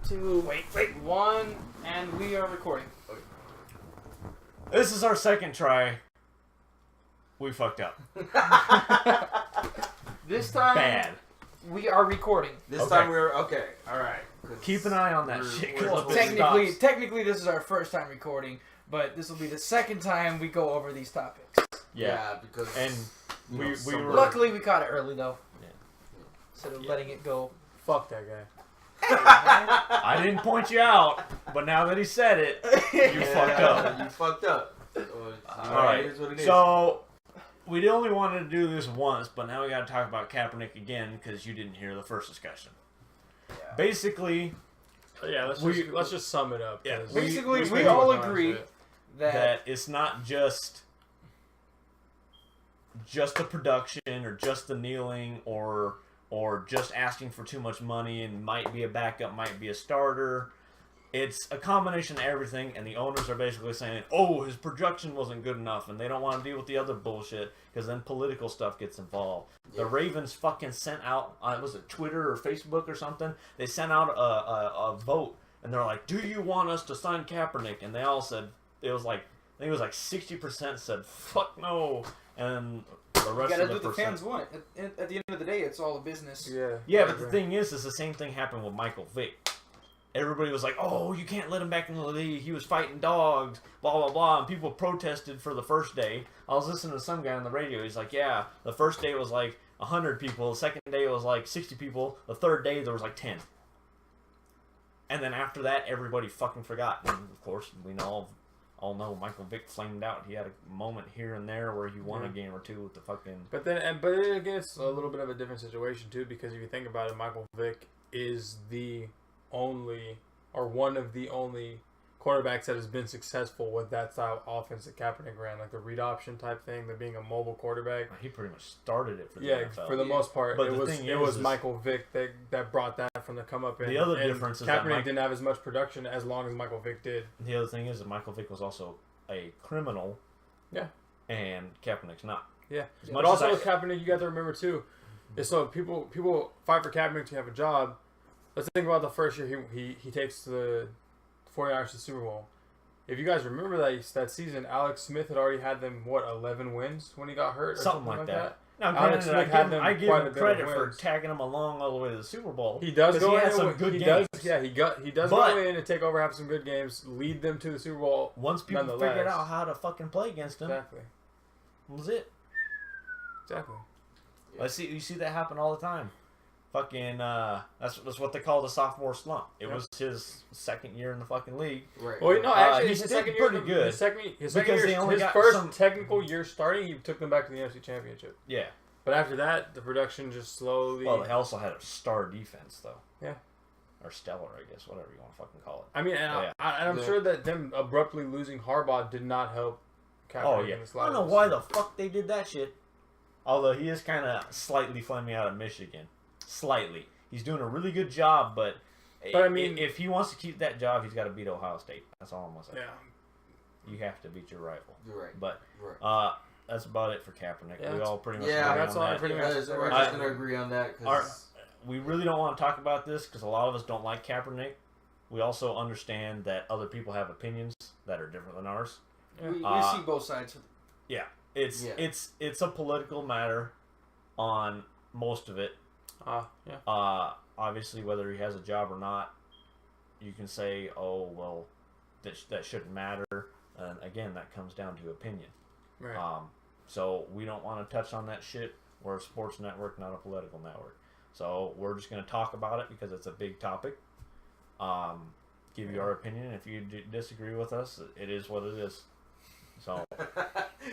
2, 1, and we are recording. Okay. This is our second try. We fucked up. This time, Bad. we are recording. This time we're okay. All right. Keep an eye on that shit. Well, technically, this is our first time recording, but this will be the second time we go over these topics. Yeah, because we were Luckily, we caught it early though. Yeah. Instead of letting it go. Fuck that guy. I didn't point you out, but now that he said it, you fucked up. You fucked up. Alright, Here's what it is. so we only wanted to do this once, but now we got to talk about Kaepernick again because you didn't hear the first discussion. Yeah. Basically, Yeah, let's just sum it up. Yeah, Basically, we we all agree that it's not just the production or just the kneeling or just asking for too much money and might be a backup, might be a starter. It's a combination of everything, and the owners are basically saying, oh, his production wasn't good enough, and they don't want to deal with the other bullshit, because then political stuff gets involved. Yeah. The Ravens fucking sent out, was it Twitter or Facebook or something? They sent out a vote, and they're like, do you want us to sign Kaepernick? And they all said, I think it was like 60% said, fuck no, and the rest you gotta of the do what the fans want. At the end of the day, it's all a business. Yeah, but the thing is the same thing happened with Michael Vick. Everybody was like, oh, you can't let him back in the league. He was fighting dogs, blah, blah, blah. And people protested for the first day. I was listening to some guy on the radio. He's like, yeah, the first day it was like 100 people. The second day it was like 60 people. The third day there was like 10. And then after that, everybody fucking forgot. And of course, we all know Michael Vick flamed out. He had a moment here and there where he won a game or two with the fucking... But then again, it's a little bit of a different situation, too, because if you think about it, Michael Vick is the only, or one of the only quarterbacks that has been successful with that style of offense that Kaepernick ran, like the read option type thing, the being a mobile quarterback. He pretty much started it for the NFL. For the most part. But it was Michael Vick that brought that from the come up. The other difference is Kaepernick didn't have as much production as long as Michael Vick did. The other thing is that Michael Vick was also a criminal. Yeah. And Kaepernick's not. Yeah. But also with Kaepernick, you got to remember too, is so people fight for Kaepernick to have a job. Let's think about the first year he takes the 49ers to the Super Bowl. If you guys remember that season, Alex Smith had already had them, 11 wins when he got hurt? Or something like that. Now, Alex Smith I give him credit for tagging him along all the way to the Super Bowl. He does go in some good games. He does go in and take over, have some good games, lead them to the Super Bowl. Once people figured out how to fucking play against him, exactly, that was it. Exactly. Yeah. You see that happen all the time. Fucking, that's what they call the sophomore slump. It was his second year in the fucking league. Right. Well, no, actually, his second year pretty good. His first technical year starting, he took them back to the NFC Championship. Yeah. But after that, the production just slowly... Well, they also had a star defense, though. Yeah. Or stellar, I guess, whatever you want to fucking call it. I mean, I'm sure that them abruptly losing Harbaugh did not help Kaepernick in the I don't know why the fuck they did that shit. Although he is kind of slightly flaming out of Michigan. Slightly. He's doing a really good job, but I mean, if he wants to keep that job, he's got to beat Ohio State. That's all I'm going to say. Yeah. You have to beat your rival. You're right. But that's about it for Kaepernick. Yeah, we all pretty much agree that's on all that. Pretty much. We're just going to agree on that. We really don't want to talk about this because a lot of us don't like Kaepernick. We also understand that other people have opinions that are different than ours. Yeah. We see both sides. Yeah. It's a political matter on most of it. Obviously, whether he has a job or not, you can say, "Oh, well, that shouldn't matter." And again, that comes down to opinion. Right. So we don't want to touch on that shit. We're a sports network, not a political network. So we're just going to talk about it because it's a big topic. Give you our opinion. If you disagree with us, it is what it is. So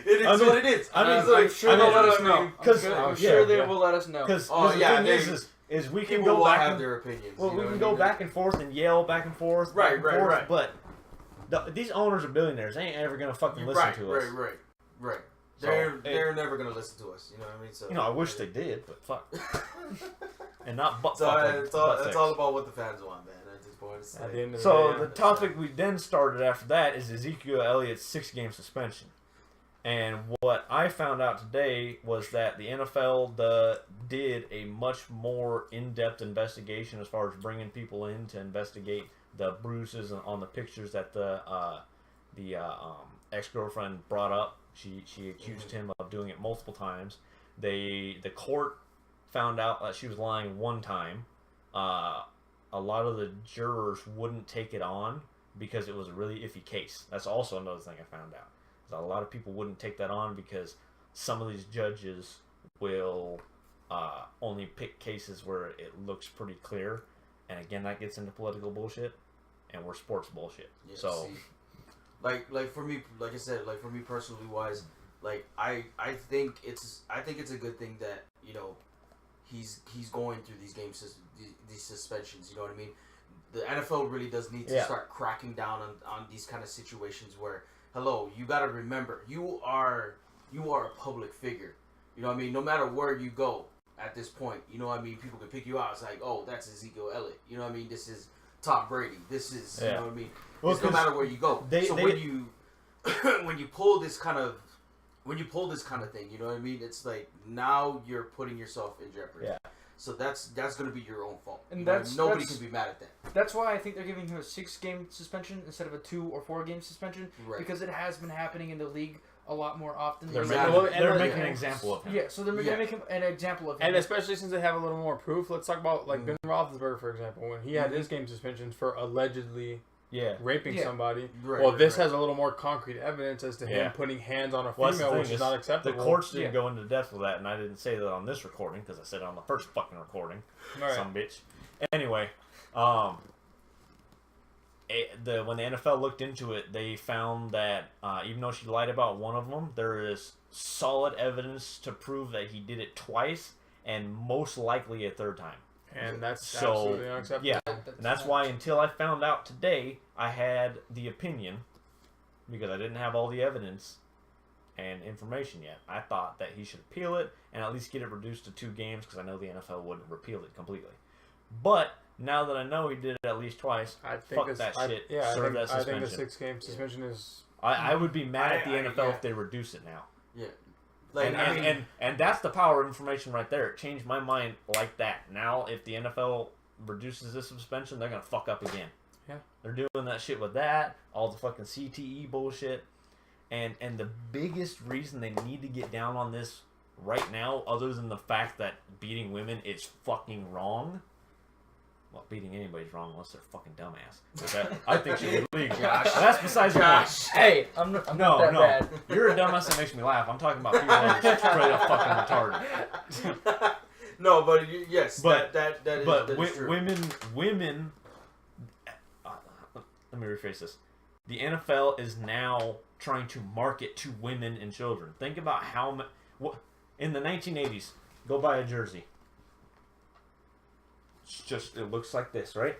it is what it is. I'm sure they'll let us know. I'm sure they will let us know. Because the thing is we can go back have their opinions. Well, we can go back and forth and yell back and forth, right. But these owners are billionaires. They ain't ever gonna fucking listen to us. Right. So, they're never gonna listen to us. You know what I mean? So I wish they did, but fuck. And not butt. It's all about what the fans want, man. At this point. At the end of the day, the topic we then started after that is Ezekiel Elliott's 6-game suspension. And what I found out today was that the NFL did a much more in-depth investigation as far as bringing people in to investigate the bruises on the pictures that the ex-girlfriend brought up. She accused him of doing it multiple times. The court found out that she was lying one time. A lot of the jurors wouldn't take it on because it was a really iffy case. That's also another thing I found out. A lot of people wouldn't take that on because some of these judges will only pick cases where it looks pretty clear. And again, that gets into political bullshit, and we're sports bullshit. Yeah, so, see, like for me, like I said, like for me personally wise, like I think it's a good thing that, you know, he's going through these these suspensions. You know what I mean? The NFL really does need to start cracking down on these kind of situations where, hello, you got to remember, you are a public figure. You know what I mean? No matter where you go at this point, you know what I mean? People can pick you out. It's like, oh, that's Ezekiel Elliott. You know what I mean? This is Tom Brady. This is, you know what I mean? Well, no matter where you go. When you when you pull this kind of thing, you know what I mean? It's like now you're putting yourself in jeopardy. Yeah. So that's going to be your own fault. And nobody can be mad at that. That's why I think they're giving him a 6-game suspension instead of a 2 or 4-game suspension, because it has been happening in the league a lot more often. They're making an example of him. Yeah, so they're going to make him an example of him. And especially since they have a little more proof. Let's talk about Ben Roethlisberger, for example, when he had his game suspension for allegedly raping somebody. This has a little more concrete evidence as to him putting hands on a female, which is not acceptable. The courts didn't go into depth with that, and I didn't say that on this recording because I said it on the first fucking recording. Right. Some bitch. Anyway, when the NFL looked into it, they found that even though she lied about one of them, there is solid evidence to prove that he did it twice and most likely a third time. And that's absolutely unacceptable. Yeah, and that's why until I found out today, I had the opinion, because I didn't have all the evidence and information yet. I thought that he should appeal it and at least get it reduced to 2 games because I know the NFL wouldn't repeal it completely. But now that I know he did it at least twice, fuck that shit. Serve that suspension. I think the 6-game suspension is... I would be mad at the NFL if they reduce it now. Yeah. Like, and that's the power of information right there. It changed my mind like that. Now, if the NFL reduces this suspension, they're going to fuck up again. Yeah. They're doing that shit with that, all the fucking CTE bullshit. And the biggest reason they need to get down on this right now, other than the fact that beating women is fucking wrong. Well, beating anybody's wrong unless they're fucking dumbass. I think she should be legal. That's besides the point. Hey, I'm not that bad. You're a dumbass that makes me laugh. I'm talking about people that are straight up fucking retarded. No, but yes, that is true. Women. Let me rephrase this. The NFL is now trying to market to women and children. Think about how in the 1980s, go buy a jersey. It looks like this, right?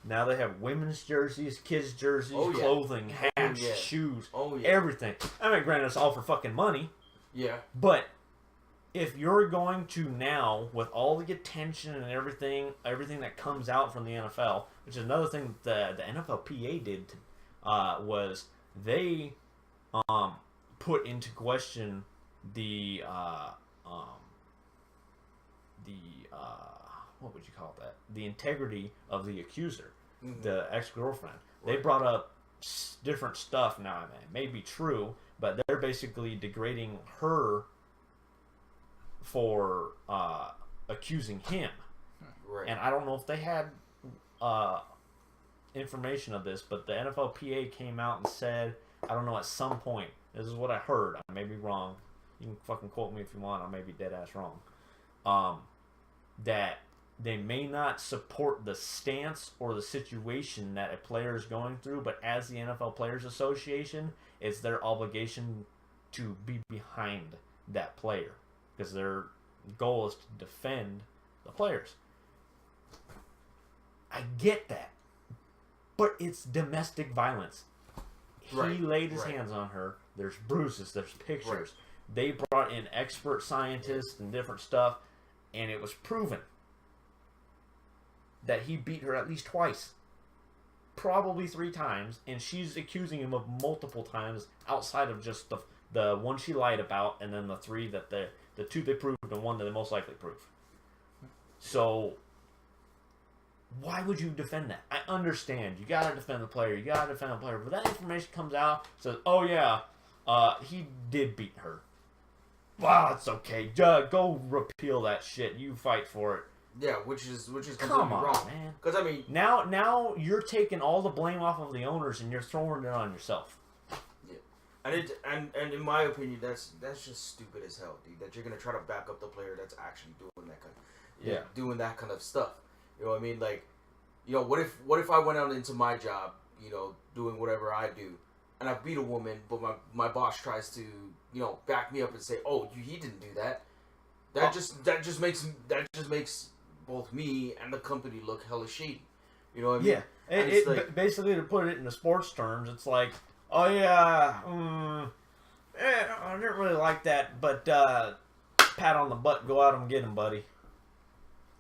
Now they have women's jerseys, kids' jerseys, clothing, hats, shoes, everything. I mean, granted, it's all for fucking money. Yeah. But if you're going to now, with all the attention and everything that comes out from the NFL, which is another thing that the NFLPA did, was they put into question the what would you call that? The integrity of the accuser, the ex-girlfriend. Right. They brought up different stuff. Now, it may be true, but they're basically degrading her for accusing him. Right. And I don't know if they had information of this, but the NFLPA came out and said, I don't know, at some point, this is what I heard. I may be wrong. You can fucking quote me if you want. I may be dead ass wrong. That they may not support the stance or the situation that a player is going through, but as the NFL Players Association, it's their obligation to be behind that player because their goal is to defend the players. I get that, but it's domestic violence. He laid his hands on her. There's bruises. There's pictures. They brought in expert scientists and different stuff, and it was proven that he beat her at least twice, probably 3 times, and she's accusing him of multiple times outside of just the one she lied about, and then the 3 that the 2 they proved and 1 that they most likely proved. So why would you defend that? I understand. You gotta defend the player. But that information comes out, says, oh yeah, he did beat her. Wow, it's okay. Go repeal that shit. You fight for it. Yeah, which is completely Come on, wrong, man. Because I mean, now you're taking all the blame off of the owners and you're throwing it on yourself. yeah, and in my opinion, that's just stupid as hell, dude. That you're gonna try to back up the player that's actually doing that doing that kind of stuff. You know what I mean? Like, you know, what if I went out into my job, you know, doing whatever I do, and I beat a woman, but my boss tries to, you know, back me up and say, oh, he didn't do that. That just makes both me and the company look hella shady. You know what I mean? Yeah. Like, basically, to put it into sports terms, it's like, oh yeah, I didn't really like that, but pat on the butt, go out and get him, buddy.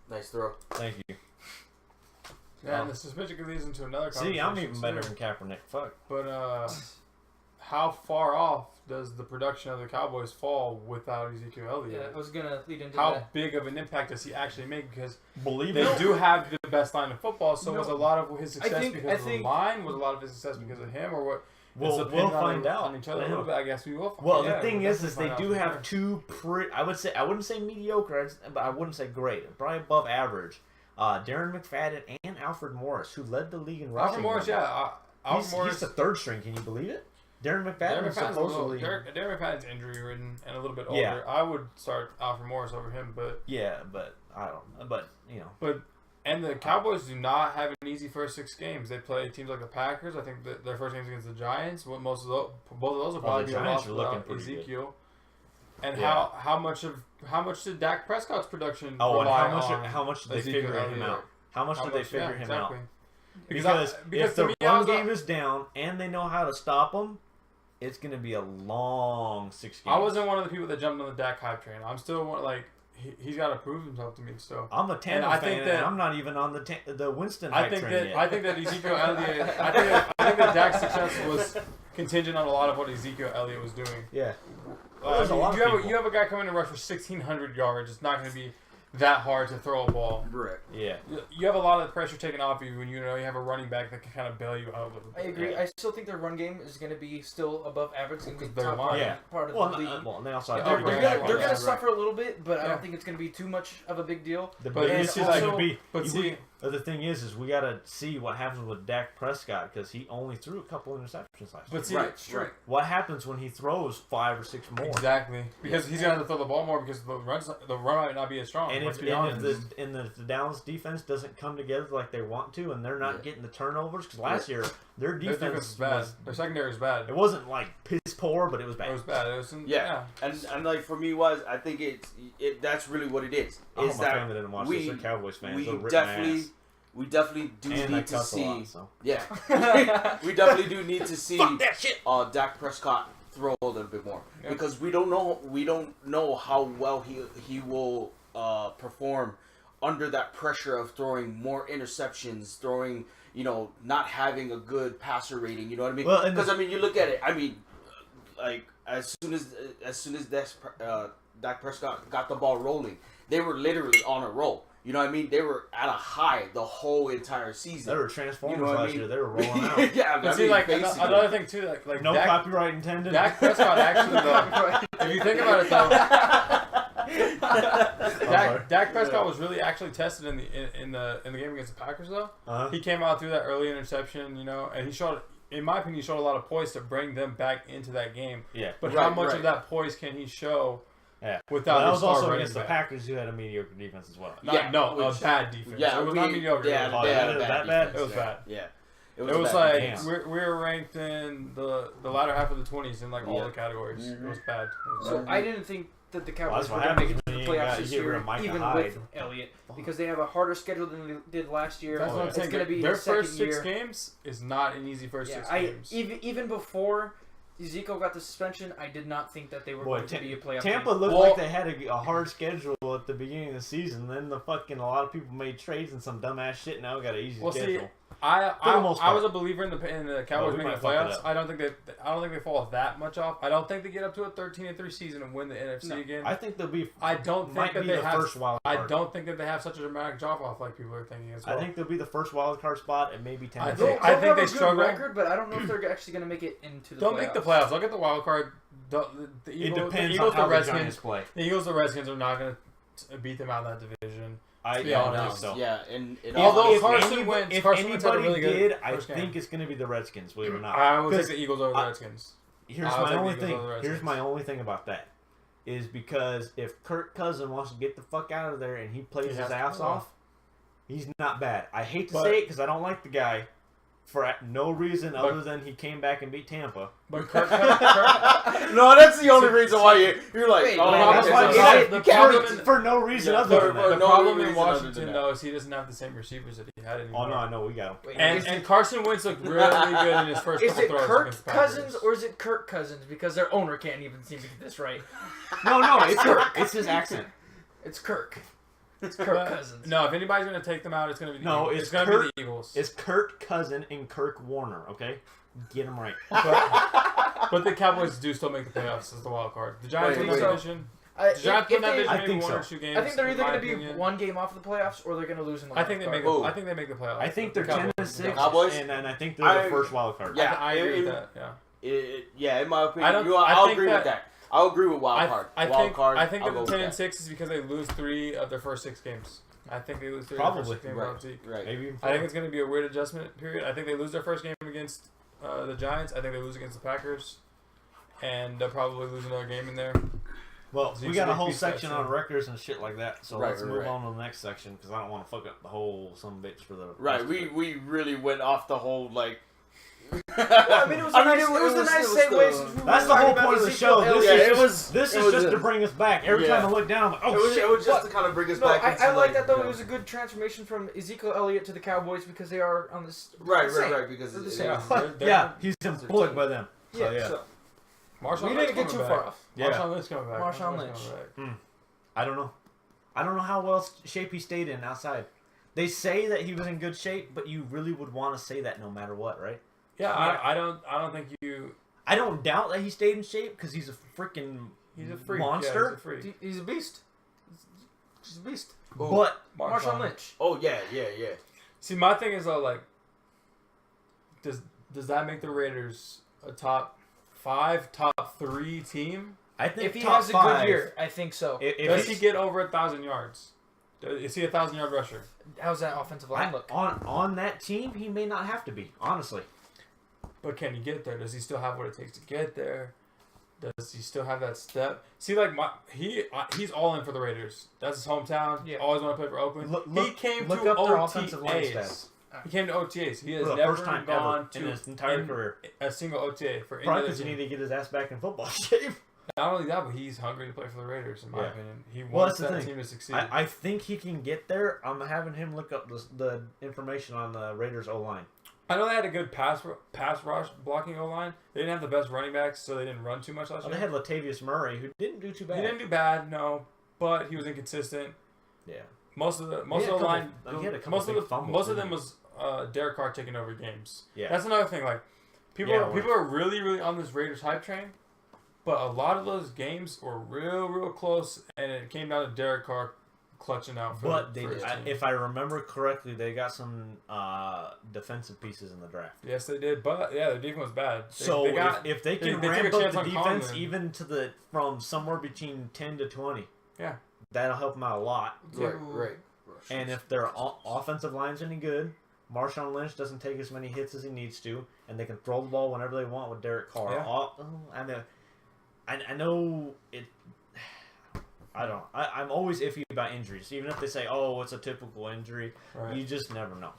nice throw. Thank you. Yeah, and the suspension leads into another conversation. See, I'm even better than Kaepernick. Fuck. But how far off does the production of the Cowboys fall without Ezekiel Elliott? Yeah, I was gonna lead into How that. big of an impact does he actually make? Because Believe they it. do have the best line of football. So No. was a lot of his success think- because I of the think- line? Was a lot of his success because of him, or what? We'll find out. On each other a little bit. I guess we will. Well, yeah, the thing we'll is definitely they find do out have for sure. I wouldn't say mediocre, but I wouldn't say great. Probably above average. Darren McFadden and Alfred Morris, who led the league in rushing. Alfred Morris, yeah. Alfred Morris. He's the 3rd string. Can you believe it? Darren McFadden supposedly. Darren McFadden's injury ridden and a little bit Yeah. older. I would start Alfred Morris over him, but Yeah, but I don't know. But, you know. And the Cowboys do not have an easy first 6 games. They play teams like the Packers. I think that their first game's against the Giants. Both of those will probably the be a Giants loss are looking without pretty good. Ezekiel. And Yeah. how much did Dak Prescott's production Oh, and rely how much did they Ezekiel figure him Elliott? out? How much did they figure him out? exactly. Because if to the me, run game is down and they know how to stop them, it's going to be a long 6 games. I wasn't one of the people that jumped on the Dak hype train. I'm still like he's got to prove himself to me. So I'm a Tampa I fan, think that- and I'm not even on the Winston hype train yet. I think that Ezekiel Elliott. I think that Dak's success was contingent on a lot of what Ezekiel Elliott was doing. Yeah. I mean, you have a guy coming to rush for 1,600 yards. It's not going to be that hard to throw a ball. Correct. Yeah. You have a lot of the pressure taken off you when you know you have a running back that can kind of bail you out a little I bit. agree. Yeah. I still think their run game is going to be still above average. It's going to be Because they're top lying. part of Well, the league. and they also have They're, to they're bring gonna, back they're one. gonna Right. suffer a little bit, but I Yeah. don't think it's gonna be too much of a big deal. But And you see, also, like, the thing is we got to see what happens with Dak Prescott because he only threw a couple interceptions last year. But see, Right. What happens when he throws 5 or 6 more? exactly because he's gonna have to throw the ball more because the run might not be as strong. And let's if be honest. the Dallas defense doesn't come together like they want to, and they're not getting the turnovers, because last year their Their defense defense is bad. Their secondary is bad. it wasn't like piss poor, but it was It bad. was bad. It was Yeah. And like for me I think that's really what it is. I hope Is my that family didn't watch this. They're Cowboys fans. we They'll rip we definitely do my ass. And I need to cuss a see. lot, so. Yeah, we definitely do need to see Fuck that shit. Dak Prescott throw a little bit more Yeah. because we don't know how well he will perform under that pressure of throwing more interceptions, throwing not having a good passer rating. You know what I mean? Well, and Because I mean, you look at it. I mean, like as soon as Dak Prescott got the ball rolling, they were literally on a roll. You know what I mean? They were at a high the whole entire season. They were Transformers what I last mean? year. They were rolling out. Yeah, But I see, mean, like basically. another thing too, like No Dak, copyright intended. Dak Prescott actually, though, if you think about it though, Dak Prescott was really actually tested in the game against the Packers though. Uh-huh. He came out through that early interception, and he showed, in my opinion, he showed a lot of poise to bring them back into that game. Yeah. But how Right, much right. of that poise can he show? Yeah. Without Well, that his was star also running against the back. Packers, who had a mediocre defense as well. Yeah, a which- bad defense. Yeah, it was not mediocre. Yeah, Oh, they had a that bad bad? defense. It was bad. Yeah, It a was bad like defense. Damn. we were ranked in the latter half of the 20s in like all Yeah. the categories. It was bad. It was So bad. I didn't think that the Well, Cowboys that's were what going to make it happens to the when you playoffs got- this you get rid year, of Micah even Hyde. with Elliott, because they have a harder schedule than they did last year. That's what I'm It's saying. going to be Their his second first 6 year. games is not an easy first 6 games. Even before Ezekiel got the suspension, I did not think that they were Boy, going to be a playoff Tampa team. looked Well- like they had a hard schedule at the beginning of the season. Then a lot of people made trades and some dumbass shit. Now we got an easy Well, see, schedule. I was a believer in the Cowboys making the playoffs. I don't think they fall that much off. I don't think they get up to a 13-3 season and win the NFC again. I think they'll be. I don't think that they have first wild card. I don't think that they have such a dramatic drop off like people are thinking as well. I think they'll be the first wild card spot and maybe 10. I They'll think have they a good struggle. record, but I don't know if they're actually going to make it into the Don't playoffs. make the playoffs. Look at the wild card. The It Eagles, depends on how the Giants play. The Eagles, the Redskins are not going to beat them out of that division. I be don't honest. think so. Yeah, and Although if Carson Wentz had a really good I first game. think it's going to be the Redskins. Believe it or not. I would take the Eagles over the Redskins. Here's my only thing about that is because if Kirk Cousins wants to get the fuck out of there and he plays his ass off, he's not bad. I hate to say it because I don't like the guy for no reason other than he came back and beat Tampa. But Kirk no, that's the only reason why you're like, Wait, for no reason other than that. The problem in Washington, though, is he doesn't have the same receivers that he had anymore. Oh, no, I know. We got him. And Carson Wentz looked really good in his first couple throws. Is it Kirk against the Cousins Packers. or is it Kirk Cousins? Because their owner can't even seem to get this right. No, it's Kirk. It's his accent. It's Kirk. It's Kirk Cousins. No, if anybody's going to take them out, it's going to be the Eagles. It's going to be the Eagles. It's Kirk Cousin and Kirk Warner, okay? Get them right. But the Cowboys do still make the playoffs as the wild card. The Giants win that division. I think so. One or two games. I think they're either going to be one game off of the playoffs or they're going to lose in the I think they make the playoffs. I think they're 10-6, Cowboys? and I think they're the first wild card. Yeah, I agree with that. Yeah. In my opinion, I I'll think agree with that. I'll agree with wild card. I think I'll that go the with 10-6 is because they lose 3 of their first 6 games. I think they lose 3 Probably. of their first 6 games without Zeke. Right. Maybe even I think it's going to be a weird adjustment period. I think they lose their first game against the Giants. I think they lose against the Packers. And they'll probably lose another game in there. Well, Zeke's we got a gonna whole be section on special. records and shit like that, so Right, let's right, move right. on to the next section because I don't want to fuck up the whole some bitch for the Right, rest of it. we really went off the whole like. I mean, it was a nice segue. Since we That's were the whole talking about point of the Ezekiel show. Elliott. This is just to bring us back. Every time I look down, I'm like, oh shit. It was just to kind of bring us No, back. I like that though. It was a good transformation from Ezekiel Elliott to the Cowboys because they are on this. Right, Because because they're the it's same. Yeah, he's employed by them. So, Yeah. So Marshawn we Lynch didn't get too coming far back. off. Yeah. Marshawn Lynch coming back. Marshawn Lynch. coming back. I don't know. I don't know how well shape he stayed in outside. They say that he was in good shape, but you really would want to say that no matter what, right? Yeah, I don't think you. I don't doubt that he stayed in shape because he's a freaking He's a freak. monster. Yeah, he's a freak. He's a beast. He's a beast. But Marshawn Lynch. Oh yeah. See, my thing is though, like, does that make the Raiders a top 5, top 3 team? I think If he top has a 5, good year, I think so. Does he get over 1,000 yards? Is he a 1,000-yard rusher? How's that offensive line look? on that team, he may not have to be, honestly. But can he get there? Does he still have what it takes to get there? Does he still have that step? See, like he's all in for the Raiders. That's his hometown. Yeah. Always want to play for Oakland. He came look to up their OTAs. offensive line stats. He came to OTAs. He has For the never first time gone ever to in his entire career. a single OTA for any Probably other because you team. need to get his ass back in football shape. Not only that, but he's hungry to play for the Raiders, in my opinion. He Well, wants that's the that thing. team to succeed. I think he can get there. I'm having him look up the information on the Raiders O-line. I know they had a good pass rush blocking O-line. They didn't have the best running backs, so they didn't run too much last Well, year. they had Latavius Murray, who didn't do too bad. He didn't do bad, no, but he was inconsistent. Yeah. Most of the He had a line, couple- he had a couple big fumbles, most of didn't them he? was Derek Carr taking over games. Yeah. That's another thing. Like people are really, really on this Raiders hype train, but a lot of those games were real close, and it came down to Derek Carr clutching out. But his team. if I remember correctly, they got some defensive pieces in the draft. Yes, they did. But yeah, their defense was bad. If they can they took a ramp up chance the on defense Conlon. even to from somewhere between 10 to 20, Yeah, that'll help them out a lot. Right. And if their offensive line's any good, Marshawn Lynch doesn't take as many hits as he needs to, and they can throw the ball whenever they want with Derek Carr. Yeah. I know it. I'm always iffy about injuries. Even if they say, "Oh, it's a typical injury," you just never know.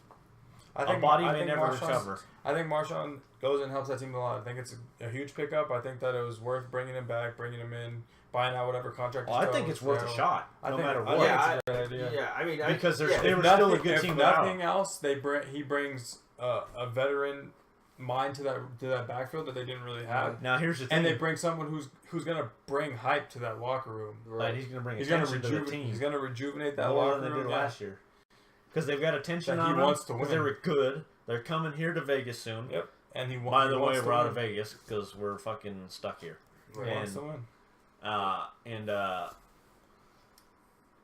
I think body may never recover. I think Marshawn goes and helps that team a lot. I think it's a huge pickup. I think that it was worth bringing him back, bringing him in, buying out whatever contract. I think it's worth a shot, no matter what. I think it's a great idea. Yeah, I mean, because they were still a good team. If nothing else, he brings a veteran mind to that backfield that they didn't really have. Now here's the thing, and they bring someone who's gonna bring hype to that locker room. Right, he's gonna bring attention to the team. He's gonna rejuvenate that more locker than they room did last year. Because they've got attention that he on wants them. to Because win. they were good. They're coming here to Vegas soon. Yep. And he By the way, wants to we're out win. of Vegas because we're fucking stuck here. Right. He wants to win.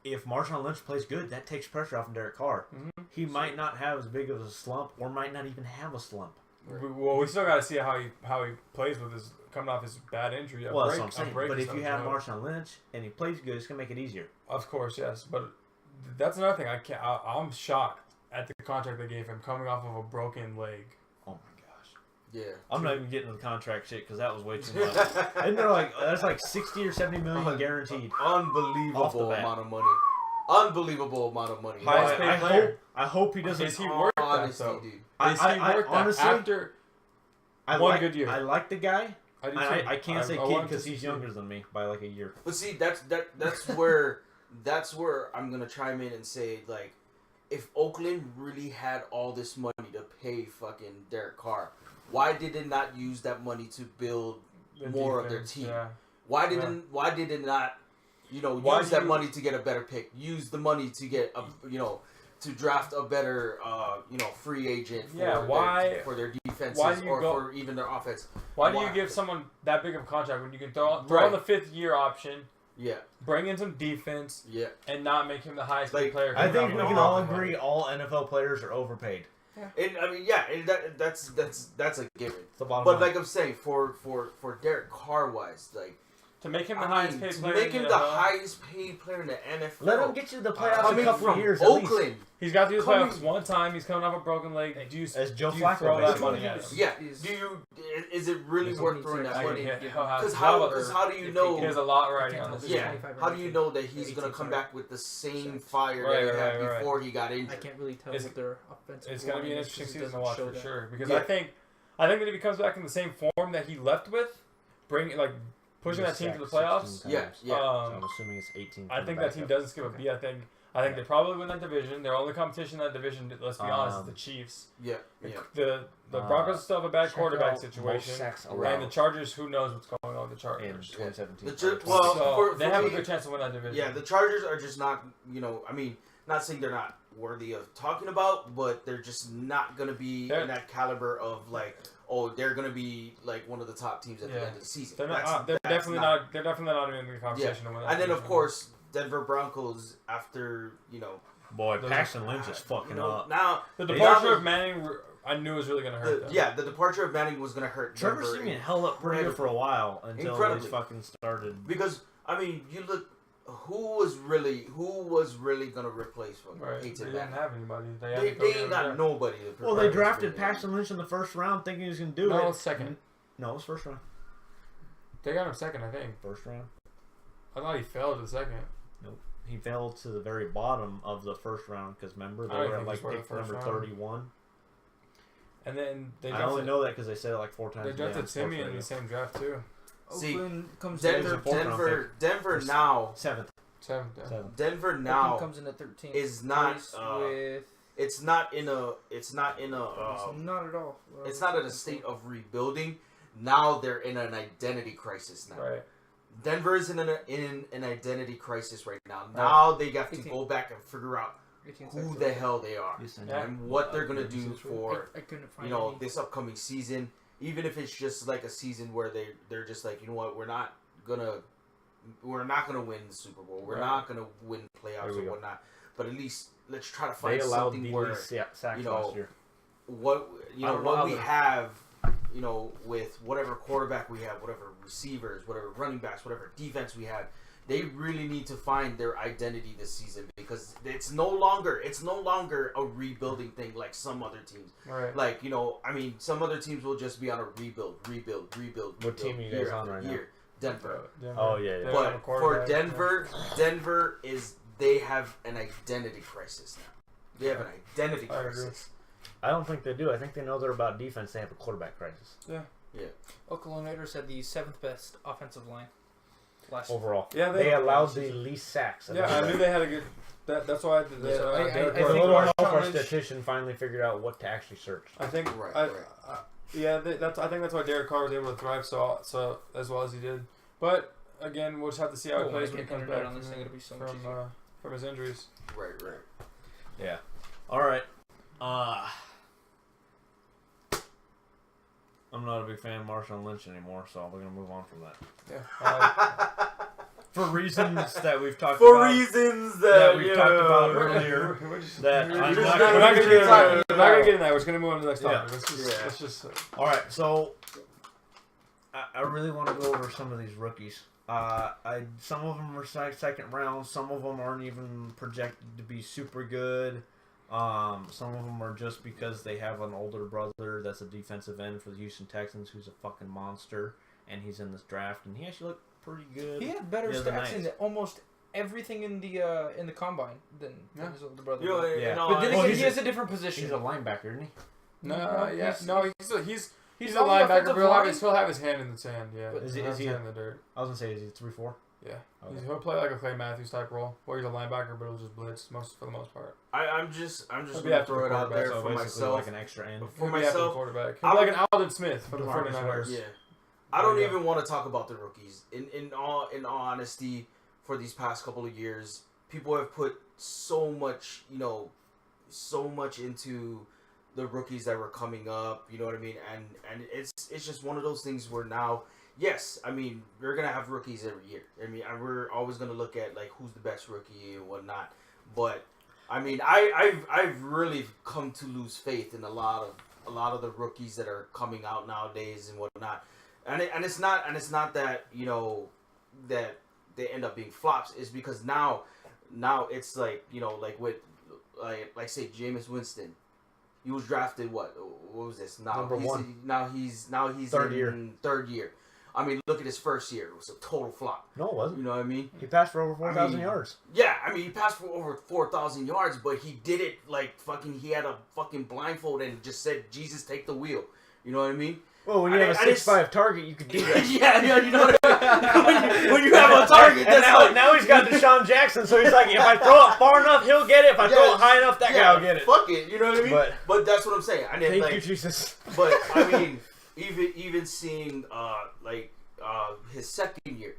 If Marshawn Lynch plays good, that takes pressure off of Derek Carr. Mm-hmm. He might not have as big of a slump, or might not even have a slump. We still got to see how he plays with his coming off his bad injury. Well, that's what I'm saying. But if you have Marshawn Lynch and he plays good, it's gonna make it easier. Of course, yes. But that's another thing. I'm shocked at the contract they gave him coming off of a broken leg. Oh my gosh. Yeah. I'm not even getting to the contract shit because that was way too much. Isn't there that's like 60 or 70 million guaranteed? Unbelievable amount of money. Unbelievable amount of money. Highest paid player. I hope he doesn't. Is he worth honestly, that though? dude. Is he worth that honestly, after one good year? I like the guy. I can't say kid because he's younger than me by like a year. But see, that's where I'm gonna chime in and say, like, if Oakland really had all this money to pay fucking Derek Carr, why did it not use that money to build more of their team? Yeah. Why did it not, use that money to get a better pick? Use the money to get to draft a better free agent for their defenses for even their offense. Why do you give someone that big of a contract when you can throw on the 5th year option? Yeah. Bring in some defense. Yeah. And not make him the highest paid player. I think we can all agree all NFL players are overpaid. Yeah. That's a given. But like I'm saying, for Derek Carr wise, like, to make him the highest paid player. To make him the highest paid player in the NFL. Let him get you to the playoffs a couple of years. Oakland. He's got to do the playoffs one time. He's coming off a broken leg. As Joe Flacco that money at him? Yeah. Is it really worth throwing that money? Because how do you know? There's a lot riding on this. Yeah. How do you know that he's gonna come back with the same fire that he had before he got injured? I can't really tell what their offensive. It's gonna be an interesting season to watch for sure. Because Yeah. I think that if he comes back in the same form that he left with, pushing that team to the playoffs. Yeah. So I'm assuming it's 18. I think that team doesn't skip a beat. I think they probably win that division. Their only competition in that division, let's be honest, is the Chiefs. Yeah. The Broncos still have a bad quarterback situation, and the Chargers. Who knows what's going on with the Chargers in 2017? They have a good chance to win that division. Yeah, the Chargers are just not. Not saying they're not worthy of talking about, but they're just not going to be in that caliber of like. Oh, they're gonna be like one of the top teams at the end of the season. They're definitely not. They're definitely not in the conversation. Yeah. And then of course Denver Broncos after Boy, Paxton Lynch is fucking up. Now the departure of Manning, I knew was really gonna hurt them. Yeah, the departure of Manning was gonna hurt. Trevor Siemian held up pretty good for a while until they fucking started. Because you look. Who was really gonna replace Peyton? They didn't have anybody. They ain't got nobody. Well, they drafted Paxton Lynch in the first round, thinking he was gonna do it. No, second. No, it was first round. They got him second, I think. First round. I thought he fell to the second. Nope, he fell to the very bottom of the first round because remember they were at like pick number 31. And then I only know that because they said it like 4 times. They drafted Timmy in the same draft too. See, comes Denver now 7th. Denver now comes in at 13. Is not with. It's not in a. not at all. It's not in a state of rebuilding. Now they're in an identity crisis now. Right. Denver is in an identity crisis right now. Now they have to go back and figure out who the hell they are and what they're gonna do for this upcoming season. Even if it's just like a season where they're just like, you know what, we're not gonna win the Super Bowl. We're not gonna win playoffs or whatnot. But at least let's try to find something where what we have, with whatever quarterback we have, whatever receivers, whatever running backs, whatever defense we have. They really need to find their identity this season because it's no longer a rebuilding thing like some other teams. Right. Like, some other teams will just be on a rebuild. What team are you guys on right now? Denver. Oh yeah. But for Denver, they have an identity crisis now. They have an identity crisis. I don't think they do. I think they know they're about defense. They have a quarterback crisis. Yeah. Oakland Raiders had the 7th best offensive line. Overall, they allowed the least sacks. I knew they had a good. That's why a little help our statistician finally figured out what to actually search. I think. I think that's why Derek Carr was able to thrive so as well as he did. But again, we'll just have to see how he plays when he comes back from his injuries. Right. Yeah. All right. I'm not a big fan of Marshawn Lynch anymore, so we're gonna move on from that. Yeah. For reasons that we've talked For about. reasons that we've talked about earlier. That We're I'm not not gonna going get into that. to. We're not gonna get into that. We're just gonna move on to the next topic. Yeah. Let's just. All right, so I really want to go over some of these rookies. Some of them are second round. Some of them aren't even projected to be super good. Some of them are just because they have an older brother that's a defensive end for the Houston Texans who's a fucking monster, and he's in this draft, and he actually looked pretty good. He had better stats in almost everything in the combine than his older brother. But then again, he has a different position. He's a linebacker, isn't he? He's a linebacker, but he'll have his hand in the sand. Yeah, is he in the dirt? I was gonna say, is he 3-4? Yeah, he'll play like a Clay Matthews type role, where he's a linebacker, but he'll just blitz for the most part. I'm just gonna throw it out there for myself, like an extra end. For myself, quarterback. He'll be like an Alden Smith for the 49ers. Yeah, I don't even want to talk about the rookies. In all honesty, for these past couple of years, people have put so much into the rookies that were coming up. You know what I mean? And it's just one of those things where now. Yes, I mean, we're going to have rookies every year. I mean, we're always going to look at, like, who's the best rookie and whatnot. But, I mean, I've really come to lose faith in a lot of the rookies that are coming out nowadays and whatnot. And it's not that, that they end up being flops. It's because now it's like, like with, like say, Jameis Winston. He was drafted, what was this? Number 1. Now he's third year. I mean, look at his first year. It was a total flop. No, it wasn't. You know what I mean? He passed for over 4,000 yards. Yeah, I mean, he passed for over 4,000 yards, but he did it like fucking, he had a fucking blindfold and just said, Jesus, take the wheel. You know what I mean? Well, when you have a 6'5" target, you could do that. yeah, you know what I mean? when you have a target, that's now he's got Deshaun Jackson, so he's like, if I throw it far enough, he'll get it. If I throw it high enough, that guy will get it. Fuck it, you know what I mean? But that's what I'm saying. Thank you, Jesus. But, I mean, even seeing, his second year,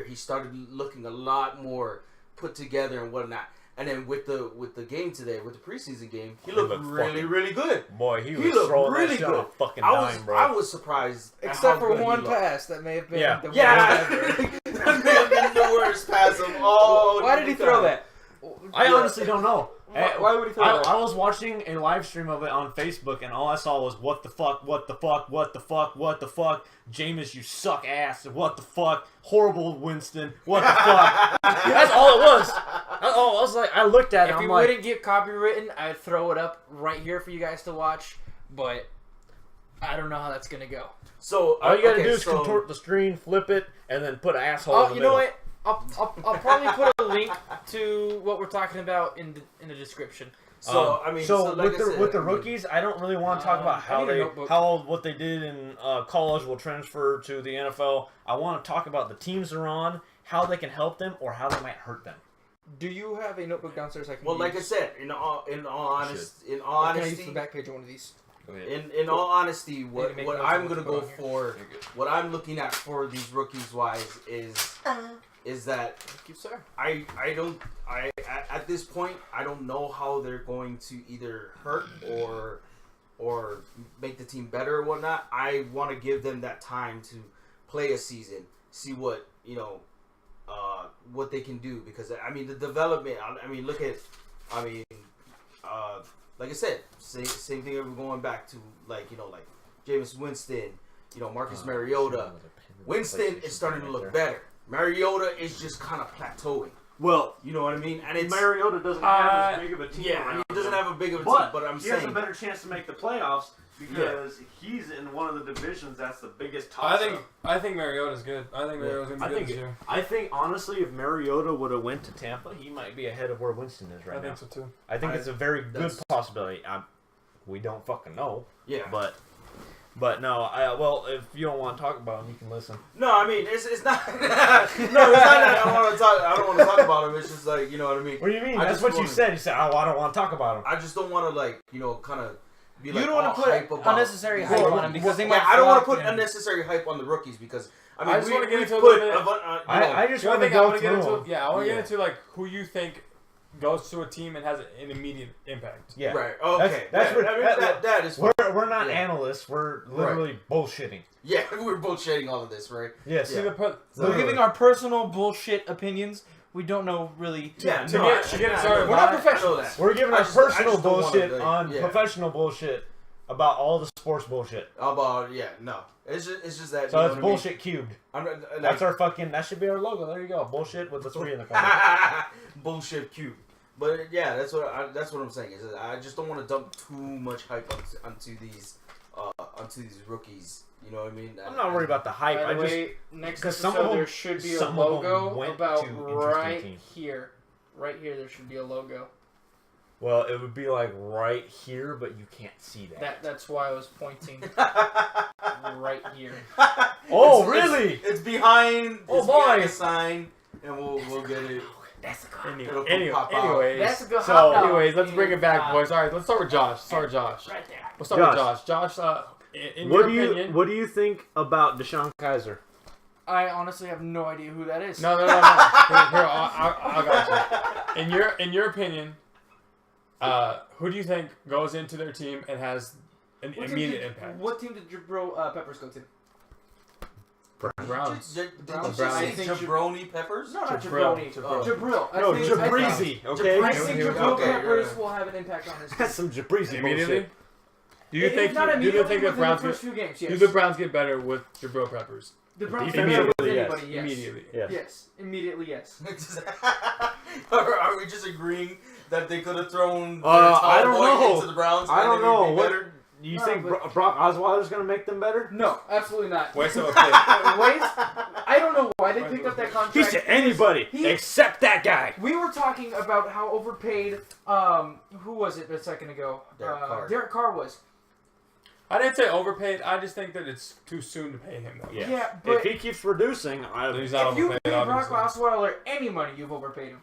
he started looking a lot more put together and whatnot. And then with the game today, with the preseason game, he looked really good. Boy, he was throwing really that shit on a fucking dime, bro. I was surprised. Except for one pass that may have been the worst ever. That may have been the worst pass of all. Why did he throw that? I honestly don't know. Why would he throw that? I was watching a live stream of it on Facebook, and all I saw was, what the fuck, what the fuck, what the fuck, what the fuck, Jameis, you suck ass, what the fuck, horrible Winston, what the fuck. That's all it was. I was like, I looked at it, If he wouldn't get copywritten, I'd throw it up right here for you guys to watch, but I don't know how that's going to go. So all you got to do is contort the screen, flip it, and then put an asshole in the middle. You know what? I'll probably put a link to what we're talking about in the description. So with the rookies, I don't really want to talk about what they did in college will transfer to the NFL. I want to talk about the teams they're on, how they can help them, or how they might hurt them. Do you have a notebook downstairs? Like I said, in all honesty, can I use the back page of one of these? In all honesty, what I'm gonna go for, what I'm looking at for these rookies wise is that at this point I don't know how they're going to either hurt or make the team better or whatnot. I want to give them that time to play a season, see what what they can do, because I mean the development. I mean look at like I said, same thing. We're going back to like Jameis Winston, Marcus Mariota. Winston is starting to look better. Mariota is just kind of plateauing. Well, you know what I mean? And Mariota doesn't have as big of a team. Yeah, he doesn't have a big of a team, but I'm saying he has a better chance to make the playoffs because he's in one of the divisions that's the biggest toss-up. I think Mariota's good. I think Mariota's going to be good this year. I think, honestly, if Mariota would have went to Tampa, he might be ahead of where Winston is right now. I think so, too. I think it's a very good possibility. We don't fucking know. Yeah. But no, well, if you don't want to talk about him, you can listen. No, I mean, it's not... no, it's not that I don't want to talk about him. It's just like, you know what I mean? What do you mean? That's what you said. You said, oh, I don't want to talk about him. I just don't want to, kind of be like, you don't want to put unnecessary hype on him because they might... I don't want to put unnecessary hype on the rookies because... I just want to get into a little bit... I just want to go through them. I want to get into, like, who you think goes to a team and has an immediate impact. Yeah. Right. Okay. That's what, that is. We're not analysts. We're literally bullshitting. Yeah, we're bullshitting all of this, right? Yes. See, we're giving our personal bullshit opinions. We don't know really. Yeah, to get started. We're not professionals. We're giving our personal bullshit wanna, on professional bullshit about all the sports bullshit. About it's just that. So it's bullshit cubed. Like, That's our fucking. That should be our logo. There you go. Bullshit with the 3 in the corner. bullshit cube. But yeah, that's what I'm saying. Is that I just don't want to dump too much hype onto these rookies. You know what I mean? I'm not worried about the hype. By the way, next episode there should be a logo about right here. Right here, there should be a logo. Well, it would be like right here, but you can't see that. That's why I was pointing right here. Oh, really? It's behind. Oh, behind the sign, and we'll get it. That's a good. Anyways, that's a good. Anyways, let's bring it back, boys. All right, let's start with Josh. Right there. Let's start with Josh. Josh, in your opinion, what do you think about Deshaun Kaiser? I honestly have no idea who that is. No. Here, I got you. In your opinion, who do you think goes into their team and has an immediate impact? What team did Jabril Peppers go to? Browns. Did you Browns. say Jabroni Peppers? No, not Jabroni. Jabril. No, Jabrizi. Okay. I think Jabril Peppers will have an impact on his team. That's some Jabrizi immediately. bullshit. Do you think the Browns first few games? Yes. do the Browns get better with Jabril Peppers? The Browns Immediately, with yes. anybody, yes. Immediately. Yes. Yes. Immediately, yes. Are we just agreeing that they could have thrown I don't know. into the Browns? I don't know. What? You think Brock Osweiler's going to make them better? No, absolutely not. Waste of a pick. I don't know why they picked up that contract. He's to anybody except that guy. We were talking about how overpaid. Who was it a second ago? Derek Carr was. I didn't say overpaid. I just think that it's too soon to pay him. Though. Yeah, but if he keeps producing, he's not if you overpaid, pay Brock obviously. Osweiler any money, you've overpaid him.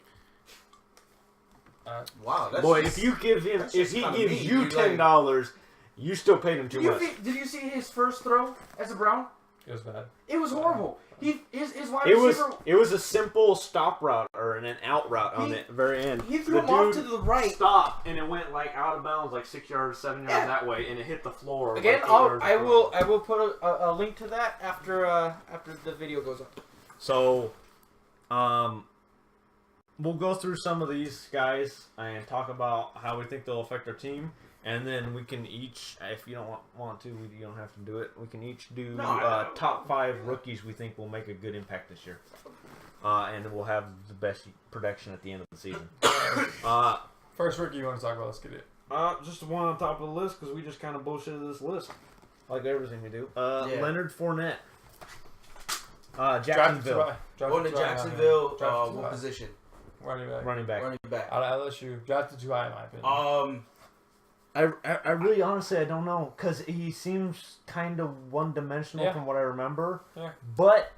Wow, that's boy, just, if you give him, if he gives mean. you $10, you still paid him too much. Did you see his first throw as a Brown? It was bad. It was horrible. His wide It receiver. was a simple stop route or an out route on the very end. He threw him off to the right. Stopped and it went like out of bounds, like 6 yards, 7 yards that way, and it hit the floor. Again, like I will put a link to that after the video goes up. So, we'll go through some of these guys and talk about how we think they'll affect our team. And then we can each, if you don't want to, you don't have to do it. We can each do top 5 rookies we think will make a good impact this year. And we'll have the best production at the end of the season. First rookie you want to talk about? Let's get it. Just the one on top of the list because we just kind of bullshitted this list. Like everything we do. Leonard Fournette. Jacksonville. Going to Jacksonville, what position? Running back. Running back. Out of LSU. Drafted too high in my opinion. I really honestly I don't know because he seems kind of one-dimensional from what I remember. Yeah. But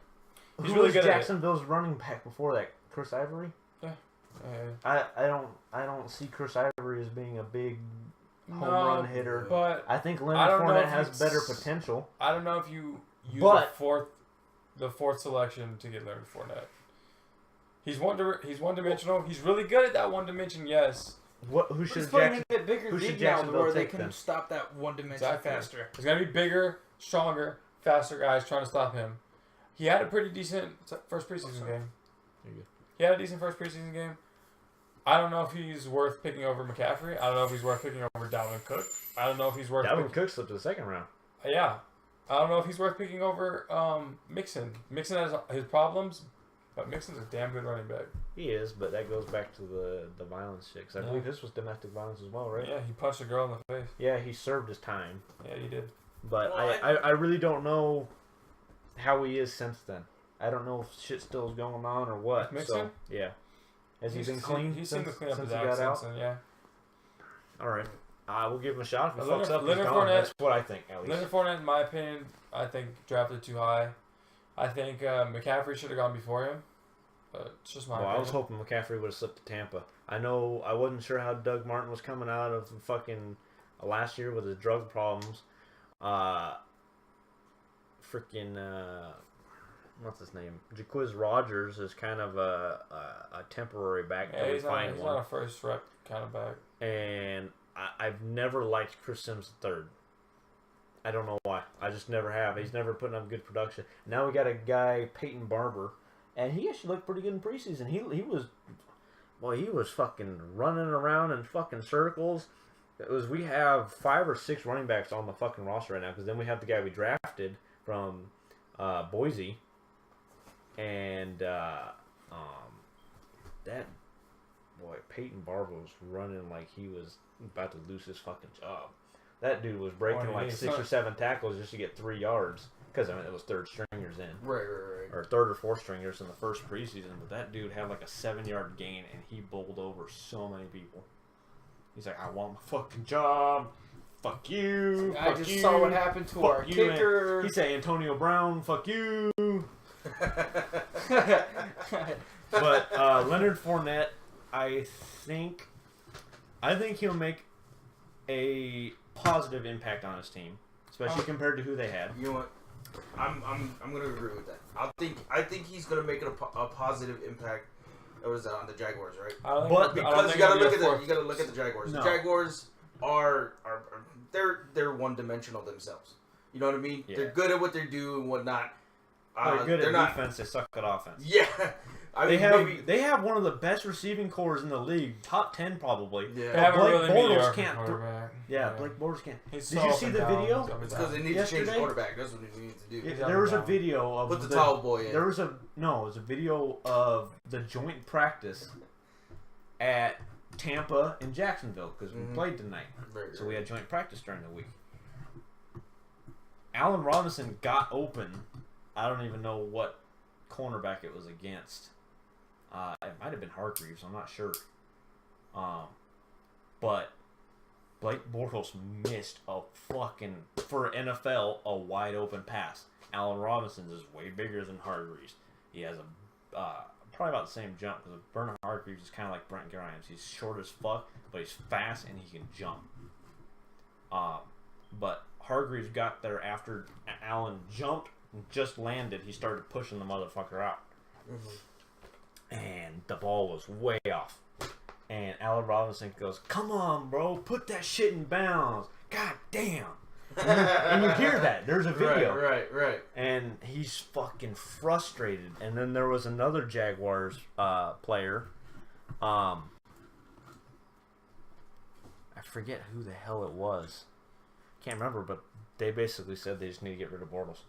he's who really was good Jacksonville's running back before that? Chris Ivory? Yeah. I don't see Chris Ivory as being a big home run hitter. But I think Leonard Fournette has better potential. I don't know if you use the fourth selection to get Leonard Fournette. He's one-dimensional. He's really good at that one dimension. Yes. Who should Jacksonville where they can stop that one dimension faster? There's got to be bigger, stronger, faster guys trying to stop him. He had a pretty decent first preseason game. I don't know if he's worth picking over McCaffrey. I don't know if he's worth picking over Dalvin Cook. I don't know if he's worth Dalvin Cook slipped to the second round. Yeah. I don't know if he's worth picking over Mixon. Mixon has his problems, but Mixon's a damn good running back. He is, but that goes back to the violence shit. Because I believe this was domestic violence as well, right? Yeah, he punched a girl in the face. Yeah, he served his time. Yeah, he did. But I really don't know how he is since then. I don't know if shit still is going on or what. Mixon? So, yeah. Has he been clean? He seemed to clean up his he got out? yeah. All right. We'll give him a shot. If he Leonard fucks up, he's gone. That's what I think, at least. Leonard Fournette, in my opinion, I think drafted too high. I think McCaffrey should have gone before him. It's just my opinion. I was hoping McCaffrey would have slipped to Tampa. I know I wasn't sure how Doug Martin was coming out of fucking last year with his drug problems. what's his name? Jaquiz Rogers is kind of a temporary back. Yeah, he's not a first rep kind of back. And I've never liked Chris Sims III. I don't know why. I just never have. He's never putting up good production. Now we got a guy, Peyton Barber, and he actually looked pretty good in preseason. He was fucking running around in fucking circles. We have 5 or 6 running backs on the fucking roster right now, because then we have the guy we drafted from Boise, and that boy Peyton Barber was running like he was about to lose his fucking job. That dude was breaking like 6 or 7 tackles just to get 3 yards. Because, I mean, it was third stringers in. Right. Or third or fourth stringers in the first preseason. But that dude had like a 7-yard gain, and he bowled over so many people. He's like, I want my fucking job. Fuck you. I just saw what happened to our kicker. He said, Antonio Brown, fuck you. But Leonard Fournette, I think he'll make a positive impact on his team, especially compared to who they had. You know what? I'm gonna agree with that. I think he's gonna make it a positive impact. What was that on the Jaguars, right? Because you gotta look at the Jaguars. No. The Jaguars are they're one dimensional themselves. You know what I mean? Yeah. They're good at what they do and whatnot. They're good at defense. They suck at offense. Yeah. They have one of the best receiving cores in the league, top 10 probably. Yeah, Blake Bortles can't. Blake Bortles can't. Did you see the video? It's because they need to change the quarterback. That's what they need to do. There was a video of put the towel boy in. It was a video of the joint practice at Tampa and Jacksonville because we played tonight. So we had joint practice during the week. Allen Robinson got open. I don't even know what cornerback it was against. It might have been Hargreaves. I'm not sure. But Blake Bortles missed a fucking, for NFL, a wide open pass. Allen Robinson is way bigger than Hargreaves. He has probably about the same jump because Bernard Hargreaves is kind of like Brent Grimes. He's short as fuck, but he's fast and he can jump. But Hargreaves got there after Allen jumped and just landed. He started pushing the motherfucker out. And the ball was way off. And Allen Robinson goes, "Come on, bro, put that shit in bounds. God damn." And you hear that. There's a video. Right. And he's fucking frustrated. And then there was another Jaguars player. I forget who the hell it was. Can't remember, but they basically said they just need to get rid of Bortles.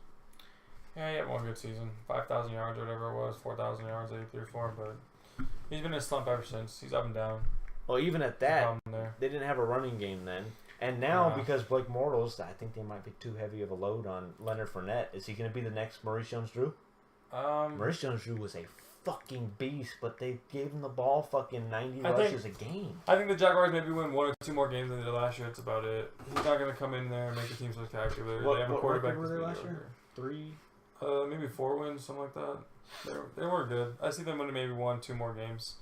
Yeah, he had one good season. 5,000 yards or whatever it was. 4,000 yards, 83-4. But he's been in a slump ever since. He's up and down. Well, even at that, they didn't have a running game then. And now, because Blake Bortles, I think they might be too heavy of a load on Leonard Fournette. Is he going to be the next Maurice Jones-Drew? Maurice Jones-Drew was a fucking beast, but they gave him the ball fucking 90 rushes a game. I think the Jaguars maybe win 1 or 2 more games than they did last year. That's about it. He's not going to come in there and make the team spectacular. They have a quarterback. What were they last year? 3? Maybe 4 wins, something like that. They weren't good. I see them winning maybe 1, 2 more games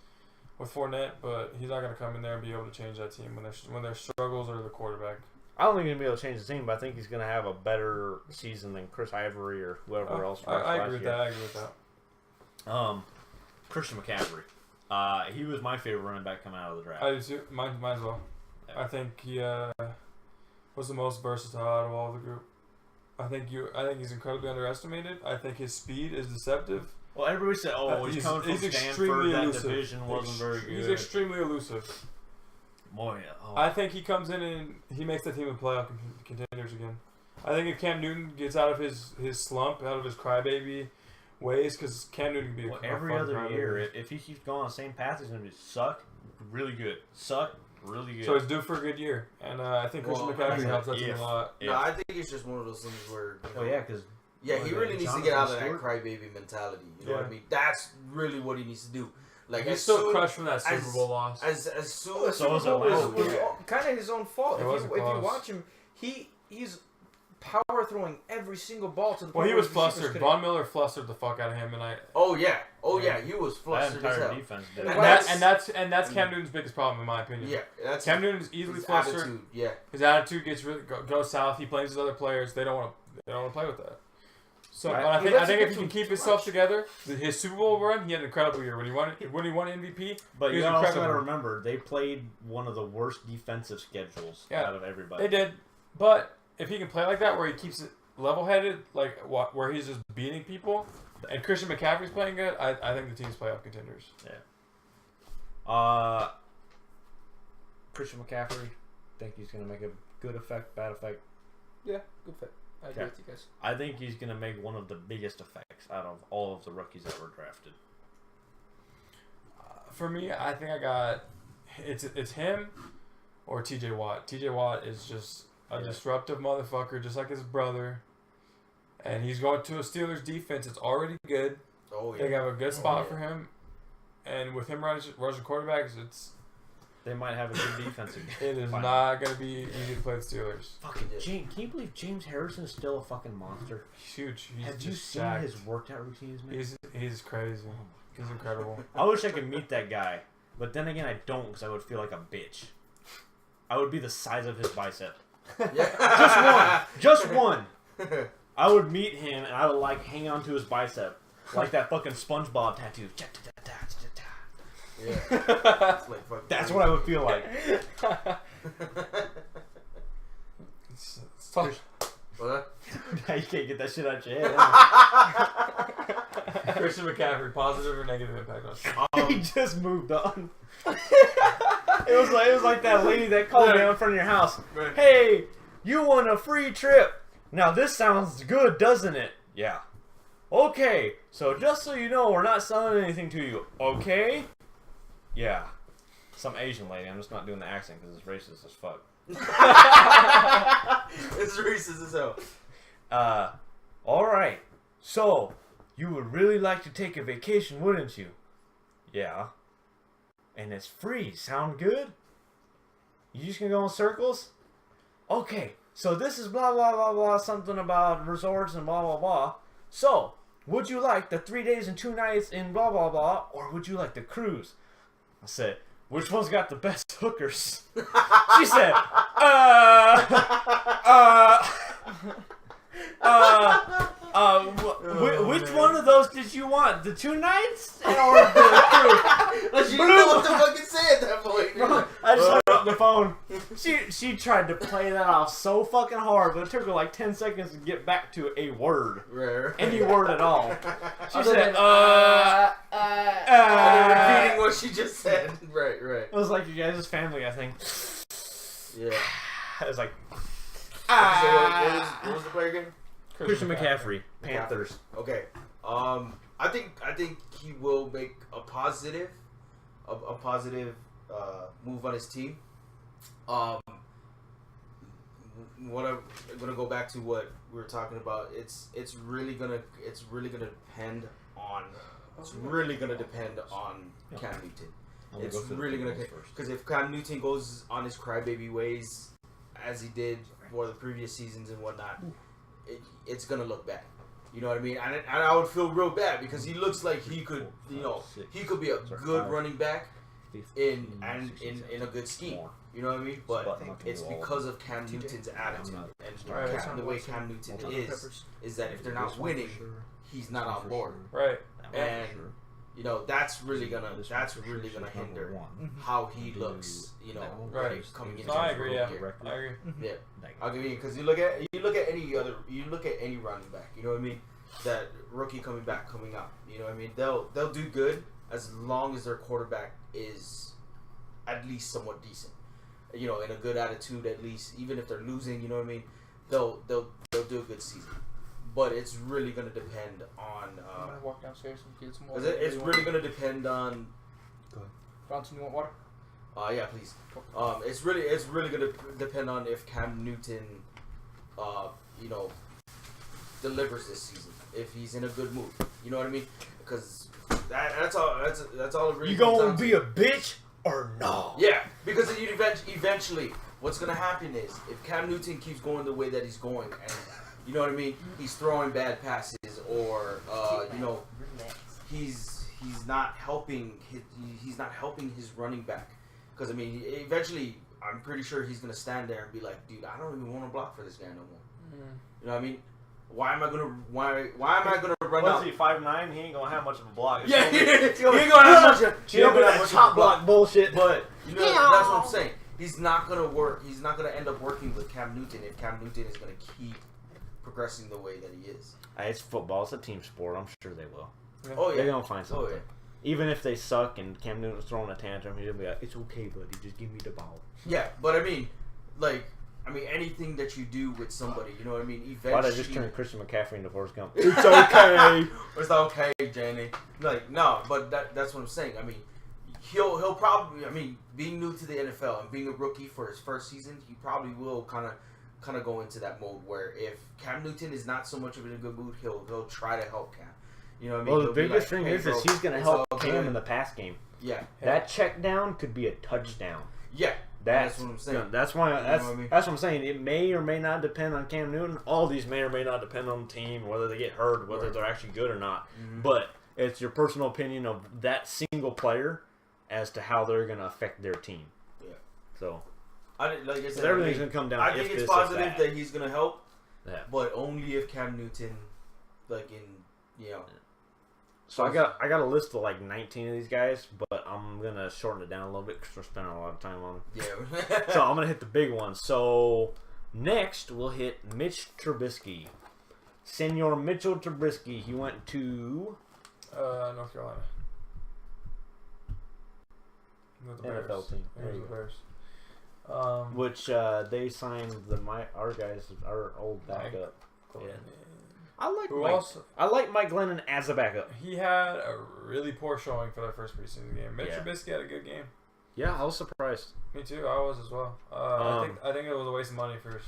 with Fournette, but he's not going to come in there and be able to change that team when their struggles are the quarterback. I don't think he's going to be able to change the team, but I think he's going to have a better season than Chris Ivory or whoever else. I agree with that. Christian McCaffrey. He was my favorite running back coming out of the draft. I do too. Mine as well. Yeah. I think he was the most versatile out of all the group. I think he's incredibly underestimated. I think his speed is deceptive. Well, everybody said, he's coming from Stanford. That division wasn't very good. He's extremely elusive. Boy, yeah. I think he comes in and he makes the team a playoff contenders again. I think if Cam Newton gets out of his slump, out of his crybaby ways, because Cam Newton can be every other year. If he keeps going on the same path, he's going to be suck really good. Really good. So it's due for a good year, and I think Christian McCaffrey helps that team a lot. No, I think it's just one of those things where. Because. Yeah, he really needs to get out of that crybaby mentality. You know what I mean? That's really what he needs to do. Like he's still crushed from that Super Bowl loss. As soon as Super Bowl was kind of his own fault. If you watch him, he's power throwing every single ball to the point. Well, he was flustered. Von Miller flustered the fuck out of him, and he was flustered as hell. Defense did. And that's Cam Newton's biggest problem, in my opinion. Yeah, that's Cam Newton's easily flustered. Attitude, his attitude goes south. He blames his other players. They don't want to play with that. So, Right. but I think if he can keep himself much. together, his Super Bowl run, he had an incredible year when he won MVP. But he you was also got to incredible. remember, they played one of the worst defensive schedules out of everybody. They did, but if he can play like that, where he keeps it level-headed, like where he's just beating people, and Christian McCaffrey's playing good, I think the team's playoff contenders. Yeah. Christian McCaffrey, think he's gonna make a good effect, bad effect. Yeah, good fit. I agree with you guys. I think he's gonna make one of the biggest effects out of all of the rookies that were drafted. For me, I think I got it's him or T.J. Watt. T.J. Watt is just a disruptive motherfucker, just like his brother. And he's going to a Steelers defense. It's already good. Oh yeah. They have a good spot for him. And with him rushing quarterbacks, They might have a good defense again. it is not going to be easy to play the Steelers. Fucking James, can you believe James Harrison is still a fucking monster? Huge. He's Have you just seen jacked. his workout routines, man? He's crazy. He's incredible. I wish I could meet that guy, but then again, I don't because I would feel like a bitch. I would be the size of his bicep. Yeah. Just one. I would meet him and I would like hang on to his bicep like that fucking SpongeBob tattoo. Yeah. It's like fucking That's what I would feel like. It's tough. What? Now you can't get that shit out your head. Christian McCaffrey, positive or negative impact on He just moved on. It was like that lady that called me out in front of your house. Right. Hey, you won a free trip. Now this sounds good, doesn't it? Yeah. Okay, so just so you know, we're not selling anything to you. Okay? Yeah. Some Asian lady. I'm just not doing the accent because it's racist as fuck. It's racist as hell. Alright. So, you would really like to take a vacation, wouldn't you? Yeah. And it's free. Sound good? You just gonna go in circles? Okay. So this is blah blah blah blah, something about resorts and blah blah blah. So, would you like the 3 days and 2 nights in blah blah blah, or would you like the cruise? I said, which one's got the best hookers? She said, which one of those did you want? The 2 nights or the cruise? Like, you know what the fucking say at that point. I just hung up the phone. She tried to play that off so fucking hard, but it took her like 10 seconds to get back to a word. Rare. Any word at all. She said, repeating what she just said. Right. It was like you guys' family, I think. Yeah. It was like, What was the player again? Christian McCaffrey, Panthers. Okay. I think he will make a positive move on his team. What I'm gonna go back to what we were talking about. It's really gonna depend on Cam Newton. It's really gonna because if Cam Newton goes on his crybaby ways as he did for the previous seasons and whatnot, it's gonna look bad. You know what I mean? And I would feel real bad because he looks like he could, he could be a good running back in a good scheme. You know what I mean? But it's because of Cam Newton's attitude and the way Cam Newton is that if they're not winning, he's not on board. Right. And that's really gonna hinder how he looks. Right. Coming in. No, I agree. Yeah, I agree. Yeah, I'll give you because you look at any running back. You know what I mean? That rookie coming up. You know what I mean? They'll do good as long as their quarterback is at least somewhat decent. In a good attitude at least. Even if they're losing, you know what I mean? They'll do a good season. But it's really gonna depend on. I'm gonna walk downstairs and get some water. It's really gonna depend on. Go ahead. Bronson, you want water? Yeah, please. It's really gonna depend on if Cam Newton, delivers this season. If he's in a good mood, you know what I mean? Because that's all. That's all it really. You comes gonna down be to. a bitch or no? Yeah, because eventually, what's gonna happen is if Cam Newton keeps going the way that he's going, and you know what I mean, he's throwing bad passes, or he's not helping his running back. Because eventually, I'm pretty sure he's gonna stand there and be like, dude, I don't even want to block for this guy no more. You know what I mean? why am I gonna run What's out? he, 5'9"? He ain't gonna have much of a block. Yeah, he ain't gonna have much of top block bullshit. But that's what I'm saying. He's not gonna work. He's not gonna end up working with Cam Newton if Cam Newton is gonna keep progressing the way that he is. It's football. It's a team sport. I'm sure they will. Yeah. Oh yeah, they're gonna find something. Oh, yeah. Even if they suck and Cam Newton's throwing a tantrum, he'll be like, "It's okay, buddy. Just give me the ball." Yeah, but I mean, anything that you do with somebody, you know what I mean? Eventually, Why'd I just turn Christian McCaffrey into Forrest Gump? It's okay. It's okay, Jenny. No, but that's what I'm saying. I mean, he'll probably. I mean, being new to the NFL and being a rookie for his first season, he probably will kind of go into that mode where if Cam Newton is not so much of in a good mood, he'll try to help Cam. You know what I mean? Well, the biggest thing is he's going to help Cam in the pass game. Yeah. That check down could be a touchdown. Yeah. That's what I'm saying. That's why. That's what I'm saying. It may or may not depend on Cam Newton. All these may or may not depend on the team, whether they get hurt, whether they're actually good or not. Mm-hmm. But it's your personal opinion of that single player as to how they're going to affect their team. Yeah. So, like I said, everything's going to come down. I think it's positive that he's going to help, but only if Cam Newton, So I got a list of like 19 of these guys, but I'm gonna shorten it down a little bit because we're spending a lot of time on them. Yeah. So I'm gonna hit the big ones. So next we'll hit Mitch Trubisky, Senor Mitchell Trubisky. He went to North Carolina. The NFL team. There you go. Bears. Which they signed our old backup. Yeah. I like Mike Glennon as a backup. He had a really poor showing for that first preseason game. Mitch Trubisky had a good game. Yeah, I was surprised. Me too. I was as well. I think it was a waste of money for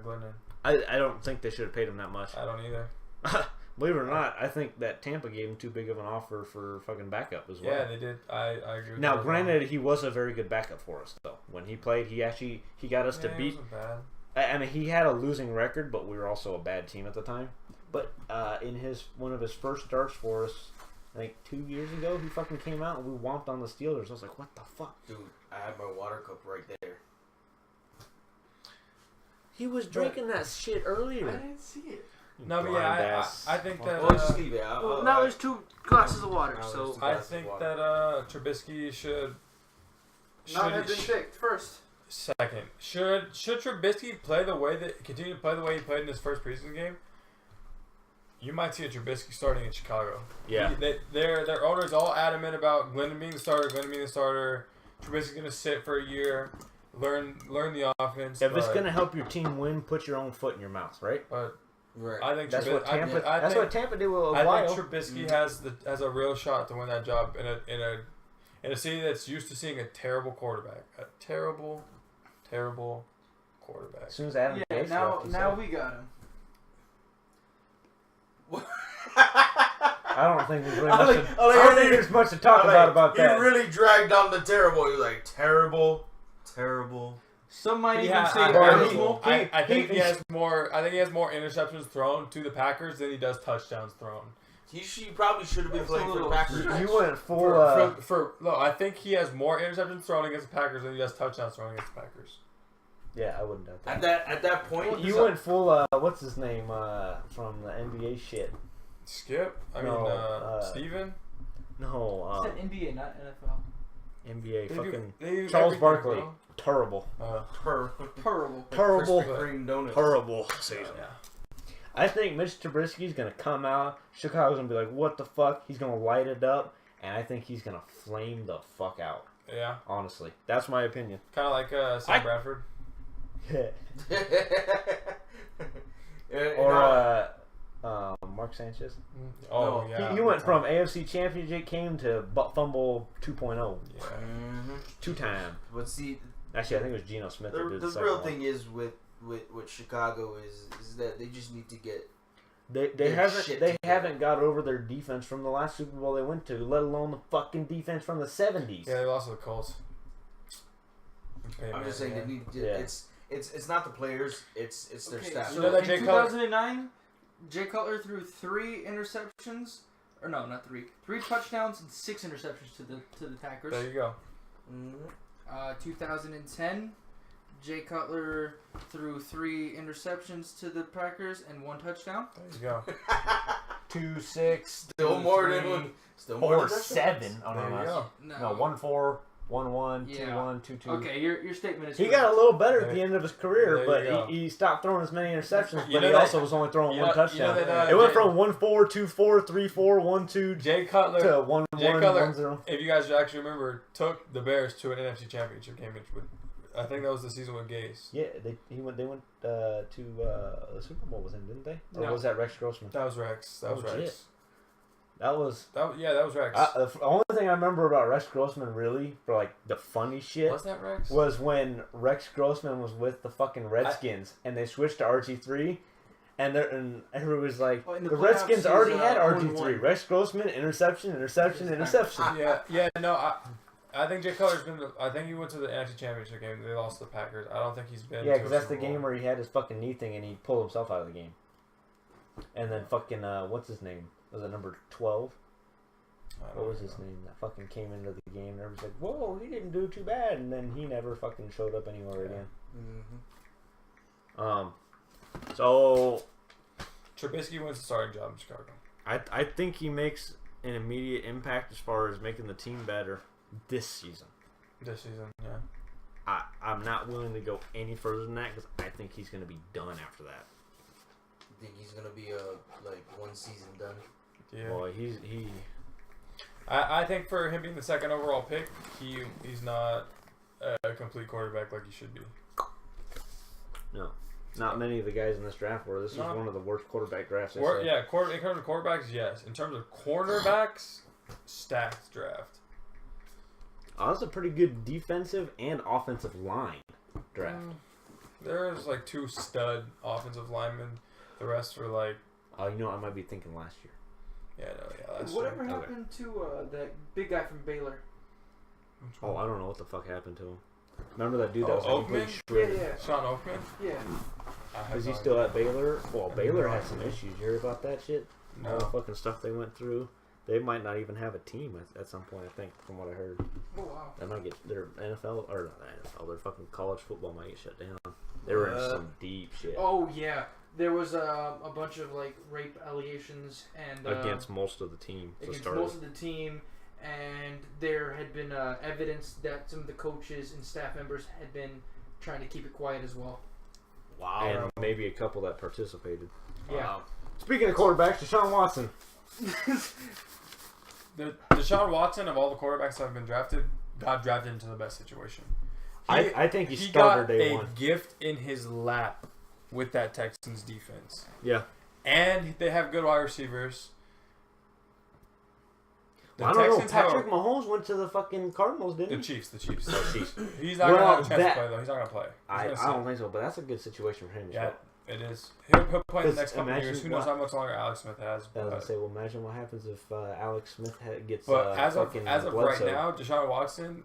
Glennon. I don't think they should have paid him that much. I don't either. Believe it or not, I think that Tampa gave him too big of an offer for fucking backup as well. Yeah, they did. I agree with now, granted, he was a very good backup for us, though. When he played, he got us to beat. He wasn't bad. I mean, he had a losing record, but we were also a bad team at the time. But in one of his first starts for us, I think 2 years ago, he fucking came out and we whomped on the Steelers. I was like, what the fuck? Dude, I had my water cup right there. He was drinking that shit earlier. I didn't see it. No, but yeah, I think that... Well, just leave it. Now there's 2 glasses of water, so... I think that Trubisky should not have been picked first. Second. Should Trubisky continue to play the way he played in his first preseason game? You might see a Trubisky starting in Chicago. Yeah. Their owner's all adamant about Glennon being the starter. Trubisky's going to sit for a year, learn the offense. If it's going to help your team win, put your own foot in your mouth, right? But right. I think that's what Tampa did with a while. I think Trubisky has a real shot to win that job in a city that's used to seeing a terrible quarterback. A terrible quarterback. As soon as Adam Gase left, now we got him. I don't think there's much to talk about that. He really dragged on the terrible. You're like, terrible. Some might even say I think he has more interceptions thrown to the Packers than he does touchdowns thrown. He probably should have been playing for the Packers. You went full. I think he has more interceptions thrown against the Packers than he does touchdowns thrown against the Packers. Yeah, I wouldn't doubt that. At that point, you went full. What's his name from the NBA shit? Skip. Steven. No. It's an NBA, not NFL. NBA. Charles Barkley. Terrible. Terrible season. Yeah. I think Mitch Trubisky's gonna come out. Chicago's gonna be like, "What the fuck?" He's gonna light it up, and I think he's gonna flame the fuck out. Yeah. Honestly, that's my opinion. Kind of like Sam Bradford. Or Mark Sanchez. Oh, yeah. He went from AFC Championship game to fumble 2.0. Yeah. Mm-hmm. 2-time. But see, actually, I think it was Geno Smith. The real thing is with Chicago is that they just need to get. They haven't got over their defense from the last Super Bowl they went to, let alone the fucking defense from the 70s. Yeah, they lost to the Colts. I'm just saying they need. It's not the players. It's their staff. So in 2009, Jay Cutler threw 3 interceptions, or no, not 3. 3 touchdowns and 6 interceptions to the Packers. There you go. 2010, Jay Cutler threw 3 interceptions to the Packers and 1 touchdown. There you go. 2, 6, Still more than one. Still more 4, than 7. Oh, There you go. no, 1, 4, 1, 1, 2, Yeah. 1, 2, 2. Okay, your statement is He correct. got a little better at the end of his career, There you go. but he stopped throwing as many interceptions. You But know he that- also was only throwing you one know- touchdown. you know that, It went Jay- from 1-4, 2-4, 3-4, 1-2 Jay Cutler. to 1-1, Jay Cutler, 1-0. if you guys actually remember, took the Bears to an NFC Championship game. I think that was the season with Gase. Yeah, they went to the Super Bowl with him, didn't they? Or No. was that Rex Grossman? That was Rex. That was Oh, Rex. shit. That was. That was Rex. The only thing I remember about Rex Grossman, really, for like the funny shit, was that Rex? was when Rex Grossman was with the fucking Redskins and they switched to RG3, and everybody was like, Well, in the the Redskins playoffs, already he's, had 0-1. RG3. Rex Grossman, interception. I think Jay Cutler's been. I think he went to the NFC Championship game. They lost to the Packers. I don't think he's been. Yeah, to because a that's the Super Bowl. game where he had his fucking knee thing and he pulled himself out of the game. And then fucking, what's his name? Was it number 12? I don't What was his know. name? That fucking came into the game and everybody's like, whoa, he didn't do too bad. And then he never fucking showed up anywhere again. So Trubisky wins the starting job in Chicago. I think he makes an immediate impact as far as making the team better this season. This season, yeah. I'm not willing to go any further than that because I think he's going to be done after that. Think he's gonna be like 1 season done? Yeah. Boy, I think for him being the 2nd overall pick, he's not a complete quarterback like he should be. no. Not many of the guys in this draft were. This is one of the worst quarterback drafts. In terms of quarterbacks, yes. In terms of cornerbacks, stacked draft. That's a pretty good defensive and offensive line draft. There's like 2 stud offensive linemen. The rest were like... Oh, you know, I might be thinking last year. That's Whatever true. happened to that big guy from Baylor? Oh, I don't know what the fuck happened to him. Remember that dude that was Oakman? completely Yeah, shredded? yeah. Sean Oakman? Yeah. Is he still at Baylor? Well, Baylor had some issues. You heard about that shit? No. All the fucking stuff they went through. They might not even have a team at some point, I think, from what I heard. Oh, wow. They might get their NFL, or not NFL, their fucking college football might get shut down. They were in some deep shit. Oh, yeah. There was a bunch of, like, rape allegations and... Against most of the team. Against most of the team. And there had been evidence that some of the coaches and staff members had been trying to keep it quiet as well. Wow. And maybe a couple that participated. Yeah. Wow. Speaking of quarterbacks, Deshaun Watson. Deshaun Watson, of all the quarterbacks that have been drafted, got drafted into the best situation. I think he started day one. He got a gift in his lap with that Texans defense. Yeah. And they have good wide receivers. I don't know. Patrick Mahomes went to the fucking Cardinals, didn't he? The Chiefs. Chiefs. He's not going to have a chance to play, though. He's not going to play. I don't think so, but that's a good situation for him. Yeah, it is. He'll play in the next couple of years. Who knows how much longer Alex Smith has. I was going to say, well, imagine what happens if Alex Smith gets But as of Bledsoe. right now, Deshaun Watson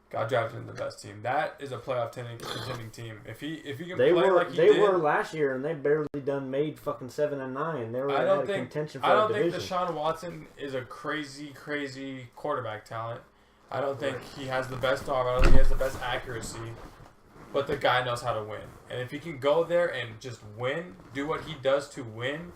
got drafted in the best team. That is a playoff contending team. If he can play like he did. They were last year, and they barely made fucking 7 and 9. They were in contention for the division. I don't think Deshaun Watson is a crazy quarterback talent. I don't think he has the best arm. I don't think he has the best accuracy. But the guy knows how to win. And if he can go there and just win, do what he does to win.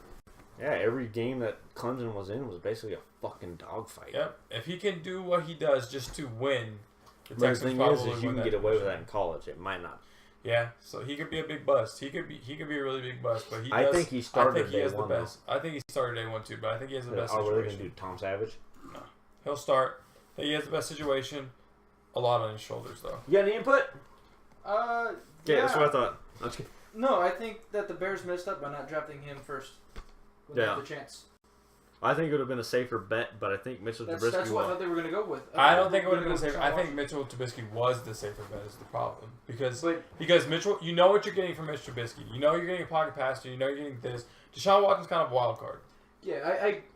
Yeah, every game that Clemson was in was basically a fucking dogfight. Yep. If he can do what he does just to win, the thing is you can get away with that in college. It might not. Yeah, so he could be a big bust. He could be a really big bust. But I think he started day one. I think he started day 1 too. But I think he has the best situation. Are we going to do Tom Savage? No, he'll start. I think he has the best situation. A lot on his shoulders though. You got any input? Yeah. That's what I thought. No, I think that the Bears messed up by not drafting him first. When they had the chance. I think it would have been a safer bet, but I think Mitchell Trubisky. That's what I thought they were going to go with. I don't think it would have been a safer. I think Mitchell Trubisky was the safer bet. Is the problem because Mitchell, you know what you're getting from Mitch Trubisky. You know you're getting a pocket passer. You know you're getting this. Deshaun Watson's kind of a wild card. Yeah,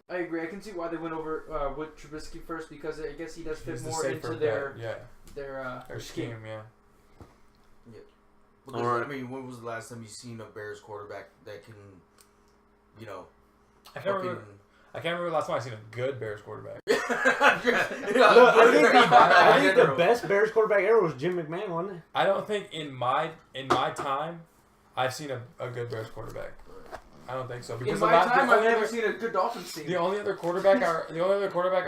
I agree. I can see why they went over with Trubisky first because I guess he does fit more into their scheme. Yeah. Because, I mean, when was the last time you seen a Bears quarterback that can, I can't I can't remember the last time I seen a good Bears quarterback. Look, I think the best Bears quarterback ever was Jim McMahon, wasn't it? I don't think in my time I've seen a good Bears quarterback. I don't think so. Because in my time, I've never seen a good Dolphins team. The only other quarterback I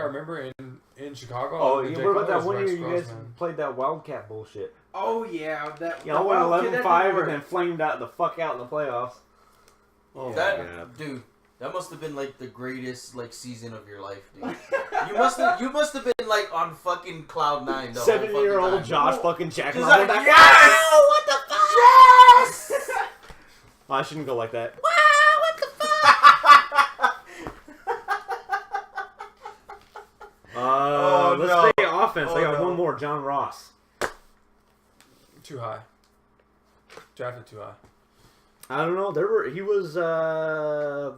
remember in Chicago. Oh, what about that one year you guys played that Wildcat bullshit? Oh yeah, that. Y'all went 11-5 and then flamed out the fuck out in the playoffs. Oh that dude. That must have been like the greatest like season of your life, dude. You must have been like on fucking cloud 9. 7-year-old Josh fucking Jackson. Like, yes! What the fuck? Yes! Oh, I shouldn't go like that. Wow! What the fuck? Let's stay offense. I got one more. John Ross. Too high. Drafted too high. I don't know. He was the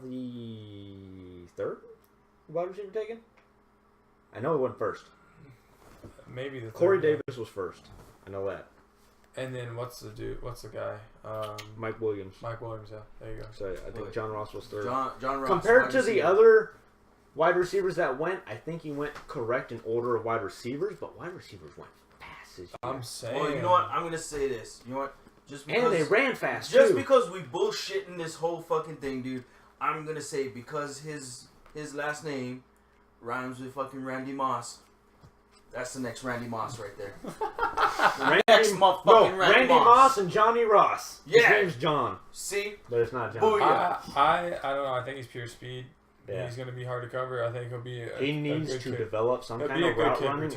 third wide receiver taken. I know he went first. Maybe the third. Corey Davis was first. I know that. And then what's the guy? Mike Williams. Mike Williams. Yeah, there you go. So I think John Ross was third. John Ross. Compared to the other wide receivers that went, I think he went correct in order of wide receivers, but wide receivers went fast as I'm saying. Well, you know what? I'm gonna say this. You know what? And they ran fast, just too. because we bullshitting this whole fucking thing, dude, I'm gonna say because his last name rhymes with fucking Randy Moss. That's the next Randy Moss right there. Randy Moss and Johnny Ross. Yeah. His name's John. See? But it's not John. I don't know. I think he's pure speed. Yeah. He's going to be hard to cover. I think he'll be he needs to develop some kind of route running.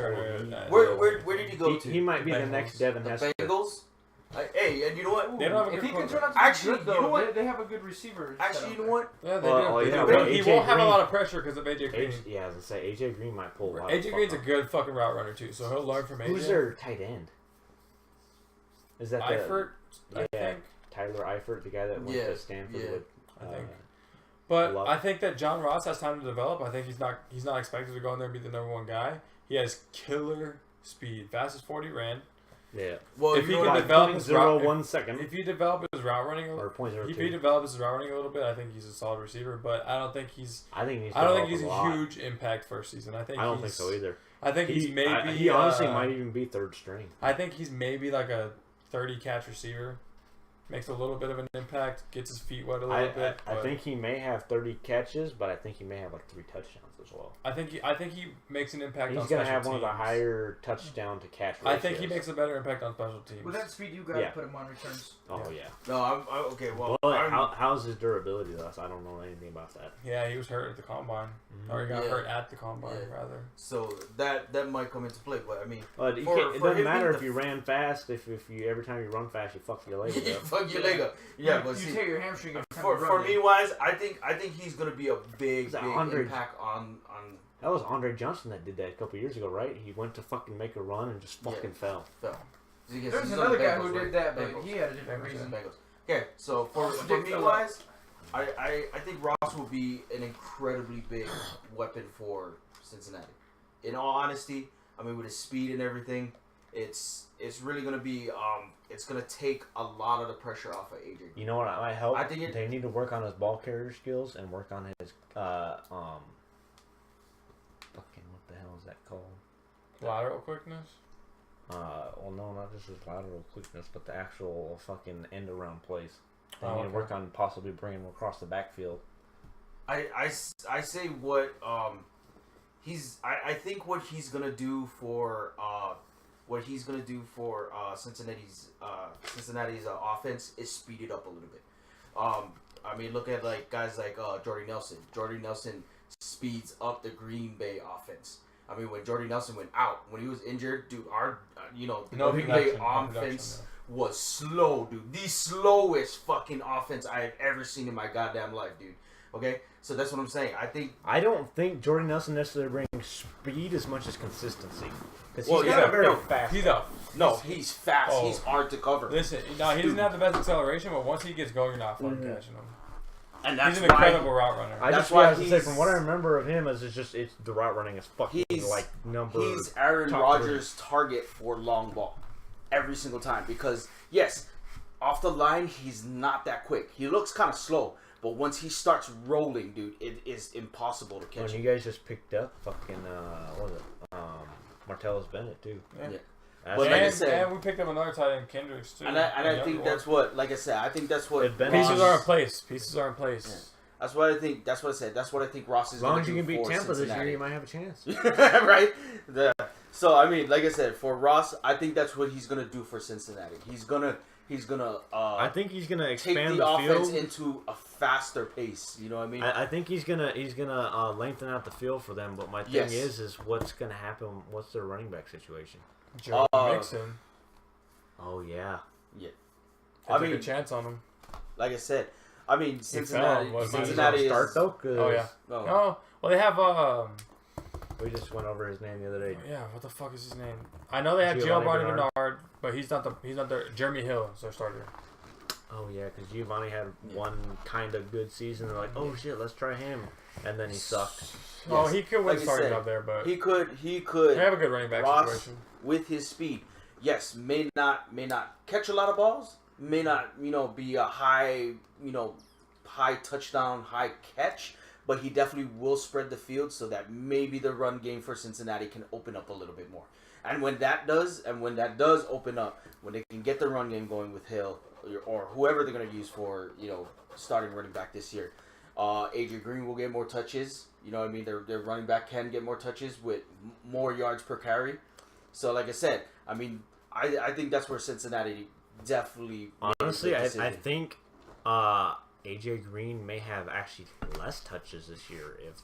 Where did he go to? He might be the next Devin Hester. Bengals? Hey, and you know what? They don't have a if good he can turn out to actually, be good, though, you know what? They have a good receiver. Actually, you know what? Yeah, they do. He won't have a lot of pressure because of AJ Green. Yeah, I was going to say, AJ Green might pull a lot. AJ Green's a good fucking route runner, too, so he'll learn from AJ. Who's their tight end? Is that Eifert, I think. Tyler Eifert, the guy that went to Stanford with... I think. But I think that John Ross has time to develop. I think he's not expected to go in there and be the number one guy. He has killer speed. Fastest 40 ran. Yeah. Well, if he can develop his route, 1 second. If he develop his route running, if he develops his route running a little bit, I think he's a solid receiver. But I don't think he's. I don't think he's a huge impact first season. I don't think so either. I think he's maybe. He honestly might even be third string. I think he's maybe like a 30 catch receiver. Makes a little bit of an impact. Gets his feet wet a little bit. I think he may have 30 catches, but I think he may have like 3 touchdowns as well. I think he makes an impact. He's going to have one of the higher touchdown to catch ratios. I think he makes a better impact on special teams. With that speed, you got to put him on returns. Oh yeah. No, I'm okay. Well, how's his durability though? I don't know anything about that. Yeah, he was hurt at the combine, or he got hurt at the combine rather. So that might come into play, but I mean, it doesn't matter if you ran fast. If you every time you run fast, you fuck your leg up. You fuck your leg up. Yeah, but you tear your hamstring. For me wise, I think he's gonna be a big impact on. That was Andre Johnson that did that a couple years ago, right? He went to fucking make a run and just fucking fell. There's another guy who did that, but he had a different reason. Okay, so for me wise, I think Ross will be an incredibly big weapon for Cincinnati. In all honesty, I mean with his speed and everything, it's really gonna be it's gonna take a lot of the pressure off of AJ. You know what might help? I think they need to work on his ball carrier skills and work on his fucking what the hell is that called? Lateral quickness? Well, no, not just his lateral quickness, but the actual fucking end around plays. They need to work on possibly bringing him across the backfield. I say what I think what he's gonna do for Cincinnati's offense is speed it up a little bit. I mean, look at like guys like Jordy Nelson. Jordy Nelson speeds up the Green Bay offense. I mean, when Jordy Nelson went out, when he was injured, dude, the Green Bay offense was slow, dude. The slowest fucking offense I have ever seen in my goddamn life, dude. Okay? So that's what I'm saying. I don't think Jordy Nelson necessarily brings speed as much as consistency. Because he's very fast. He's fast. He's hard to cover. Listen, he doesn't have the best acceleration, but once he gets going, you're not fun catching him. And that's he's an incredible route runner. That's why I say from what I remember of him is it's the route running is fucking He's Aaron Rodgers' target for long ball every single time because yes, off the line he's not that quick. He looks kind of slow, But once he starts rolling, dude, it is impossible to catch When him. you guys just picked up fucking what was it? Martellus Bennett too. Yeah. That's But like I And, said- and we picked up another tight end, Kendricks, too. And I think that's what, like I said, I think that's what Pieces are in place. Pieces are in place. Yeah. That's what I think. That's what I said. That's what I think Ross is as long going as to you do can beat for Tampa this year, Cincinnati. you might have a chance. Right? So I mean, like I said, for Ross, I think that's what he's going to do for Cincinnati. He's gonna. I think he's gonna take expand the the offense field into a faster pace. You know what I mean? I think he's gonna lengthen out the field for them. But my thing is what's gonna happen? What's their running back situation? Joe Mixon. Oh yeah. I took a chance on him. Like I said, I mean Cincinnati. fell. Cincinnati Start is. though. 'Cause Oh, yeah. Oh. Oh, well, they have, we just went over his name the other day. yeah, what the fuck is his name? I know they have Giovanni Giovanni Bernard, but he's not their, Jeremy Hill is their starter. Oh yeah, because Giovanni had one kind of good season. They're like, oh shit, let's try him, and then he sucked. Oh, he could win Like you starting said, job there, but He could. they have a good running back Ross, situation. with his speed, yes, may not catch a lot of balls, may not be a high touchdown, high catch, but he definitely will spread the field so that maybe the run game for Cincinnati can open up a little bit more. And when that does open up, when they can get the run game going with Hill or whoever they're going to use for starting running back this year, AJ Green will get more touches. You know what I mean? Their running back can get more touches with more yards per carry. So like I said, I mean, I think that's where Cincinnati definitely Honestly, made the I decision. think AJ Green may have actually less touches this year if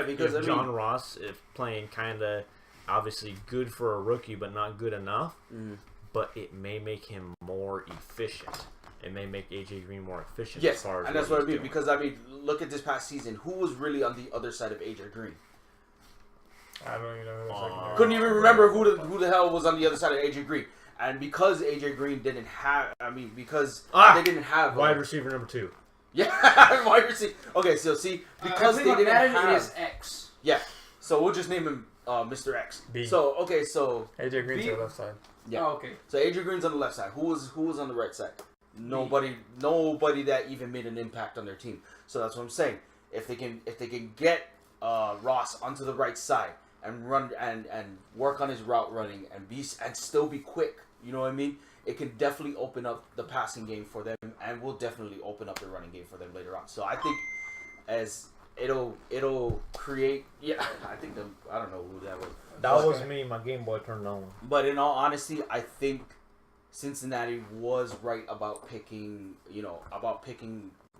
because, if I John mean- Ross is playing kind of obviously good for a rookie but not good enough, but it may make him more efficient. It may make AJ Green more efficient. Yes, as far as and that's what I he's mean. doing. Because I mean, look at this past season. Who was really on the other side of AJ Green? I don't even know who the secondary. Couldn't even remember who the hell was on the other side of AJ Green. And because AJ Green didn't have, they didn't have wide receiver number 2. Yeah, wide receiver. Okay, so see, because they didn't have, it is X. yeah. So we'll just name him Mr. X. B. So okay, so AJ Green's B- on the left side. yeah. Oh, okay. So AJ Green's on the left side. Who was on the right side? Nobody that even made an impact on their team. So that's what I'm saying. If they can get Ross onto the right side and run and work on his route running and still be quick, you know what I mean? It can definitely open up the passing game for them and will definitely open up the running game for them later on. So I think as it'll create I think I don't know who that was. That was me. My Game Boy turned on. But in all honesty, I think Cincinnati was right about picking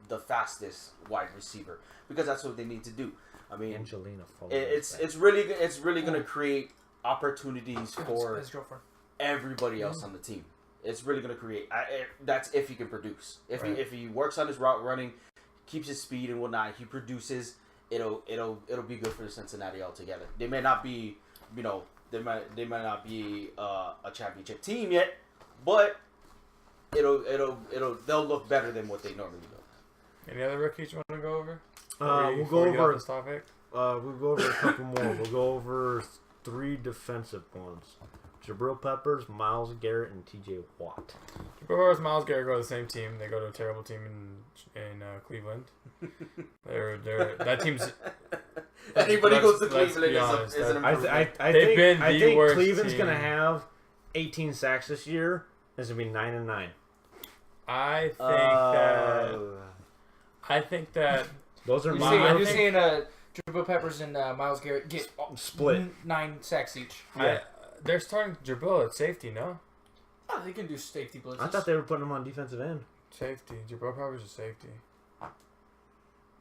the fastest wide receiver because that's what they need to do. I mean, Angelina. it's really going to create opportunities for His girlfriend. everybody else on the team. It's really going to create. That's if he can produce. If Right. he works on his route running, keeps his speed and whatnot, he produces. It'll be good for Cincinnati altogether. They may not be, they might not be a championship team yet, but they'll look better than what they normally do. Any other rookies you want to go over? We'll go Before we get off over. this topic. We'll go over a couple more. We'll go over 3 defensive ones: Jabril Peppers, Myles Garrett, and T.J. Watt. Jabril Myles Garrett go to the same team. They go to a terrible team in Cleveland. That team's. Anybody goes to let's Cleveland be is honest, an I improvement. They've been the think worst Cleveland's team. gonna have 18 sacks this year. This will be 9-9. I think that Those are You're my. saying, I you're think- saying Jabril Peppers and Myles Garrett get Split. 9 sacks each. Yeah. they're starting Jabril at safety. No, Oh, they can do safety blitzes. I thought they were putting him on defensive end. safety. Jabril Peppers is safety.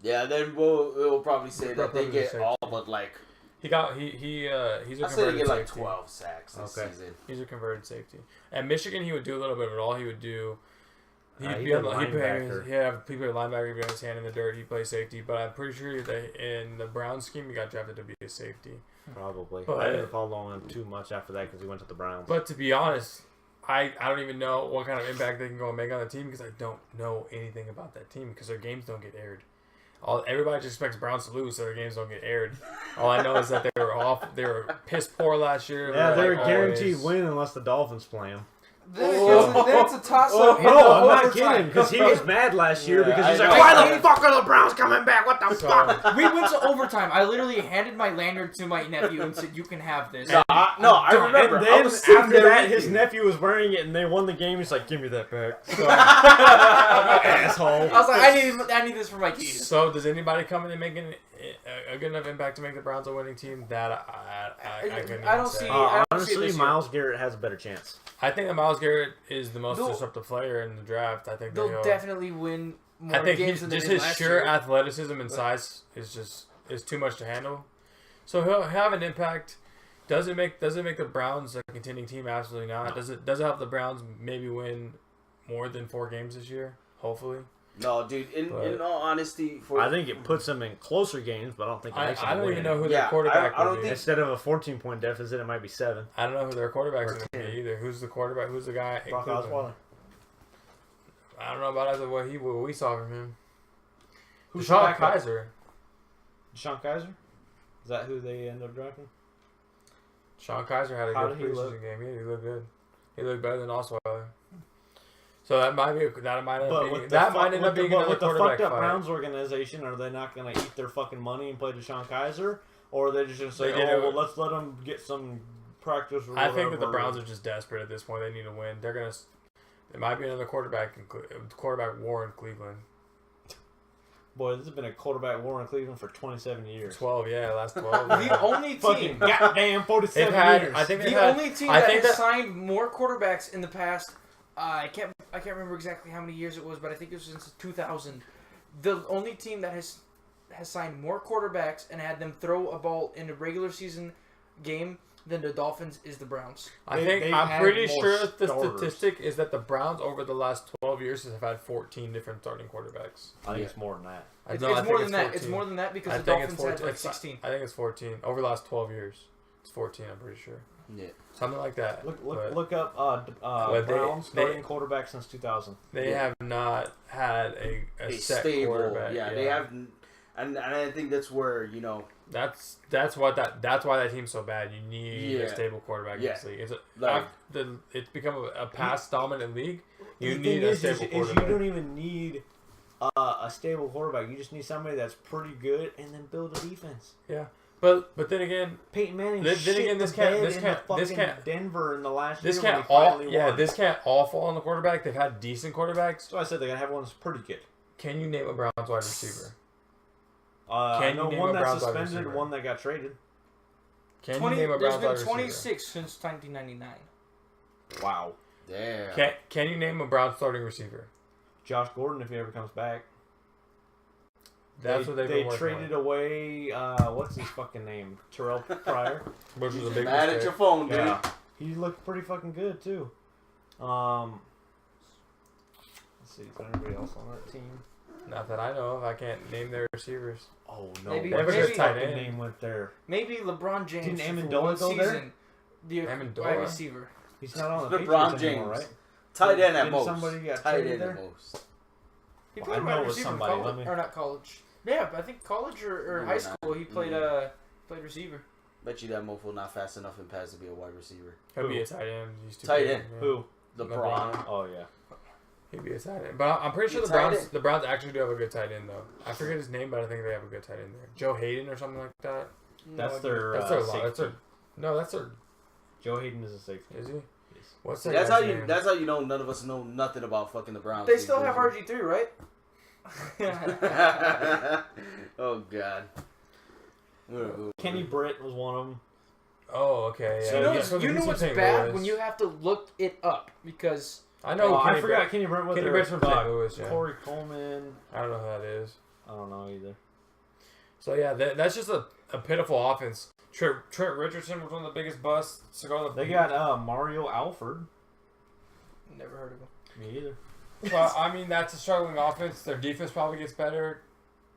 Yeah, then we'll probably say Jabril that they Peppers is get safety. all but like He's a I say they converted get like safety. 12 sacks this Okay. season. He's a converted safety. At Michigan, he would do a little bit of it all. He would do. He'd He be did on the, he'd linebacker. have people at linebacker, he'd be on his hand in the dirt. He'd play safety, but I'm pretty sure that in the Browns scheme, he got drafted to be a safety. Probably. But- I didn't follow him too much after that because he went to the Browns. But to be honest, I don't even know what kind of impact they can go and make on the team because I don't know anything about that team because their games don't get aired. Everybody just expects Browns to lose, so their games don't get aired. All I know is that they were piss poor last year. yeah, they're like a guaranteed always. win unless the Dolphins play them. That's a toss-up. No, I'm not kidding, because he was mad last year because he's like, why the fuck are the Browns coming back? What the fuck? We went to overtime. I literally handed my lanyard to my nephew and said, "You can have this." I remember. And I then was sitting after there that, with his you. nephew was wearing it, and they won the game. He's like, "Give me that back." So, asshole. I was like, "I need this for my keys." So does anybody come in and make a good enough impact to make the Browns a winning team? That I couldn't I don't say. see- I don't honestly, this year. Miles Garrett has a better chance. I think that Miles Garrett is the most They'll- disruptive player in the draft. I think They'll definitely win more I think games than they just did his last sheer year. athleticism and size is too much to handle. So he'll have an impact. Does it make the Browns a contending team? Absolutely not. Does it help the Browns maybe win more than 4 games this year? Hopefully. No, dude. In all honesty, I think it puts them in closer games, but I don't think it makes them I don't win. even know who Yeah, their quarterback I don't will be. think- Instead of a 14-point deficit, it might be 7. I don't know who their quarterback's Or going to 10. be either. Who's the quarterback? Who's the guy? in Brock Cleveland? Osweiler. I don't know about what we saw from him. Who's Deshaun the backup? Kaiser. Deshaun Kaiser? Is that who they end up drafting? Sean Kaiser had a How good did he look? preseason game. Yeah, he looked good. He looked better than Osweiler. So that might end up being another with the quarterback fucked up fight. Browns organization, are they not going to eat their fucking money and play Deshaun Kaiser, or are they just going to say, They did it- let's let him get some practice? Or I think that the whatever. Browns are just desperate at this point. They need to win. They're gonna. It might be another quarterback war in Cleveland. Boy, this has been a quarterback war in Cleveland for 27 years. 12, yeah, last 12. The only Fucking team, goddamn 47 They've had. years. I think they've the had. only team I that think has that- signed more quarterbacks in the past. I can't remember exactly how many years it was, but I think it was since 2000. The only team that has signed more quarterbacks and had them throw a ball in a regular season game than the Dolphins is the Browns. They've I'm had pretty more sure that the starters. statistic is that the Browns over the last 12 years have had 14 different starting quarterbacks. I think it's more than that. It's I more think than that. 14. It's more than that because I the think it's Dolphins had 14. like 16. I think it's 14 over the last 12 years. It's 14. I'm pretty sure. Yeah. Something like that. Look up but Browns starting quarterback since 2000. They have not had a set stable. quarterback. Yeah, they have, and I think that's where That's why that team's so bad. You need a stable quarterback in Yeah. this league. Like- It's become a pass dominant league. You The need thing a is stable you quarterback. don't even need a stable quarterback. You just need somebody that's pretty good and then build a defense. Yeah, but then again, Peyton Manning. Then shit again, the this can't- bed this in can't- the this fucking can't- Denver in the last this year when can't he all finally won. this can't all fall on the quarterback. They've had decent quarterbacks. So I said they gotta have one that's pretty good. Can you name a Browns wide receiver? I Can know you name one a that's Browns wide suspended, receiver? one that got traded. Can you name a There's Browns wide been receiver? 26 since 1999. Wow. damn. Can you name a Browns starting receiver? Josh Gordon, if he ever comes back. That's what they've They been working traded on. away. What's his fucking name? Terrell Pryor. Which was a big Mad at mistake. your phone, dude. Yeah, he looked pretty fucking good too. Let's see, is there anybody else on that team? Not that I know of. I can't name their receivers. Oh no, Maybe- They have a what's good his tight fucking end. name went there? Maybe LeBron James Didn't for Amendola one go there? season. The Amendola? wide receiver. He's not on the LeBron Patriots James. anymore, right? Tight end at Didn't most. somebody get Tight traded end there? at most. He Well, played I know wide it was receiver in somebody, college, let me- or not college. Yeah, I think college or No, high not. school he played played receiver. Bet you that mofo not fast enough in pass to be a wide receiver. He'll be Who? a tight end. He's too Tight big, end. yeah. Who? LeBron. Oh yeah. He'd be a tight end. But I'm pretty sure He's the a tight Browns end. the Browns actually do have a good tight end though. I forget his name, but I think they have a good tight end there. Joe Hayden or something like that. That's their That's their safety. that's their Joe Hayden is a safety. is he? Yes. What's See, that that's how guy's you. name? That's how you know none of us know nothing about fucking the Browns. They still have RG3, right? Oh God. Kenny Britt was one of them. Oh, okay. Yeah. So You know what's bad when you have to look it up because I know. I Kenny forgot Britt- Kenny Britt. Kenny Britt's from St. Louis. Yeah. Corey Coleman. I don't know who that is. I don't know either. So yeah, that's just a pitiful offense. Trent Richardson was one of the biggest busts to go to the. They got Mario Alford. never heard of him. Me either. Well, I mean, that's a struggling offense. Their defense probably gets better.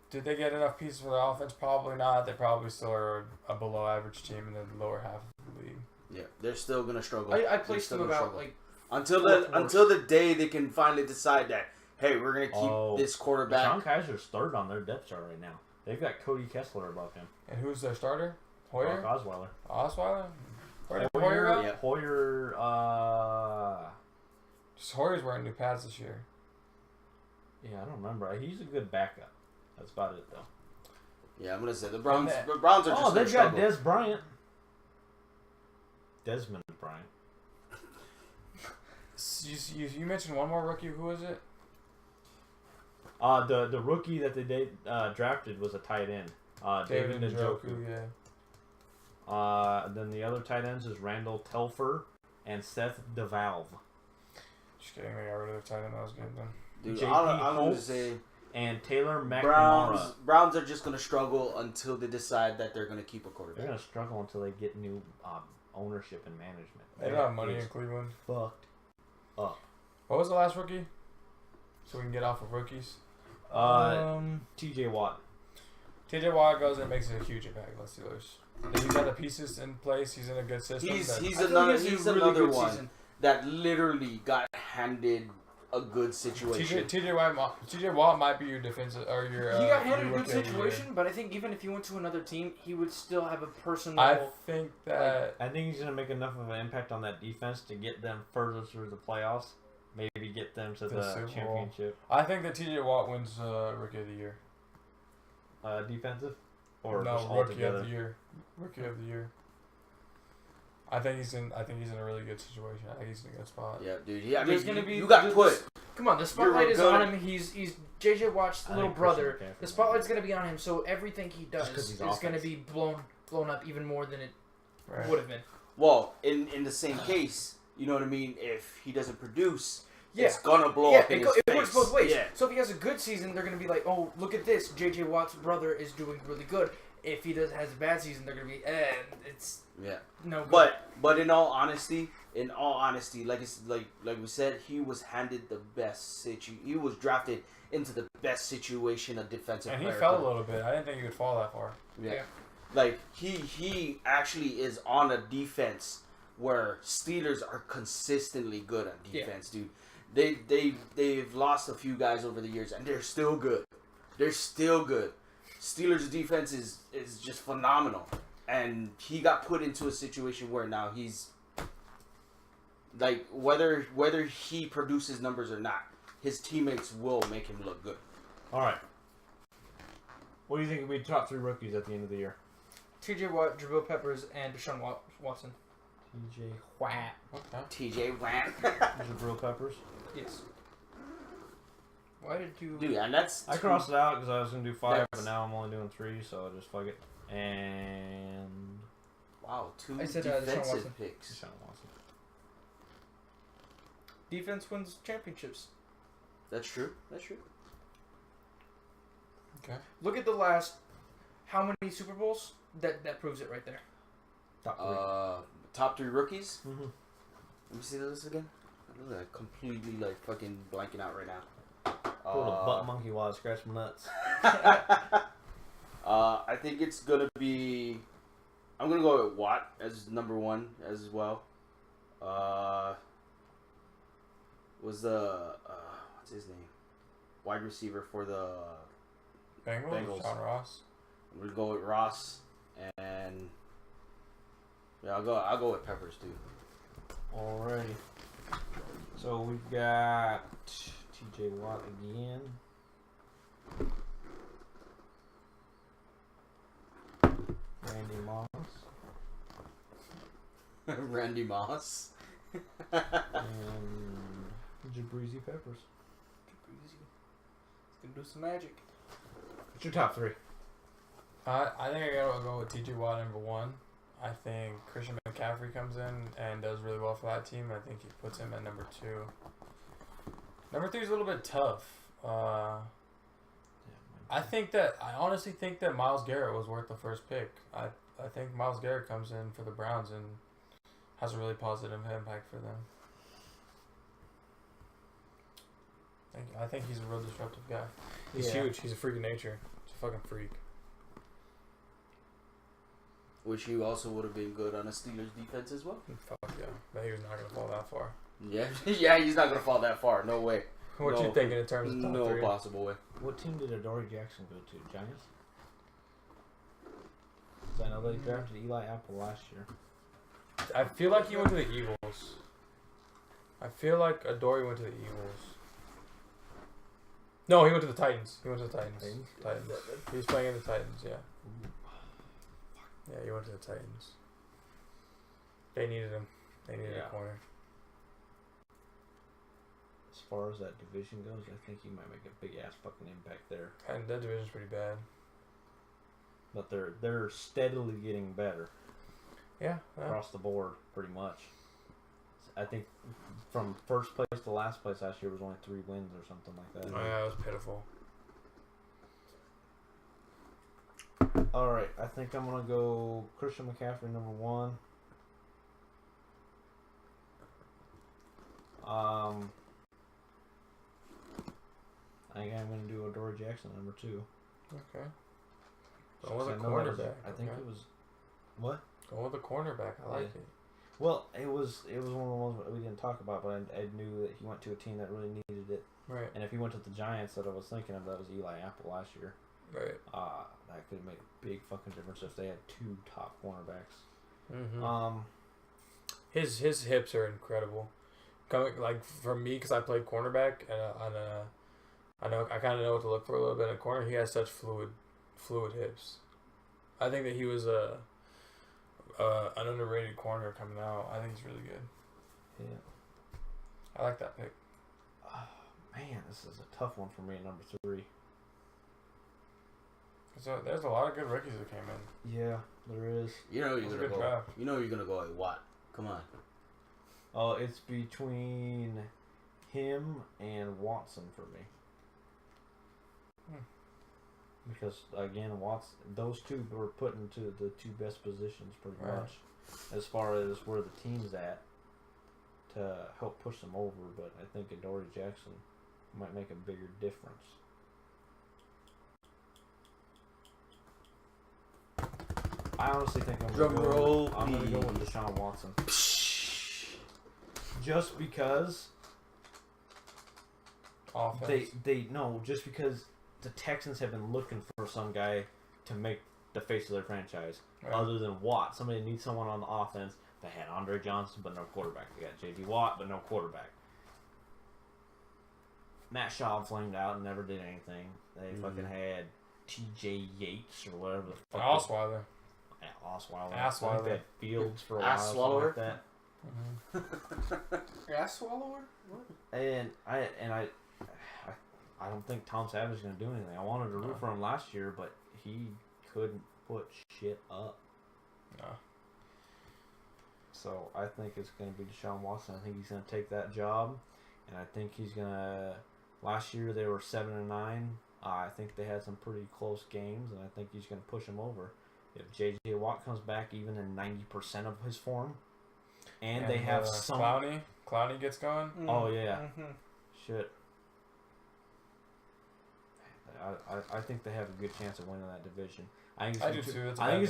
Did they get enough pieces for their offense? Probably not. They probably still are a below average team in the lower half of the league. Yeah, they're still gonna struggle. I They're placed still them gonna about struggle. like until the day they can finally decide that, hey, we're gonna keep this quarterback. Sean Kaiser's third on their depth chart right now. They've got Cody Kessler above him. And who's their starter? Hoyer? Brock Osweiler. Osweiler? Where did Hoyer go? Yeah. Hoyer. Sawyer's wearing new pads this year. Yeah, I don't remember. He's a good backup. That's about it, though. Yeah, I'm gonna say the Browns. The Browns are just. Oh, they've got struggle. Des Bryant. Desmond Bryant. You mentioned one more rookie. Who is it? The rookie that they drafted was a tight end. David Njoku. Yeah. Then the other tight ends is Randall Telfer and Seth DeValve. Just kidding. I got rid of the tight end. That was good then. Dude, JP I'm gonna Holtz say and Taylor McNamara. Browns are just gonna struggle until they decide that they're gonna keep a quarterback. They're gonna struggle until they get new ownership and management. They don't have money in Cleveland. Fucked up. What was the last rookie? So we can get off of rookies. T.J. Watt. T.J. Watt goes and makes a huge impact on the Steelers. He's got the pieces in place. He's in a good system. He's another one season that literally got handed a good situation. T.J. Watt might be your defensive or your. He got handed a good situation, but I think even if he went to another team, he would still have a personal. I think he's gonna make enough of an impact on that defense to get them further through the playoffs. Maybe get them to the championship. I think that T.J. Watt wins Rookie of the Year. Defensive, or no, just Rookie altogether? of the Year. Rookie of the Year. I think he's in a really good situation. I think he's in a good spot. Yeah, dude. Yeah, I There's mean, gonna be you got put. Come on, the spotlight is on him. He's JJ Watt's little brother. The spotlight's gonna be on him, so everything he does is gonna be blown up even more than it would have been. Well, in the same case, you know what I mean. If he doesn't produce, it's gonna blow up in his face. It works both ways. Yeah. So if he has a good season, they're gonna be like, "Oh, look at this! JJ Watt's brother is doing really good." If he has a bad season, they're gonna be, it's no good. But in all honesty, like we said, he was handed the best situation. He was drafted into the best situation a defensive player. And he fell a little bit. I didn't think he would fall that far. Yeah. Like he actually is on a defense where Steelers are consistently good on defense, dude. They've lost a few guys over the years, and they're still good. They're still good. Steelers' defense is just phenomenal, and he got put into a situation where now he's like whether he produces numbers or not, his teammates will make him look good. All right. What do you think will be top 3 rookies at the end of the year? T.J. Watt, Jabril Peppers, and Deshaun Watson. T.J. Watt. Okay. T.J. Watt. Jabril Peppers. Yes. Why did you... Dude, and that's... I crossed it out because I was going to do 5, but now I'm only doing 3, so I'll just fuck it. And... Wow, 2 I said, defensive picks. Deshaun Watson. Defense wins championships. That's true. That's true. Okay. Look at the last... How many Super Bowls? That proves it right there. Top 3 rookies? Mm-hmm. Let me see this again. I'm like completely fucking blanking out right now. Pull a butt monkey while I scratch my nuts. I think it's gonna be. I'm gonna go with Watt as number 1 as well. Was the what's his name? Wide receiver for the Bengals. John Ross. I'm gonna go with Ross, and I'll go with Peppers too. Alrighty. So we've got T.J. Watt again. Randy Moss. Randy Moss. And Jabrizi Peppers. He's gonna do some magic. What's your top 3? I think I gotta go with T.J. Watt number 1. I think Christian McCaffrey comes in and does really well for that team. I think he puts him at number 2. Number 3 is a little bit tough. I honestly think that Myles Garrett was worth the first pick. I think Myles Garrett comes in for the Browns and has a really positive impact for them. I think he's a real disruptive guy. He's huge. He's a freak of nature. He's a fucking freak. Which he also would have been good on a Steelers defense as well. Fuck yeah. But he was not going to fall that far. Yeah, he's not going to fall that far. No way. What you thinking in terms of top 3? No possible way. What team did Adoree Jackson go to? Giants? I know they drafted Eli Apple last year. I feel like he went to the Eagles. I feel like Adoree went to the Eagles. No, he went to the Titans. Titans. He's playing in the Titans, yeah. Yeah, he went to the Titans. They needed him. They needed a corner. As far as that division goes, I think he might make a big ass fucking impact there. And that division's pretty bad. But they're steadily getting better. Yeah. Across the board, pretty much. I think from first place to last place last year was only 3 wins or something like that. Oh yeah, it was pitiful. All right, I think I'm gonna go Christian McCaffrey number 1. I think I'm gonna do Adoree Jackson number 2. Okay. Going with a cornerback. I think it was what? Going with a cornerback. I like it. Well, it was one of the ones that we didn't talk about, but I knew that he went to a team that really needed it. Right. And if he went to the Giants, that I was thinking of, that was Eli Apple last year. Right. That could have made a big fucking difference if they had 2 top cornerbacks. Mm-hmm. His hips are incredible. Coming like for me, because I played cornerback and I kind of know what to look for a little bit in a corner. He has such fluid hips. I think that he was an underrated corner coming out. I think he's really good. Yeah. I like that pick. Man, this is a tough one for me at number 3. So there's a lot of good rookies that came in. Yeah, there is. You know you're gonna go. Draft. You know you're gonna go like what? Come on. Oh, it's between him and Watson for me. Because again, those 2 were put into the 2 best positions pretty much, as far as where the team's at, to help push them over. But I think Adoree Jackson might make a bigger difference. I honestly think I'm going to go with Deshaun Watson. Just because Offense. just because the Texans have been looking for some guy to make the face of their franchise, other than Watt. Somebody needs someone on the offense. They had Andre Johnson, but no quarterback. They got J.D. Watt, but no quarterback. Matt Schaub flamed out and never did anything. They fucking had T.J. Yates or whatever the fuck. Osweiler. Osweiler. Assweiler. They had Fields for a while. Assweiler. Like that. Ass swallower? What? And I don't think Tom Savage is going to do anything. I wanted to root for him last year, but he couldn't put shit up. No. So I think it's going to be Deshaun Watson. I think he's going to take that job, and I think he's going to. Last year they were 7-9. I think they had some pretty close games, and I think he's going to push them over. If J.J. Watt comes back even in 90% of his form, and they have some Clowney gets going. Oh yeah, shit. I think they have a good chance of winning that division. I think it's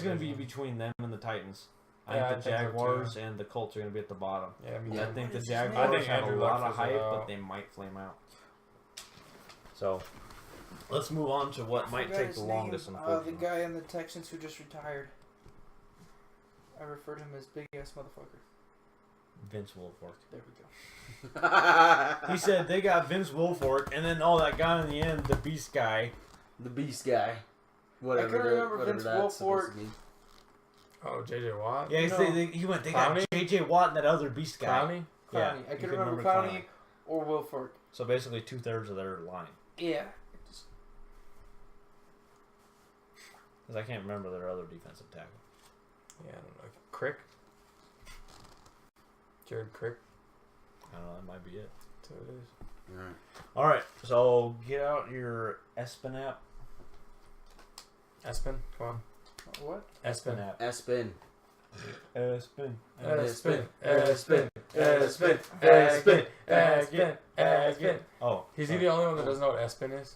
going to be between them and the Titans. I think the Jaguars and the Colts are going to be at the bottom. Yeah, I think the Jaguars have a lot of hype, but they might flame out. So, let's move on to what might take the longest. The guy in the Texans who just retired. I referred to him as big ass motherfucker. Vince Wilfork. There we go. He said they got Vince Wilfork, and then that guy in the end, the Beast guy. The Beast guy. Whatever. I couldn't remember Vince Wilfork. Oh, J.J. Watt? Yeah, he went, they got J.J. Watt and that other Beast guy. Clowney? Yeah, I couldn't remember Clowney or Wilfork. So basically 2/3 of their line. Yeah. Because I can't remember their other defensive tackle. Yeah, I don't know. Crick? Jared Crick? I don't know, that might be it. That's what it is. Alright, so get out your Espen app. Espen? Come on. What? Espen app. Espen. Espen. Oh. He's he the only one that doesn't know what Espen is?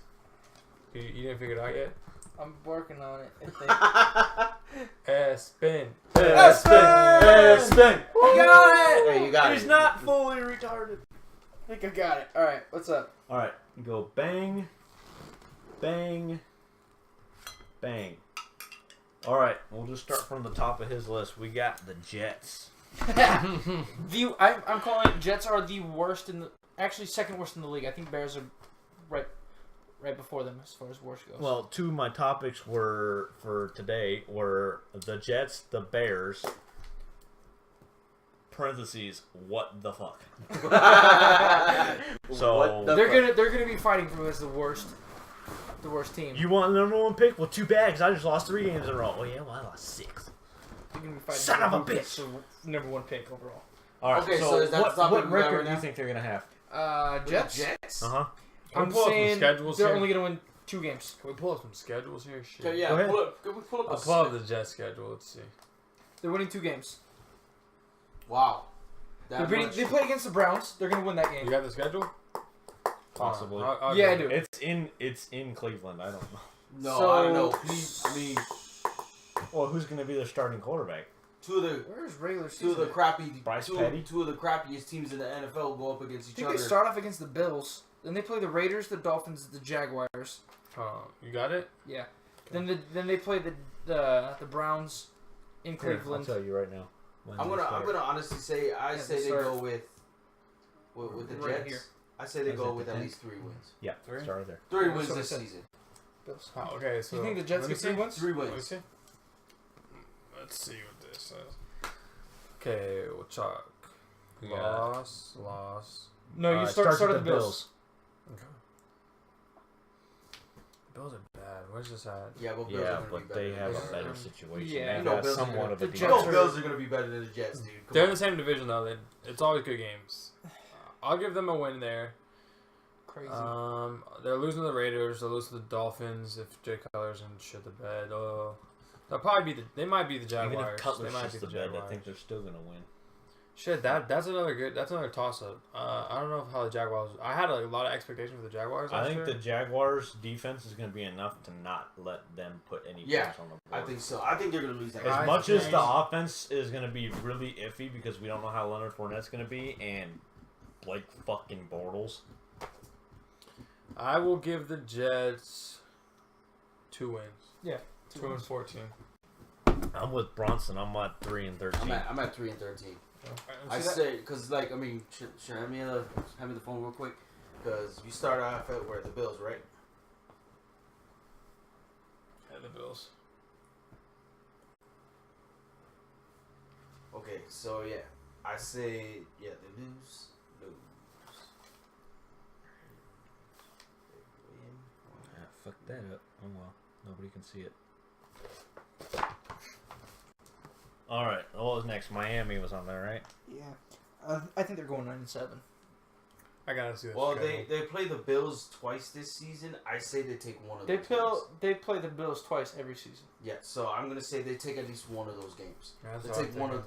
You didn't figure it out yet? I'm working on it, I think. Espen. You got it! Hey, you got it. He's not fully retarded. I think I got it. Alright, what's up? Alright, go bang, bang, bang. Alright, we'll just start from the top of his list. We got the Jets. I'm calling it Jets are the worst actually second worst in the league. I think Bears are right before them as far as worst goes. Well, two of my topics for today were the Jets, the Bears. Parentheses. What the fuck? So they're gonna be fighting for as the worst team. You want the number one pick? Well, too bad, 'cause I just lost 3 games in a row. Oh yeah, well I lost 6. They're gonna be fighting Son for of a who gets bitch. the number one pick overall. All right. Okay, so so is that the what topic we got record right do you now? think they're gonna have? Jets. Jets. Uh huh. Can I'm we pull up some saying schedules they're here? only gonna win 2 games. Can we pull up some schedules here? Shit. Okay, yeah. Go ahead. Can we pull up I'll pull up the Jets schedule. Let's see. They're winning 2 games. Wow. That They much. play against the Browns. They're gonna win that You game. got the schedule? Possibly. I'll Yeah, I go. do. It's in Cleveland. I don't know. No, So- I don't know. I mean, Well, who's gonna be their starting quarterback? two of the Where's regular two season? of the crappy Bryce two Petty? of the crappiest teams in the NFL go up against I each think other. they start off against the Bills. Then they play the Raiders, the Dolphins, the Jaguars. You got it? Yeah. Then they play the Browns in Here, I'll Cleveland. tell you right now. I'm gonna honestly say I Yeah, say they they start- go with the Right Jets. here. I say they Is go it with the at 10th? least 3 wins. Yeah, Three? start right there. 3 Yeah, wins that's what I this said. season. Bills. Oh, okay, so Do you think the Jets let me get 3 see. wins? 3 Let me wins. see. Let's see what this says. Okay, we'll chalk. Yeah. Loss. No, you It start starts at with the Bills. Okay. Bills are bad. Where's this at? Yeah, but Bills are Yeah, gonna be but better they than have the a Jets. better situation. Yeah. They You know have Bills are somewhat gonna- of a the You defense. know Jets are- Bills are gonna be better than the Jets, dude. Come They're in on. the same division though. It's always good games. I'll give them a win there. Crazy. They're losing to the Raiders. They're losing to the Dolphins. If Jay Cutler's and shit the bed, they'll probably be they might be the Jaguars. Even if Cutler they might shits be the the bed, Jaguars. I think they're still gonna win. Shit, that's another toss up. I don't know how the Jaguars. I had a lot of expectations for the Jaguars. I last think year. the Jaguars' defense is gonna be enough to not let them put any Yeah, points on the board. I think so. I think they're gonna lose that. As I much as think- the offense is going to be really iffy because we don't know how Leonard Fournette's going to be and Blake fucking Bortles. I will give the Jets 2 wins. Yeah, 2 and 14. I'm with Bronson. I'm at 3 and 13. I'm at 3 and 13. I See that? say because like I mean, should hand me the phone real quick because you start off at where the Bills, right? Yeah, the Bills. Okay, so yeah, I say yeah they lose. Ah, fuck that up. Oh well, nobody can see it. All right, what was next? Miami was on there, right? Yeah. I think they're going 9-7. I gotta see this. Well, schedule. they play the Bills twice this season. I say they take one of They those games. play the Bills twice every season. Yeah, so I'm gonna say they take at least one of those games. Yeah, that's They what I'm take one of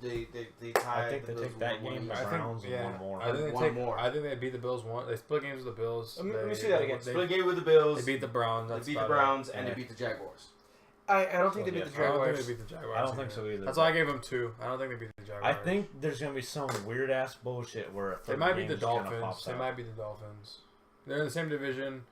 they tie. I think the they Bills take that one game. each. I Browns and one more. I think they One take. more. I think they beat the Bills one. They split games with the Bills. Let me They- see that again. They, Split game with the Bills. they beat the Browns. They That's beat the about Browns it. and Yeah. they beat the Jaguars. I don't think they beat Yeah. the I don't think Jaguars. they beat the Jaguars. I don't think so either. That's why I gave them 2. I don't think they beat the Jaguars. I think there's gonna be some weird ass bullshit where a they third might beat game the just kinda Dolphins. pops They out. might beat the Dolphins. They're in the same division.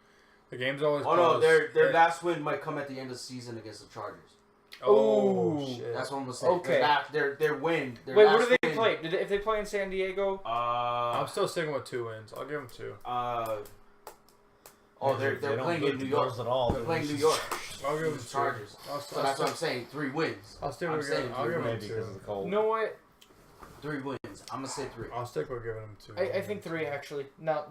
The game's always. Oh no, close. their last win might come at the end of the season against the Chargers. Oh Ooh. shit. That's what I'm gonna say. Okay. Their win. Their Wait, last what do they win, play? If they play in San Diego? I'm still sticking with 2 wins. I'll give them 2. They're They don't playing beat in the New York. Bills at all. They're playing New York. I'll give them The 2. Chargers. So that's what I'm saying. 3 wins. I'll stick I'm with saying I'll give them Maybe 2. because of the cold. You know what? 3 wins. I'm gonna say 3. I'll stick with giving them 2. I think 3 actually. Now,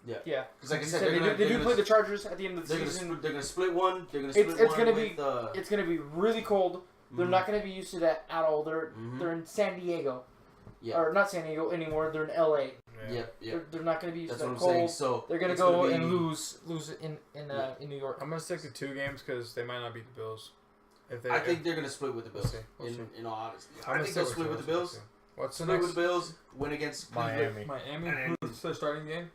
Yeah. yeah. Because like I You said, said they're gonna, they do they're play gonna, the Chargers at the end of the they're season. gonna, they're gonna split one. They're gonna It's- split it's one gonna with. be- It's gonna be really cold. They're Mhm. not gonna be used to that at all. They're Mhm. they're in San Diego, Yeah. or not San Diego anymore. They're in LA. Yep. Yep. They're not gonna be used That's to what that I'm saying. cold. So They're gonna it's go be- and lose in New York. I'm gonna stick to 2 games because they might not beat the Bills. If they, I think they're gonna split with the Bills. We'll see. In all honesty, I'm I gonna think stick they'll with split 2. with the Bills. What's the Split next? with the Bills. Win against Cleveland. Miami. Who's the starting game?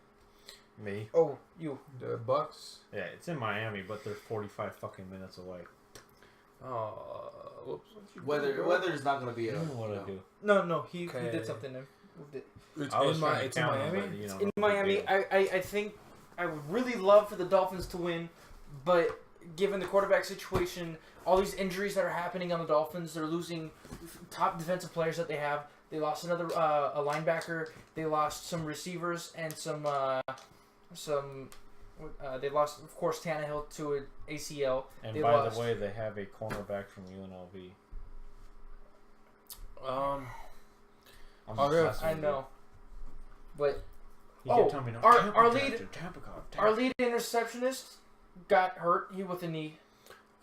Me. Oh, you. The Bucks. Yeah, it's in Miami, but they're 45 fucking minutes away. Oh, whoops. Weather's not gonna be You a. know what you I know. do. No. He Okay. did something there. Moved it. It's I was in, trying to it's in count 'em, Miami. but, you know, In no big Miami, deal. I think I would really love for the Dolphins to win, but given the quarterback situation, all these injuries that are happening on the Dolphins, they're losing top defensive players that they have. They lost another a linebacker. They lost some receivers and some. They lost, of course, Tannehill to an ACL. And they by lost. the way, they have a cornerback from UNLV. I know, but our lead interceptionist got hurt. He with a knee.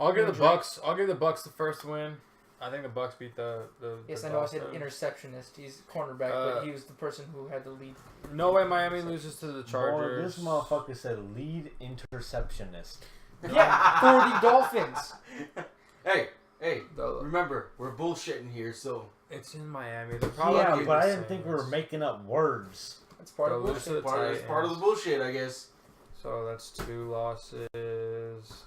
I'll give the Bucks. I'll give the Bucks the first win. I think the Bucks beat the. Yes, I know. I said interceptionist. He's cornerback, but he was the person who had the lead. No way, Miami loses to the Chargers. This motherfucker said lead interceptionist. Yeah, for the Dolphins. Hey, remember, we're bullshitting here, so. It's in Miami. They're probably But I didn't think we were making up words. That's part of bullshit. It's part of the bullshit, I guess. So that's 2 losses.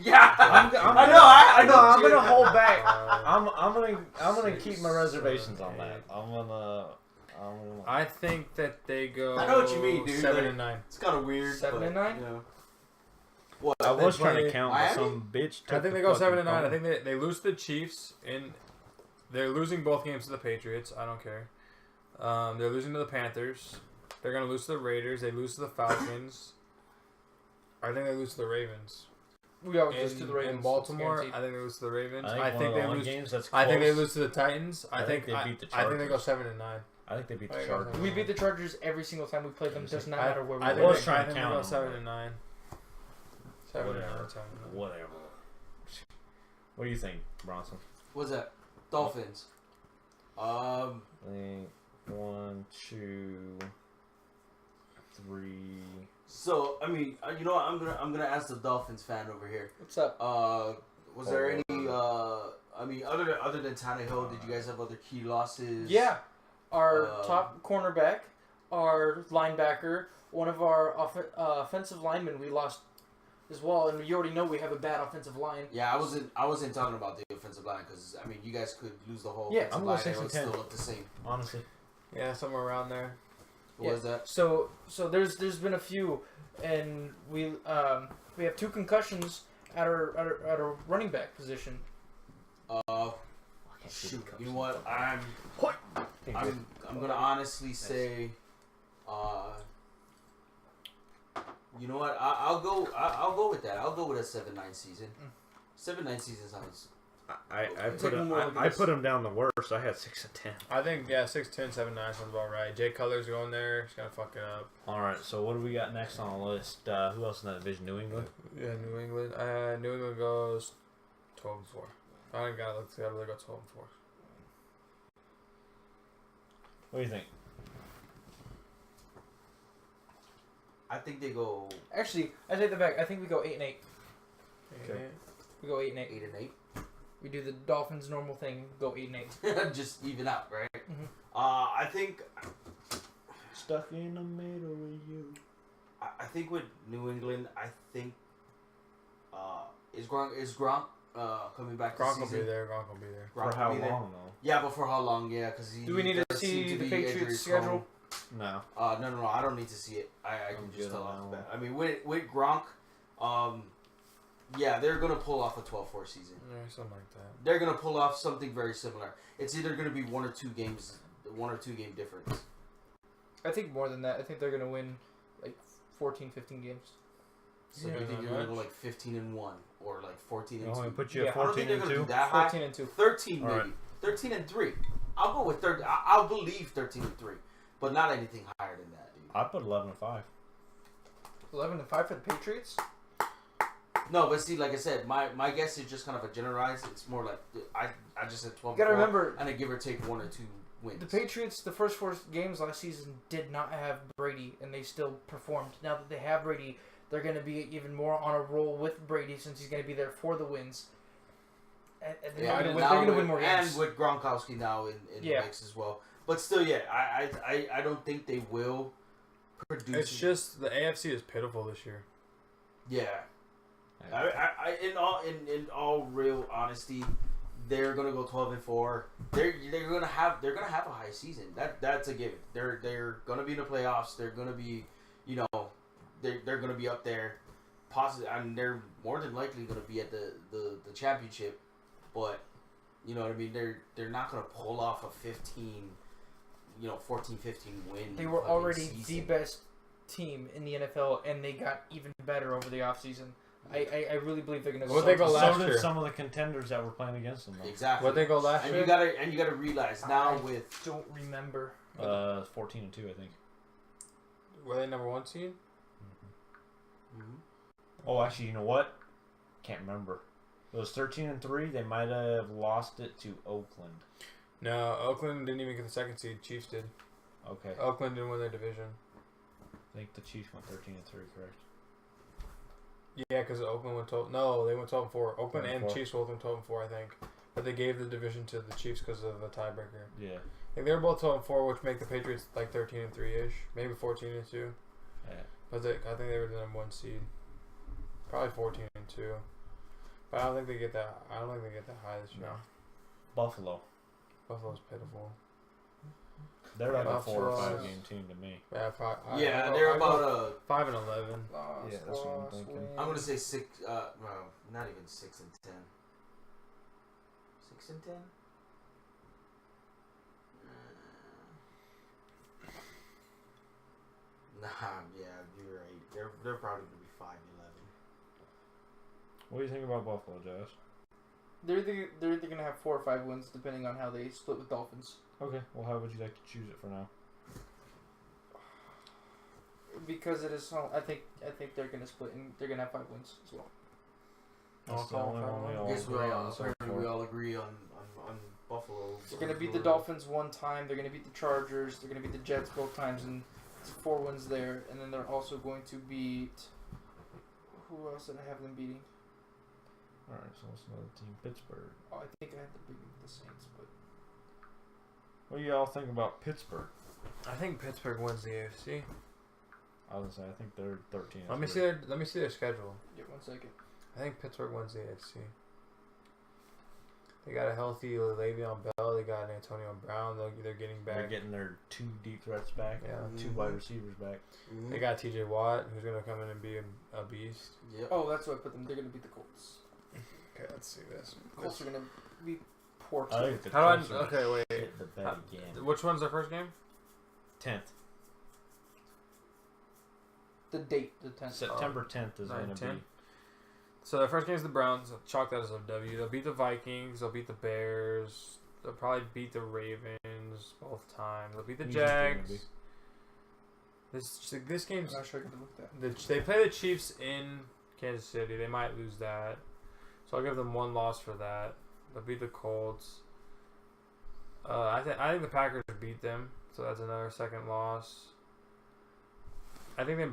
Yeah, I know. I'm gonna hold back. I'm gonna keep my reservations on that. I'm gonna. I think that they go. I know what you mean, dude. 7 and 9. It's kind of weird. 7 and 9. You know. What? I was trying to count, but Miami? some bitch. I think they go 7 and 9. I think they lose to the Chiefs, and they're losing both games to the Patriots. I don't care. They're losing to the Panthers. They're gonna lose to the Raiders. They lose to the Falcons. I think they lose to the Ravens. We always lose to the Ravens. In Baltimore, I think they lose to the Ravens. I think they lose. I think they lose to the Titans. I think they beat the Chargers. I think they go 7 and 9. I think they beat the Chargers. We beat the Chargers every single time we played them. It does not matter where we I were. think they go 7 and 9. 7 and 9. Whatever. What do you think, Bronson? What's that? Dolphins. 1, 2, 3. So I mean, you know what? I'm gonna ask the Dolphins fan over here. What's up? Was there any? I mean, other than Tannehill, did you guys have other key losses? Yeah, our top cornerback, our linebacker, one of our offensive linemen we lost as well, and you already know we have a bad offensive line. Yeah, I wasn't talking about the offensive line because I mean, you guys could lose the whole offensive line and it would still look the same. Honestly. Yeah, somewhere around there. What was that? So there's been a few, and we have 2 concussions at our running back position. Shoot, you know what? I'm gonna honestly say, you know what? I'll go with that. I'll go with a 7-9 season. 7-9 season sounds. I put him down the worst. I had 6 and 10. I think 6-10, 7-9 sounds about right. Jay Cutler's going there. He's gonna fuck it up. All right. So what do we got next on the list? Who else in that division? New England. Yeah, New England. New England goes 12 and 4. I think gotta really go 12 and 4. What do you think? I think they go. Actually, I take that back. I think we go 8 and 8. Okay. We go 8 and 8. 8 and 8. We do the Dolphins' normal thing. Go 8 and 8. Just even out, right? Mm-hmm. I think. Stuck in the middle with you. I think with New England, I think. Is Gronk coming back this Gronk season? will be there. Gronk will be there. Gronk For how will be there? long though? Yeah, but for how long? Yeah, because do we need to see the Patriots' schedule? No. No. I don't need to see it. I can just tell off the bat. I mean, with Gronk, yeah, they're gonna pull off a 12-4 season. Yeah, something like that. They're gonna pull off something very similar. It's either gonna be 1 or 2 games, 1 or 2 game difference. I think more than that. I think they're gonna win like 14, 15 games. So you think you're gonna go like 15 and 1 or like 14 and 2? Only put you at I don't 14 think they're and gonna 2. do that high. 14 and 2. 13 maybe. Right. 13 and 3. I'll go with 30. I'll believe 13 and 3, but not anything higher than that, dude. I put 11 and 5. 11 and 5 for the Patriots. No, but see, like I said, my guess is just kind of a generalized. It's more like I just said 12. You gotta remember, and a give or take 1 or 2 wins. The Patriots, the first 4 games last season, did not have Brady, and they still performed. Now that they have Brady, they're going to be even more on a roll with Brady since he's going to be there for the wins. And they're going to win more games. And with Gronkowski now in the mix as well. But still, yeah, I don't think they will produce. It's just the AFC is pitiful this year. Yeah. In all real honesty, they're gonna go 12 and 4. They're gonna have a high season. That's a given. They're gonna be in the playoffs. They're gonna be, they're gonna be up there, possibly, and they're more than likely gonna be at the championship. But You know what I mean? They're not gonna pull off a 14, 15 win. They were already season. the best team in the NFL, and they got even better over the offseason. I really believe they're gonna. What they go last So did year? some of the contenders that were playing against them. Though. Exactly. What they go last and year? you gotta realize now I with don't remember. 14-2, I think. Were they number 1 seed? Oh, actually, you know what? Can't remember. It was 13-3. They might have lost it to Oakland. No, Oakland didn't even get the 2nd seed. Chiefs did. Okay. Oakland didn't win their division. I think the Chiefs went 13-3, correct? Yeah, because Oakland went 12. No, they went 12-4. Oakland and 12-4. Chiefs both went 12-4, I think. But they gave the division to the Chiefs because of a tiebreaker. Yeah. I think they were both 12-4, which make the Patriots like 13-3 ish, maybe 14-2. Yeah. But I think they were the number 1 seed. Probably 14-2. But I don't think they get that. I don't think they get that high this year. No. Buffalo. Buffalo's pitiful. They're like a 4 or Buffalo. 5 game team to me. Yeah, they're about 5-11. Yeah, that's what I'm thinking. I'm gonna say 6. Well, not even 6-10. 6-10. Nah, yeah, you're right. They're probably gonna be 5-11. What do you think about Buffalo, Josh? They're either gonna have 4 or 5 wins depending on how they split with Dolphins. Okay. Well, how would you like to choose it for now? Because it is home, I think they're gonna split and they're gonna have 5 wins as well. That's the only one we I all guess agree on so apparently far. we all agree on Buffalo. They're gonna beat the Dolphins 1 time. They're gonna beat the Chargers. They're gonna beat the Jets both times, and it's 4 wins there. And then they're also going to beat. Who else did I have them beating? Alright, so what's another team? Pittsburgh. Oh, I think I had the Saints, but What do y'all think about Pittsburgh? I think Pittsburgh wins the AFC. I was gonna say, I think they're 13. Let me see their schedule. yeah, 1 second. I think Pittsburgh wins the AFC. They got a healthy Le'Veon Bell. They got Antonio Brown. They're getting back. They're getting their 2 deep threats back. Yeah. 2 wide receivers back. Mm-hmm. They got TJ Watt, who's gonna come in and be a beast. Yep. Oh, that's why I put them. They're gonna beat the Colts. Okay, let's see this. Colts are gonna be poor I too. think the How Colts do I? are Okay, wait. hit the bed again. Which one's their first game? 10th. The date, the 10th. September 10th is going to 9-10. be. So their first game is the Browns. Chalk that as a W. They'll beat the Vikings. They'll beat the Bears. They'll probably beat the Ravens both times. They'll beat the Who's this game gonna Jags. This I'm game's not sure I can look that. they play the Chiefs in Kansas City. They might lose that, so I'll give them 1 loss for that. They'll beat the Colts. I think the Packers beat them, so that's another 2nd loss. I think they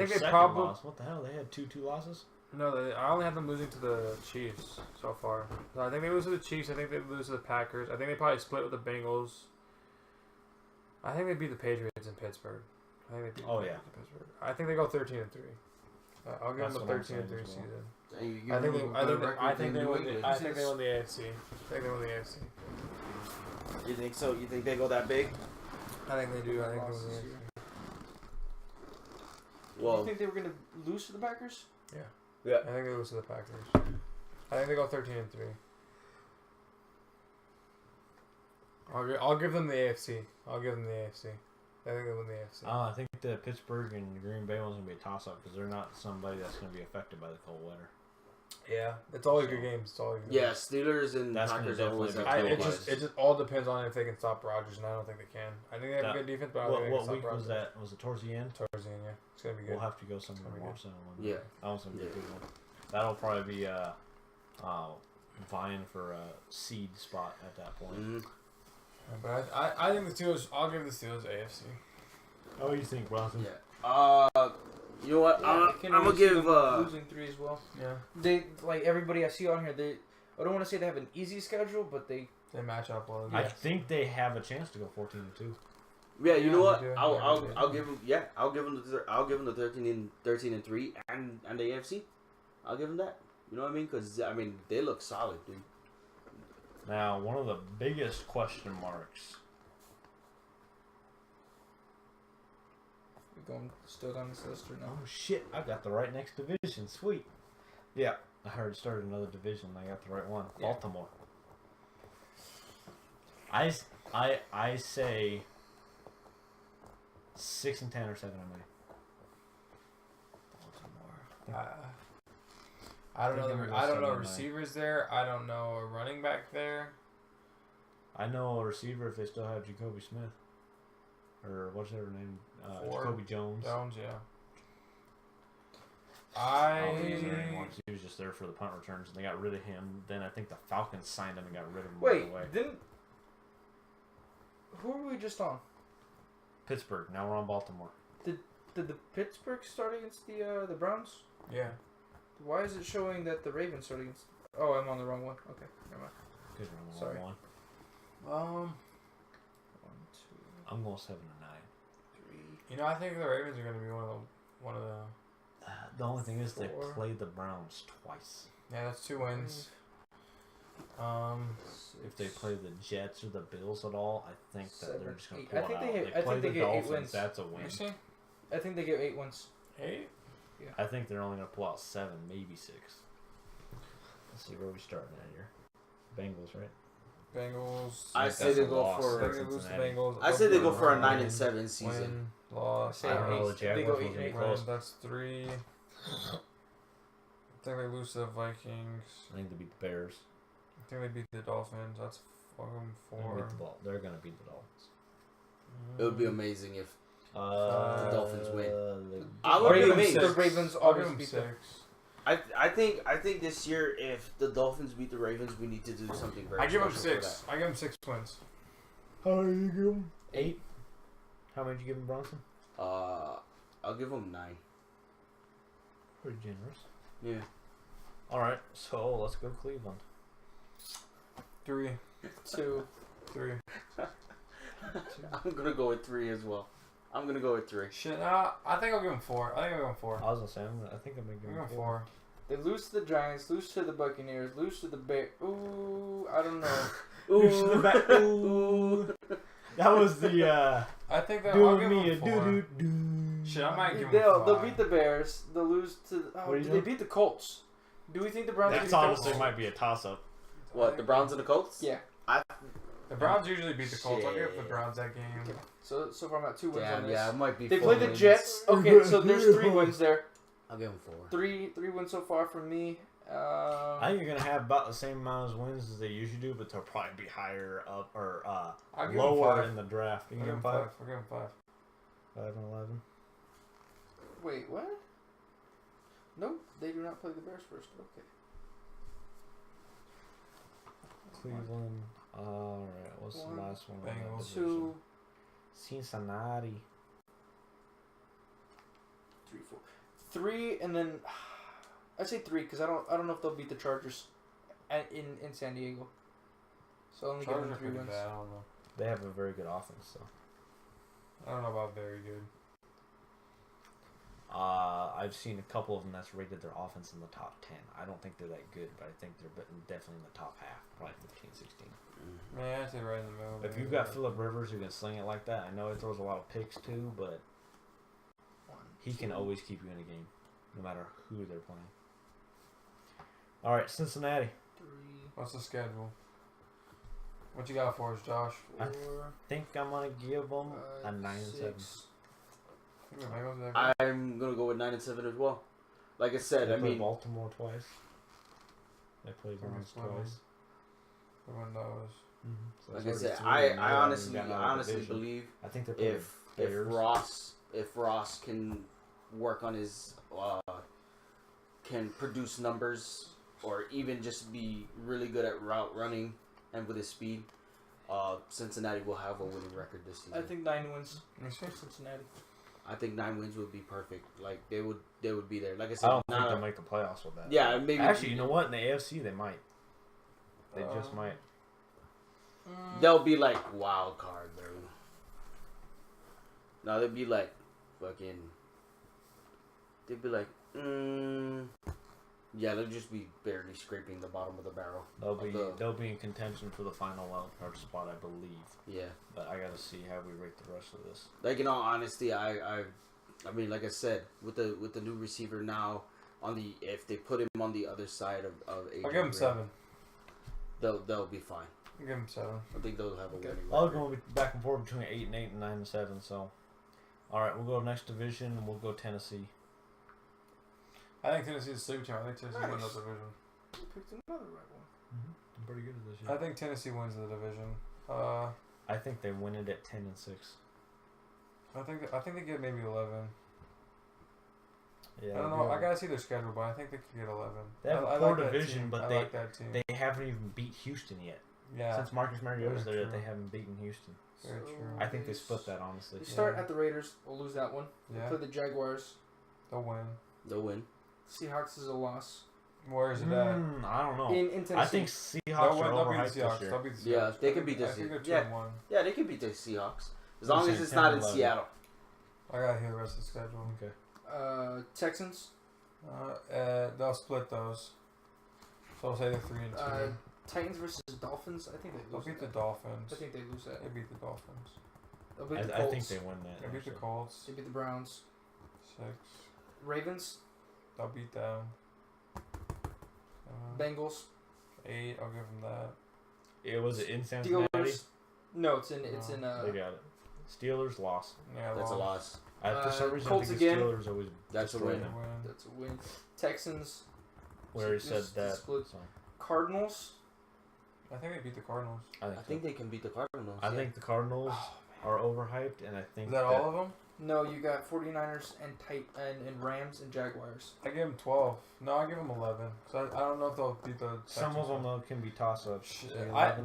second probably loss. What the hell? They had 2 losses? no. I only have them losing to the Chiefs so far. So I think they lose to the Chiefs. I think they lose to the Packers. I think they probably split with the Bengals. I think they beat the Patriots in Pittsburgh. I think they beat Oh, the yeah. Patriots in Pittsburgh. I think they go 13-3. I'll give That's them a what I'm 13-3 saying as well. season. Hey, I think they win the AFC. I think they win the AFC. You think so? You think they go that big? I think they do. I think they Losses win the here. Well, You think they were gonna lose to the Packers? AFC. yeah. I think they lose to the Packers. I think they go 13-3. I'll give them the AFC. I think they win the AFC. I think the Pittsburgh and Green Bay one's going to be a toss-up because they're not somebody that's going to be affected by the cold weather. Yeah, it's always good games. It's always good Yeah, games. Steelers and That's gonna Packers always definitely have be It televised. just all depends on if they can stop Rodgers, and I don't think they can. I think they have That- a good defense, but I don't think they can What stop week Rodgers. was that? Was it towards the end? Towards the end, yeah. It's gonna be good. We'll have to go somewhere It's to gonna be watch that one. Yeah. That one's going to be a Yeah. good one. That'll probably be vying for a seed spot at that point. Mhm. But I think the Steelers. I'll give the Steelers AFC. Oh, you think, Bronson? Yeah. You know what? Yeah, I I'm can gonna really see give. them losing 3 as well. Yeah, They like everybody I see on here. I don't want to say they have an easy schedule, but they they match up well. I think they have a chance to go 14-2. Yeah, you know Yeah, what? they do. I'll give them. Yeah, I'll give them the 13-3 and the AFC. I'll give them that. You know what I mean? Because I mean they look solid, dude. Now, one of the biggest question marks. we going still down this list or no? Oh shit! I got the right next division. Sweet. Yeah, I heard it started another division. I got the right one. Yeah. Baltimore. I say 6-10 or 7-9. I don't Think know. I'm gonna I don't know 7-9. receivers there. I don't know a running back there. I know a receiver if they still have Jacoby Smith. Or what's their name? Jacoby Jones. Jones, yeah. I don't think he's there anymore 'cause he was just there for the punt returns and they got rid of him. Then I think the Falcons signed him and got rid of him right Wait, away. who were we just on? Pittsburgh. Now we're on Baltimore. Did the Pittsburgh start against the Browns? Yeah. Why is it showing that the Ravens started against? Oh, I'm on the wrong one. Okay, never mind. Good run. Sorry. 1. 1, 2, I'm going 7-9. 3. You know, I think the Ravens are going to be one of the. The only thing is they 4. played the Browns twice. Yeah, that's 2 wins. If they play the Jets or the Bills at all, I think that they're just going to 7, pull 8. it out. I Play think they the get 8 Dolphins, wins. that's a win. You see? I think they get 8 wins. 8? I think they're only going to pull out 7, maybe 6. Let's see where we starting at here. Bengals, right? Bengals. I That's say they a go loss. for. They're going to lose to Cincinnati. Bengals. I say they go for a Win, 9-7 season. Win, loss. Say I don't know. eight. The They go Jaguars 8 wasn't and 8. close. That's 3. I think they lose to the Vikings. I think they beat the Bears. I think they beat the Dolphins. That's fucking 4. They're going to beat the Dolphins. It would be amazing if the Dolphins win. I I Or would be even amazed. the Ravens I'll give always them beat 6. them. I think this year if the Dolphins beat the Ravens, we need to do something very. I give them special for 6. I give them 6 wins. How do you give them? 8. How many did you give them, Bronson? that. I'll give them 9. Pretty generous. Yeah. All right, so let's go Cleveland. 3. 2. 3. I'm gonna go with 3 as well. I'm gonna go with 3. Shit, I think I'll give them 4. I think I'll give them 4. I was gonna say, I think I'm gonna give I'm them going 4. 4. They lose to the Giants, lose to the Buccaneers, lose to the Bears. Ooh, I don't know. Ooh. That was the I think that I'll do give me a them 4. do. Shit, I might give them 5. They'll beat the Bears. They'll lose to. What Oh, are you they doing? beat the Colts. Do we think the Browns? That's beat the honestly Colts? might be a toss up. What, the Browns and the Colts? Yeah. The Browns usually beat the Colts. I'll give the Shit. Browns that game. So far I'm at 2 wins on Damn, this. yeah, it might be. They 4 play the wins. Jets. Okay, so there's 3 wins there. I'll give them 4. 3 wins so far from me. I think you're gonna have about the same amount of wins as they usually do, but they'll probably be higher up or I'll give lower them 5. in the draft. You I'll give give them them 5? 5. I'll give them 5. 5 and 11. Wait, what? Nope, they do not play the Bears first. Okay. Cleveland. All right. What's the 1, last one? in that Bengals. division? 2, Cincinnati. 3, 4. 3, and then I'd say 3 because I don't know if they'll beat the Chargers in San Diego. So only give Chargers them are 3 pretty wins. bad. I don't know. They have a very good offense, so. I don't know about very good. I've seen a couple of them that's rated their offense in the top 10. I don't think they're that good, but I think they're definitely in the top half, probably 15, 16. Man, I'd say right in the middle. If you've got Phillip Rivers who can sling it like that, I know he throws a lot of picks too, but 1, he can 2. always keep you in a game, no matter who they're playing. All right, Cincinnati. 3, What's the schedule? What you got for us, Josh? 4. Think I'm gonna give them a 9-7. 6. I think the Bengals are that I'm gonna go with 9-7 as well. Like I said, They I play mean, Baltimore twice. They play From Browns Cleveland. twice. good. Who won those? So like I that's said, already 3, and I they honestly haven't gotten out of the division. believe I think they're playing if Bears. Ross can work on his can produce numbers or even just be really good at route running and with his speed, Cincinnati will have a winning record this season. I think 9 wins Let me see. for Cincinnati. I think 9 wins would be perfect. Like they would be there. Like I I said, don't think not they'll make the playoffs with that. yeah, maybe Actually, you know what? In the AFC, they might. They just might. they'll be like wild card, bro. No, they'd be like fucking. They'd be like, yeah, they'll just be barely scraping the bottom of the barrel. They'll be in contention for the final wild card spot, I believe. Yeah, But I gotta see how we rate the rest of this. like in all honesty, I mean, like I said, with the new receiver now if they put him on the other side of AJ I'll give them Brown, 7. they'll be fine. Give them 7. I think they'll have a winning I'll record. go back and forth between 8-8 and 9-7. So, all right, we'll go next division and we'll go Tennessee. I think Tennessee's a sleeper team. I think Tennessee wins the division. You picked another right one. I'm pretty good at this year. I think Tennessee wins the division. I think they win it at 10-6. I think they get maybe 11. Yeah, I don't know. I gotta see their schedule, but I think they could get 11. They have I a poor like that division, team. but I like that team. they haven't even beat Houston yet. Yeah, Since Marcus Mariota's Very there, true. they haven't beaten Houston. very true. I think they split that, honestly. We start Yeah. at the Raiders. We'll lose that one. Yeah, Play the Jaguars. they'll win. They'll win. Seahawks is a loss. Where is it at? I don't know. In Tennessee. I think Seahawks They'll are win. They'll beat overhyped the Seahawks. this year. They'll beat the Yeah, Seahawks. they can beat the I think they're Seahawks. 2-1. Yeah, they can beat the Seahawks as I'm long as saying it's not in 10-11. Seattle. I gotta hear the rest of the schedule. Okay. Texans. They'll split those. So I'll say they're 3-2. Titans versus Dolphins. I think they They'll lose. beat the that. Dolphins. I think they lose that. They beat the Dolphins. They'll beat the I Colts. think they win that. They beat the actually. Colts. They beat the Browns. 6. Ravens. They'll beat them. Bengals. 8. I'll give them that. It was in Cincinnati. Steelers. No, it's in. They got it. Steelers lost. Yeah, That's a loss. For some reason, Colts I think again. the Steelers always That's a destroy win. them. That's a win. Texans. We already said Just that. split. So. Cardinals. I think they beat the Cardinals. I think they can beat the Cardinals. I yeah. think the Cardinals are overhyped, and I think Is that all of them? No, you got 49ers and Rams and Jaguars. I give them 12. No, I give them 11. So I don't know if they'll beat the. some of Texans. them though can be toss-ups.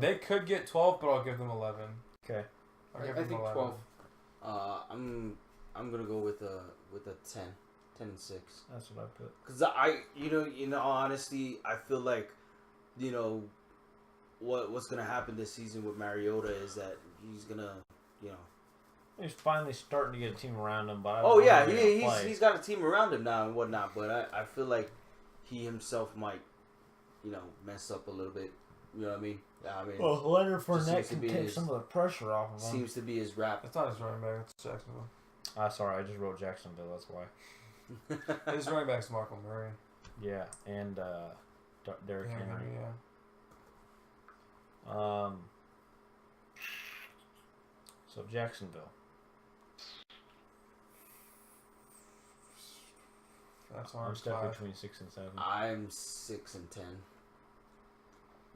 They could get 12, but I'll give them 11. Okay. I'll give I them think 11. 12. I'm gonna go with a 10 and 6. That's what I put. Cause in all honesty, I feel like, what's gonna happen this season with Mariota is that he's gonna, He's finally starting to get a team around him, but I don't Oh know yeah, how they're gonna he's play. he's got a team around him now and whatnot. But I feel like he himself might, mess up a little bit. You know what I mean? I mean, Well, Leonard Just seems Fournette to can be take his- some of the pressure off of him. seems to be his rap. It's not his running back. It's Jacksonville. Sorry, I just wrote Jacksonville. That's why. His running back's Marco Murray. Yeah, and Derrick Yeah, Henry. yeah. So Jacksonville. That's I'm hard. stuck 5. between 6 and 7. I'm 6 and 10.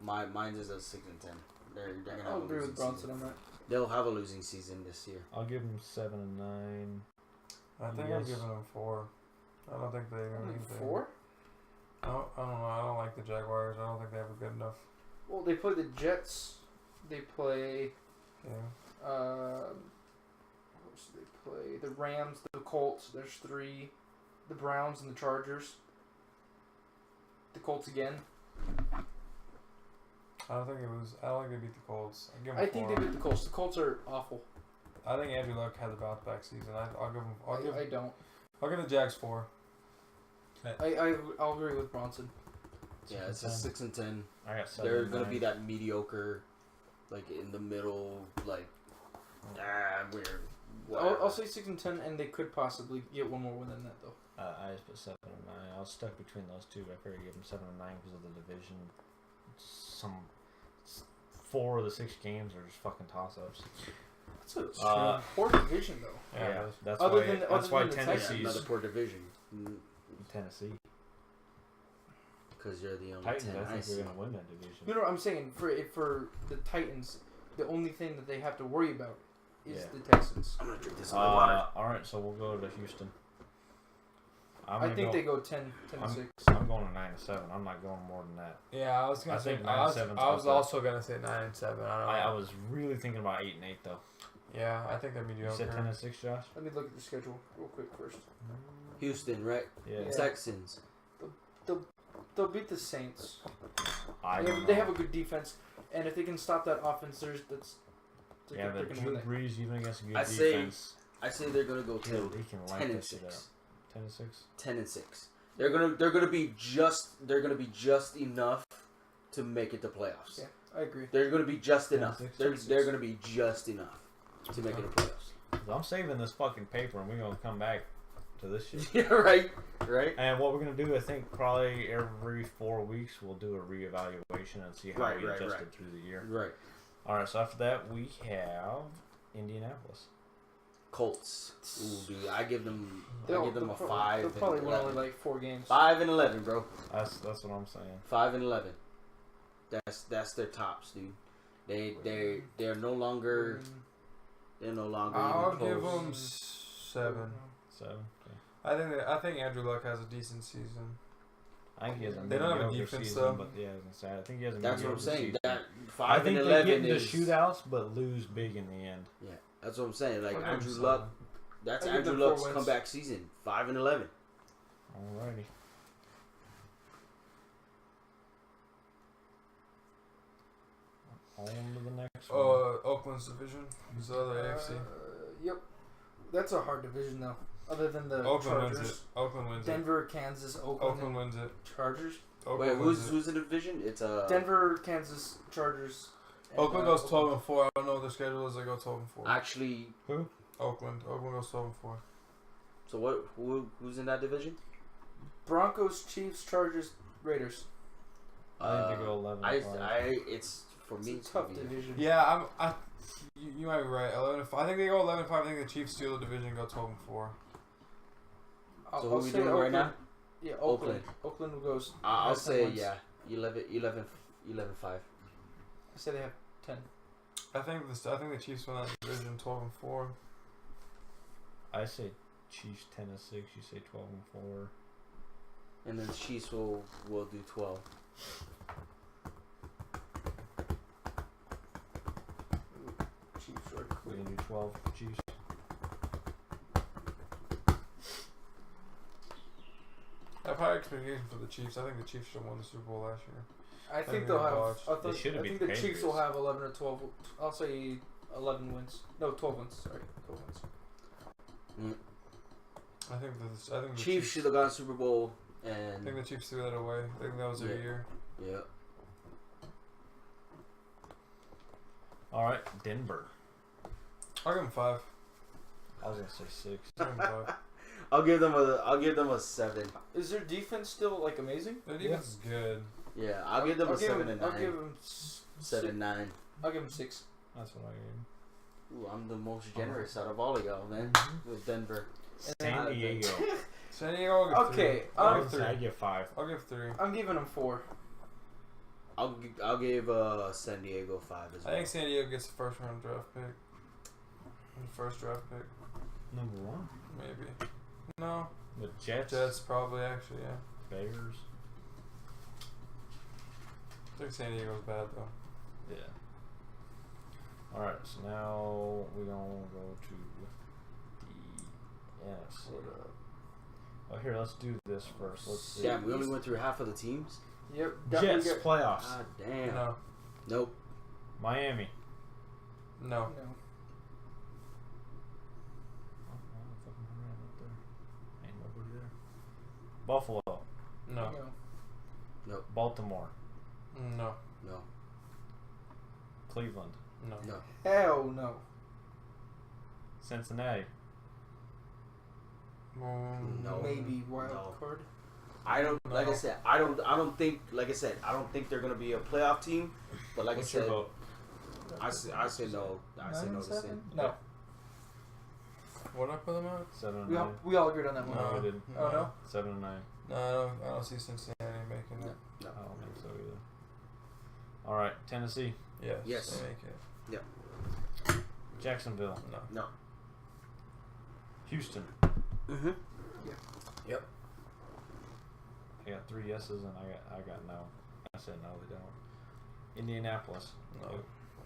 Mine is a 6 and 10. They're gonna have I'll a agree losing with Bronson season. on that. They'll have a losing season this year. I'll give them 7 and 9. I think I'm giving them 4. I don't think they even Only anything. 4? I don't know. I don't like the Jaguars. I don't think they have a good enough. Well, they play the Jets. They play. Yeah. What else do they play? The Rams, the Colts. There's 3. The Browns and the Chargers. The Colts again. I don't think they beat the Colts. I give them I think 4. they beat the Colts. The Colts are awful. I think Andrew Luck had a bounce back season. I'll give them. I don't. I'll give the Jags 4. I'll agree with Bronson. Yeah, it's a 6 and 10. I got 7 They're and gonna 9. be that mediocre, like in the middle, like we're. I'll say 6 and 10, and they could possibly get one more win than that though. I just put 7 and 9. I was stuck between those two. I figured I'd give them 7 and 9 because of the division. 4 of the 6 games are just fucking toss-ups. That's a poor division though. Yeah, Yeah, that's Other why. than- That's other why than the Tennessee's another poor division. Tennessee. Because you're the only Titans. 10 I I think see. we're gonna win that division. You know what I'm saying? For the Titans, the only thing that they have to worry about is Yeah. the Texans. I'm gonna drink this in my water. All right, so we'll go to Houston. I think they go 10 to 6. I'm going to 9 and 7. I'm not going more than that. Yeah, I was gonna I say think 9 9 and 7's I was okay. also gonna say 9 and 7. I don't know. I was really thinking about 8 and 8 though. Yeah, I think they're You mediocre. said 10 and 6, Josh. Let me look at the schedule real quick first. Houston, right? Yeah. Yeah. Texans. They'll beat the Saints. I don't know. They have a good defense, and if they can stop that offense, Yeah, they're but gonna win Drew that. Brees even against a good I say defense. I say they're gonna go He 10, can light 10 and that shit up. 6. 10 and 6. 10 and 6. They're gonna be just enough to make it to playoffs. Yeah, I agree. They're gonna be just 10 and enough. 6, They're 10 and 6. they're gonna be just enough to make it to playoffs. I'm saving this fucking paper and we're gonna come back to this year. Yeah, right. And what we're gonna do, I think, probably every 4 weeks we'll do a reevaluation and see how we adjusted through the year. Right. All right. So after that, we have Indianapolis. Colts. Ooh, dude, I give them a 5. They'll probably win only like 4 games. 5-11, bro. That's what I'm saying. 5-11. That's their tops, dude. They're no longer. They're no longer. I'll even give close. them 7. 7. Okay. I think Andrew Luck has a decent season. I think he has a They don't have a mediocre defense, season, though. but yeah, I think he has a That's what I'm mediocre saying. season. That I 5 think and they 11 get into is shootouts, but lose big in the end. Yeah, that's what I'm saying. Like I'll give Andrew them Luck. That's I'll give Andrew them 4 Luck's wins. comeback season. 5-11. Alrighty. On to the next one. Oakland's division. Is the other AFC. Yep. That's a hard division though. Other than the Oakland Chargers. wins it. Oakland wins Denver, Kansas, it. Oakland, Oakland wins it. Chargers. Oakland Wait, wins it. who's the division? It's Denver, Kansas, Chargers. and, Oakland goes 12-4. I don't know what their schedule is. They go 12-4. actually. Who? Oakland goes 12-4. So what? Who's in that division? Broncos, Chiefs, Chargers, Raiders. I think they go 11. It's for me. It's a tough division. Yeah, you might be right. 11-5. I think they go 11-5. I think the Chiefs steal the division and go 12-4. So I'll who are we say doing right Oakland. now? Yeah, Oakland. Oakland goes. I'll has 10 say wins. 11-5. I say they have 10. I think the Chiefs win that division 12-4. I say Chiefs 10-6. You say 12-4. And then the Chiefs will do 12. Chiefs are We're quick. gonna do 12 Chiefs. I have high expectations for the Chiefs. I think the Chiefs should have won the Super Bowl last year. I think think they'll they have. botched. I They should've think beat the the Chiefs will Patriots. have 11 or 12. I'll say 11 wins. No, 12 wins. Sorry, 12 wins. I think the Chiefs should have gone Super Bowl I and think the Chiefs threw that away. I think that was their Yeah. year. yeah. All right, Denver. I'll give them 5. I was gonna say 6. I'll give them 5. I'll give them a 7. Is their defense still like amazing? Their defense is good. Yeah, I'll give them a 7 and 9. I'll give them 7 9. I'll give them 6. That's what I gave. Ooh, I'm the most generous out of all of y'all, man. With Denver. San Diego. San Diego, I'll give 3. Okay, I'll give I 3. give 5. I'll give 3. I'm giving them 4. I'll give San Diego 5 as I well. think San Diego gets the first round draft pick. The first draft pick, Number 1. maybe. No, The Jets. Jets probably actually. Yeah, Bears. I think San Diego's bad though. Yeah. All right, so now we're gonna go to the NFC. Oh, here, let's do this first. Let's see. Damn, we only went through half of the teams. Yep. Jets playoffs. God damn. No, Nope. Miami. no. No. Ain't nobody there. Buffalo. No, No. Baltimore. no, No. Cleveland. no. No. Hell no. Cincinnati. No. Maybe wild No. card. I don't. Like I No. said, I don't think. Like I said, I don't think they're gonna be a playoff team. But like What's I your said, vote? I say no. I say 9 no and to 7? Sin. No. What I put them at? 7 and We 9. all agreed on that one. No, we didn't. Oh no. 7 and 9. No, I don't see Cincinnati making it. No. I don't think so either. All right, Tennessee. Yes. Yes. They make it. Jacksonville. No. No. Houston. Mm-hmm. I got 3 yeses and I got no. I said no, they don't. Indianapolis. No.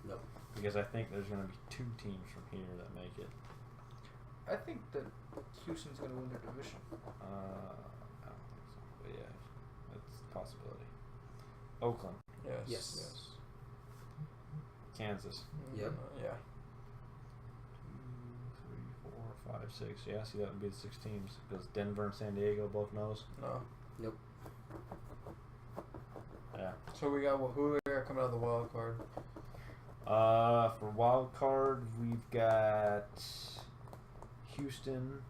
No. Because I think there's going to be 2 teams from here that make it. I think that Houston's gonna win their division. I don't think so. But yeah, that's a possibility. Oakland. Yes. Yes. Kansas. Yep. Yeah. 2, 3, 4, 5, 6. Yeah, see, that would be the 6 teams. Because Denver and San Diego both knows. No. Yeah. So we got who we got coming out of the wild card? For wild card, we've got Houston,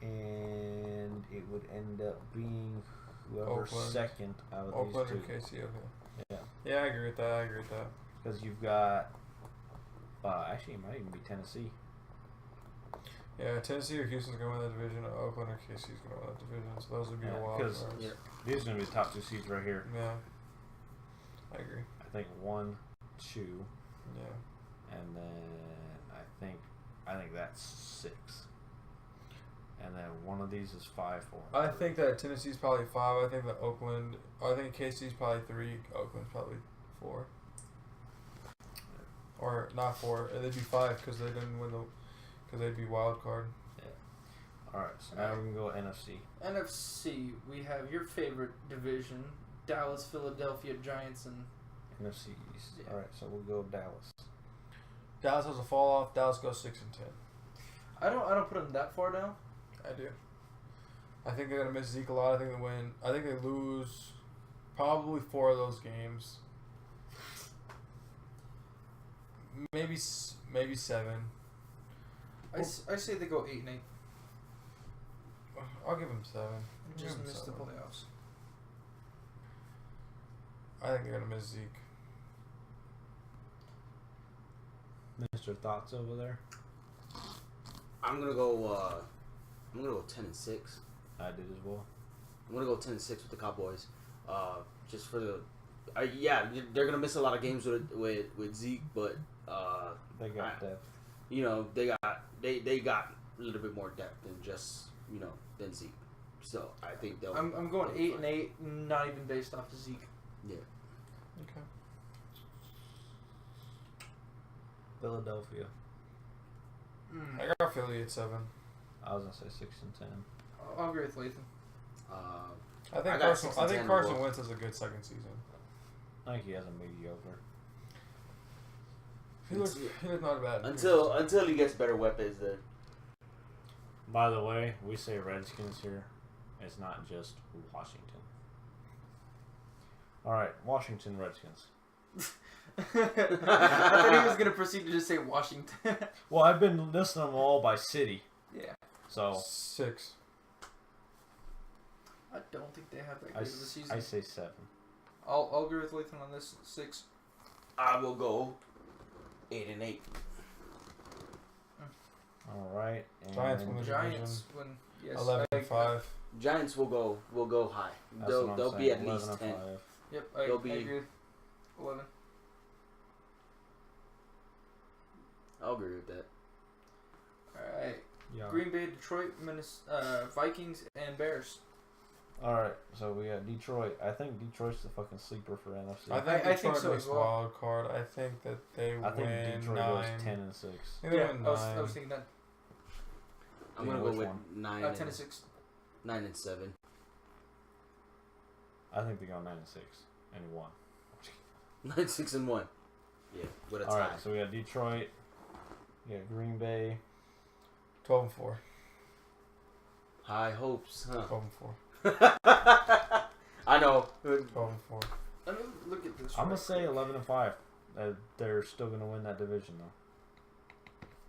and it would end up being whoever's Oakland. second out of Oakland these and two. KC. Okay. Yeah, Yeah, I agree with that. because you've got. Actually, it might even be Tennessee. Yeah, Tennessee or Houston's gonna win that division. Oakland or KC's gonna win that division. So those would be Yeah, a wild 'cause- cards. Yeah. These are going to be the top two seeds right here. Yeah, I agree. I think 1, 2, Yeah, and then I think that's 6. And then one of these is 5, 4. I think that Tennessee's probably 5. I think that I think KC's probably 3. Oakland's probably 4. Or not 4. They'd be 5 because they didn't win because they'd be wild card. All right, so now we can go NFC. NFC, we have your favorite division, Dallas, Philadelphia Giants, and NFC East. Yeah. All right, so we'll go Dallas. Dallas has a fall off. Dallas goes 6-10. I don't put them that far down. I do. I think they're gonna miss Zeke a lot. I think they win. I think they lose probably 4 of those games. Maybe 7. I say they go 8-8 I'll give them 7. and just miss the playoffs. I think they're gonna miss Zeke. Mr. Thoughts over there? I'm gonna go 10-6. I did as well. I'm gonna go 10-6 with the Cowboys. Just for the, they're gonna miss a lot of games with Zeke, but They got depth. you know they got a little bit more depth than just than Zeke. So I think they'll. I'm going they'll be 8-8, fine. not even based off the Zeke. Yeah. Okay. Philadelphia. I got Philly at 7. I was gonna say 6-10. I'll agree with Lathan. I I think got Carson. 6 I and think 10 Carson as well. Wentz has a good second season. I think he has a mediocre. He looks not bad. Until he gets better weapons, then. By the way, we say Redskins here. It's not just Washington. All right, Washington Redskins. I thought he was gonna proceed to just say Washington. Well, I've been listing them all by city. Yeah. So 6. I don't think they have that great of a season. I say 7. I'll agree with Lathan on this. 6. I will go 8-8. All right. And Giants win the Giants win. Yes. 11-5. Giants will go high. That's what I'm They'll be saying, at least 10. 11-5. Yep. They'll I be- agree. 11. I'll agree with that. All right. Yeah. Green Bay, Detroit, Vikings, and Bears. All right, so we got Detroit. I think Detroit's the fucking sleeper for NFC. I think I Detroit think so makes as well. wild card. I think that they I think win Detroit 9. goes 10-6. I think they win 9. I was thinking that. I'm Yeah, gonna go which with one? 9 10 and to 6. 9 and 7. I think they go 9-6 and 1. 9-6-1. Yeah, with a tie. All right, so we got Detroit. We got Green Bay. 12-4. High hopes, huh? 12-4. I know. 12-4. Let me look at this. I'm gonna right say quick. 11-5. They're still gonna win that division though.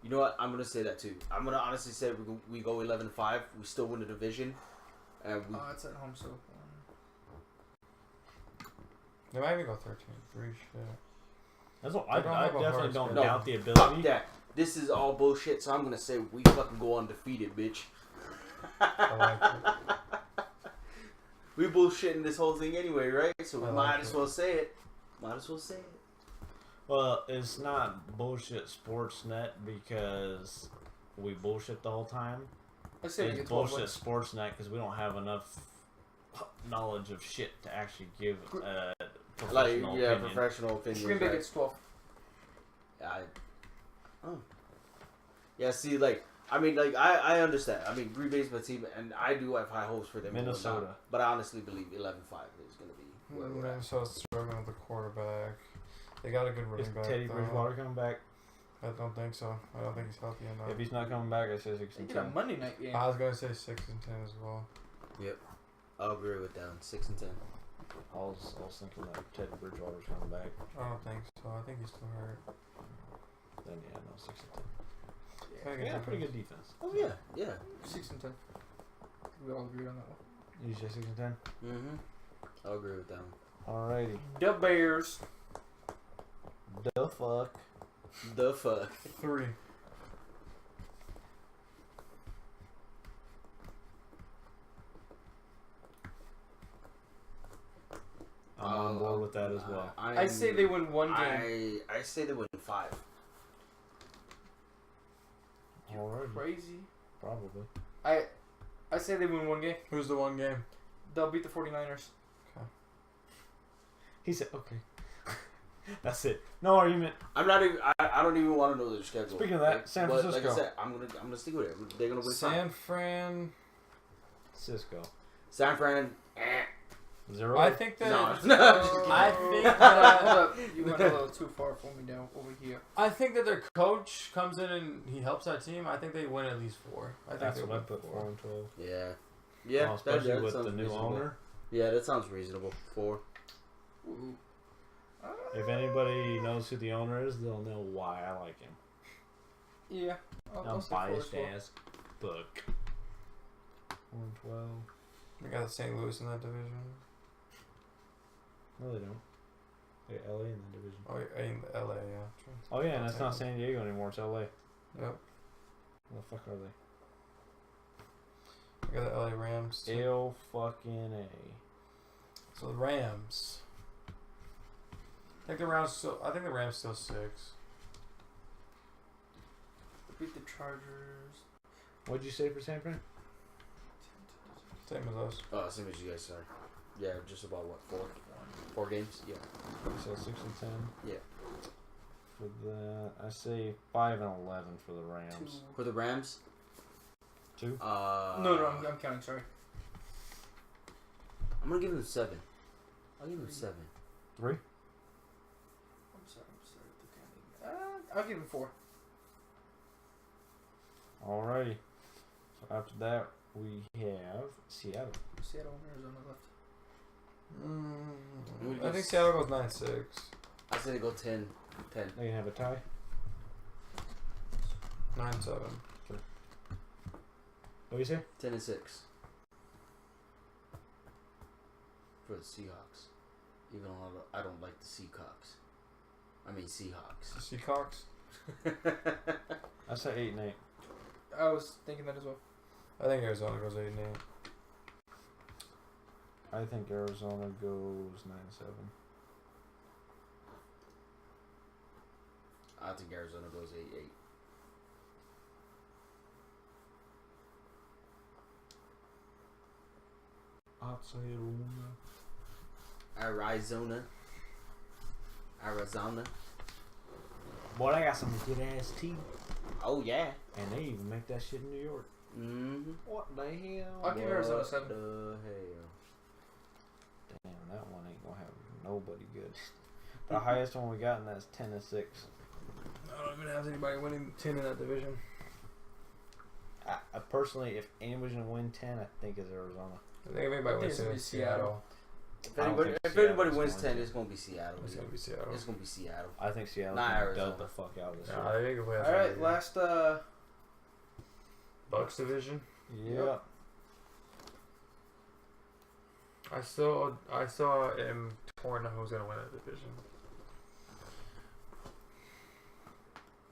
You know what? I'm gonna say that too. I'm gonna honestly say we go 11-5. We still win the division, and we. Oh, it's at home, so. They might even go 13-3. Shit. That's what, They I don't have a definitely hard don't schedule. doubt the Fuck ability. that. This is all bullshit. So I'm gonna say we fucking go undefeated, bitch. I like it. We bullshitting this whole thing anyway, right? So we I might like as it. well say it. Might as well say it. Well, it's not bullshit Sportsnet because we bullshit the whole time. I say we It's get 12 bullshit wins. Sportsnet because we don't have enough knowledge of shit to actually give a professional opinion. professional opinion. Green Bay gets 12. Yeah, see, like, I mean, like, I understand. I mean, Green Bay's my team, and I do have high hopes for them. going Minnesota. down. But I honestly believe 11-5 is going to be where we're at. Minnesota's struggling with the quarterback. They got a good Is running back. Teddy though. Bridgewater coming back? I don't think so. I don't think he's healthy enough. If he's not coming back, I say 6 They and get a 10. Monday night game. I was gonna say 6 and 10 as well. I'll agree with that. 6 and 10. I was thinking that Teddy Bridgewater's coming back. I don't think so. I think he's still hurt. Then yeah, no 6 and 10. Pretty good Yeah, pretty defense. good defense. Oh, yeah. 6 and 10. we all agree on that one. You say 6 and 10. Mm-hmm. I'll agree with that one. Alrighty. The Bears. The fuck. The fuck. 3. I'm on board with that as well. I say they win one game. I say they win 5. Alrighty. Crazy. Probably. I say they win one game. Who's the one game? They'll beat the 49ers. He said, okay. That's it. No argument. I'm not even. I don't even want to know their schedule. Speaking of that, San But Francisco. like I said, I'm gonna stick with it. They're gonna win. San Fran. Cisco. San Fran. 0. I think that. No. I think Hold that. up. You went a little too far for me down over here. I think that their coach comes in and he helps that team. I think they win at least 4. I think That's they what I win put 4 and 12. Yeah. Yeah. Well, especially that with sounds the new reasonable. owner. Yeah, that sounds reasonable. 4. Ooh. If anybody knows who the owner is, they'll know why I like him. Yeah. I'll I'm say 4 biased as well. as fuck. 4 and 12. They got St. Louis in that division. No, they don't. They got LA in that division. Oh, in LA, yeah. True. Oh, yeah, and that's not San Diego anymore. It's LA. Yep. Where the fuck are they? We got the LA Rams. L fucking A. So the Rams. I think the Rams still 6. Beat the Chargers. What'd you say for San Fran? Same as us. Oh, same as you guys said. Yeah, just about what 4 games. Yeah. So 6 and 10. Yeah. For that, I say 5 and 11 for the Rams. For the Rams. 2. No, I'm counting. Sorry. I'm gonna give them 7. I'll give them 7. 3. I'm sorry. Counting. I'll give him 4. Alrighty. So after that, we have Seattle. Seattle and Arizona left. I think Seattle goes 9-6. I say they go 10. They can have a tie. 9-7. What do you say? 10 and 6. For the Seahawks. Even though I don't like the Seahawks. I mean Seahawks. Seahawks. I say 8 and 8. I was thinking that as well. I think Arizona goes 8-8. I think Arizona goes 9-7. I think Arizona goes 8-8. I'd say Arizona. Boy, I got some good ass tea. Oh yeah. And they even make that shit in New York. Mm-hmm. What the hell? I'll give Arizona 7. The hell? Damn, that one ain't gonna have nobody good. The highest one we got in that's 10 and 6. I don't even have anybody winning 10 in that division. I personally, if anybody's gonna win 10, I think it's Arizona. I think if anybody wins 10, it's Seattle. If I don't anybody, think if Seattle's anybody wins going 10, to. it's gonna be Seattle. It's going to be Seattle. It's gonna be Seattle. I think Seattle's Not gonna Arizona. dub the fuck out of this Nah, they can win. All right, last. Bucks division. Yeah. I saw him torn on who's going to win that division.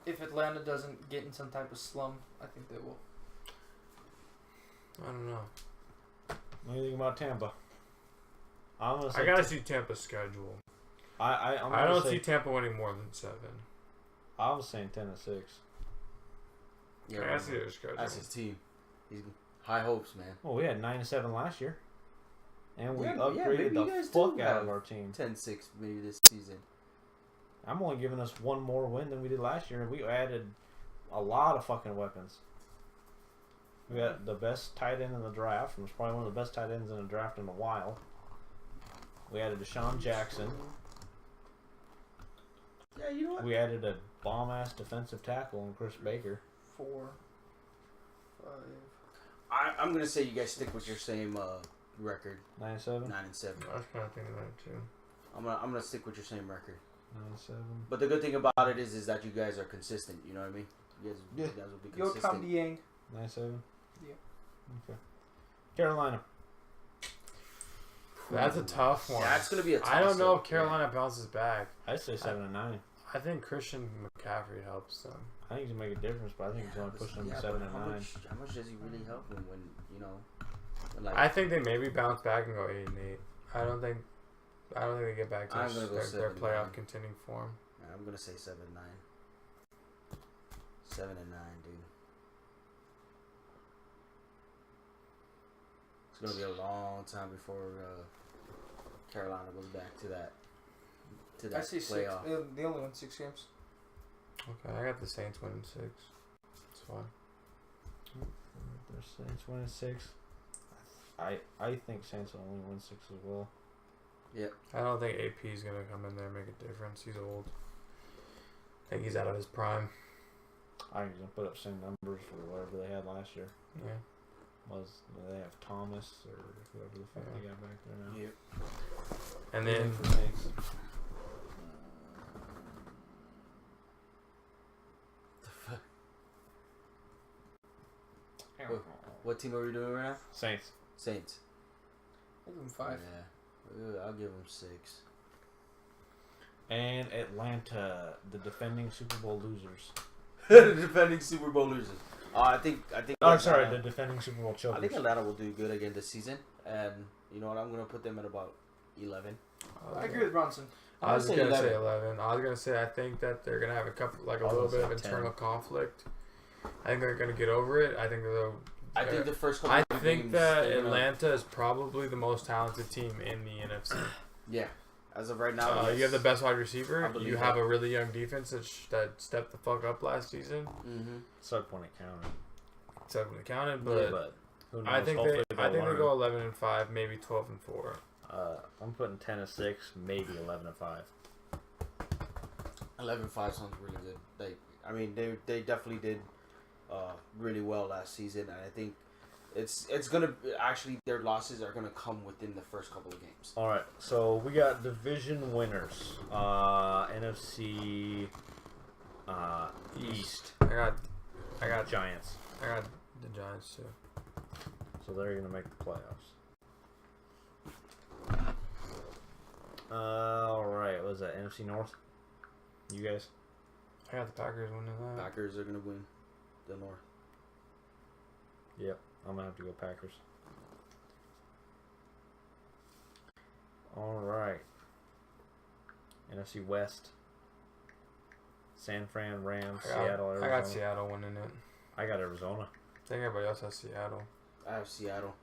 If Atlanta doesn't get in some type of slum, I think they will. I don't know. What do you think about Tampa? I'm gonna say I got to see Tampa's schedule. I'm I don't say, see Tampa winning more than 7. I was saying 10 and 6. Yeah, I got to see their schedule. that's his team. He's high hopes, man. Well, we had 9 and 7 last year, and we Yeah, upgraded maybe you the guys fuck do out have of our team. 10-6 maybe this season. I'm only giving us one more win than we did last year, and we added a lot of fucking weapons. We got the best tight end in the draft, and it's probably one of the best tight ends in the draft in a while. We added Deshaun Jackson. Yeah, you know what? We added a bomb-ass defensive tackle in Chris Baker. 4, 5. I'm gonna say you guys stick with your same record, 9 and 7? 9 and 7. I was kind of thinking that too. I'm gonna stick with your same record. 9 and 7. But the good thing about it is that you guys are consistent. You know what I mean? You guys will be Yo, consistent. Tom Yang. 9 and 7? Yeah. Okay. Carolina. That's a tough one. That's gonna be a tough I don't know one. if Carolina bounces back. I'd say 7 and 9. I think Christian McCaffrey helps them. I think he's gonna make a difference, but I think he's only pushing them to 7 and 9. How much does he really help them when you know? Like, I think they maybe bounce back and go 8-8. I don't think they get back to I'm gonna go their 7-9. playoff contending form. I'm gonna say 7-9. 7 and 9, dude. It's gonna be a long time before Carolina goes back to that. I say 6. playoff. They only won 6 games. Okay, I got the Saints winning 6. That's fine. Their Saints winning 6. I think Saints will only win 6 as well. Yep. I don't think AP is gonna come in there and make a difference. He's old. I think he's out of his prime. I think he's gonna put up same numbers for whatever they had last year. Yeah. Do they have Thomas or whoever the fuck they got back there now? Yep. And then For Saints. What team are we doing right now? Saints. Saints. I'll give them 5. Yeah. I'll give them 6. And Atlanta, the defending Super Bowl losers. The defending Super Bowl losers. I think. Oh, sorry, the defending Super Bowl I chokers. think Atlanta will do good again this season, and you know what? I'm gonna put them at about 11. I agree with Bronson. I was gonna say 11. 11. I was gonna say I think that they're gonna have a couple, like a I little was bit gonna of say internal conflict. I think they're gonna get over it. I think they'll. I think the first couple. I of think games, that they're gonna- Atlanta is probably the most talented team in the NFC. Yeah, as of right now, You have the best wide receiver. I believe You have that. a really young defense that stepped the fuck up last season. Mm-hmm. Sub point counted. Except when it counted, but But who knows? I think Hopefully they they'll learn. go 11-5, maybe 12-4. I'm putting 10 and 6, maybe 11 and 5. 11-5 sounds really good. I mean, they definitely did really well last season, and I think it's gonna actually their losses are gonna come within the first couple of games. All right, so we got division winners. NFC East. I got Giants. I got the Giants too. So they're gonna make the playoffs. All right, what was that? NFC North. You guys. I got the Packers winning that. Packers are gonna win the North. Yep, I'm gonna have to go Packers. All right. NFC West. San Fran, Rams, Seattle, Arizona. I got Seattle winning it. I got Arizona. I think everybody else has Seattle. I have Seattle.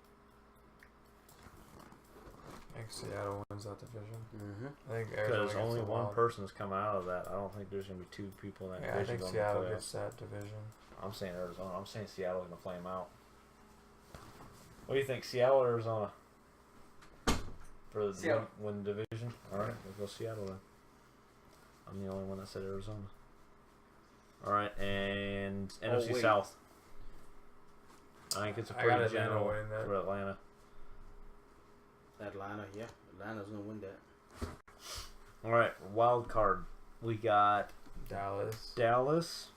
I think Seattle wins that division. Mm-hmm. I think Arizona Because gets only the one wild. person has come out of that. I don't think there's gonna be 2 people in that Yeah, I division think going Seattle to the gets that division. playoffs. I'm saying Arizona. I'm saying Seattle's gonna play them out. What do you think, Seattle or Arizona? For the Seattle. win the division? All right, we'll go Seattle then. I'm the only one that said Arizona. All right, and NFC wait. South. I think it's a I got pretty Atlanta general winning that. for Atlanta. Atlanta, yeah, Atlanta's gonna win that. All right, wild card. We got Dallas No, Dallas,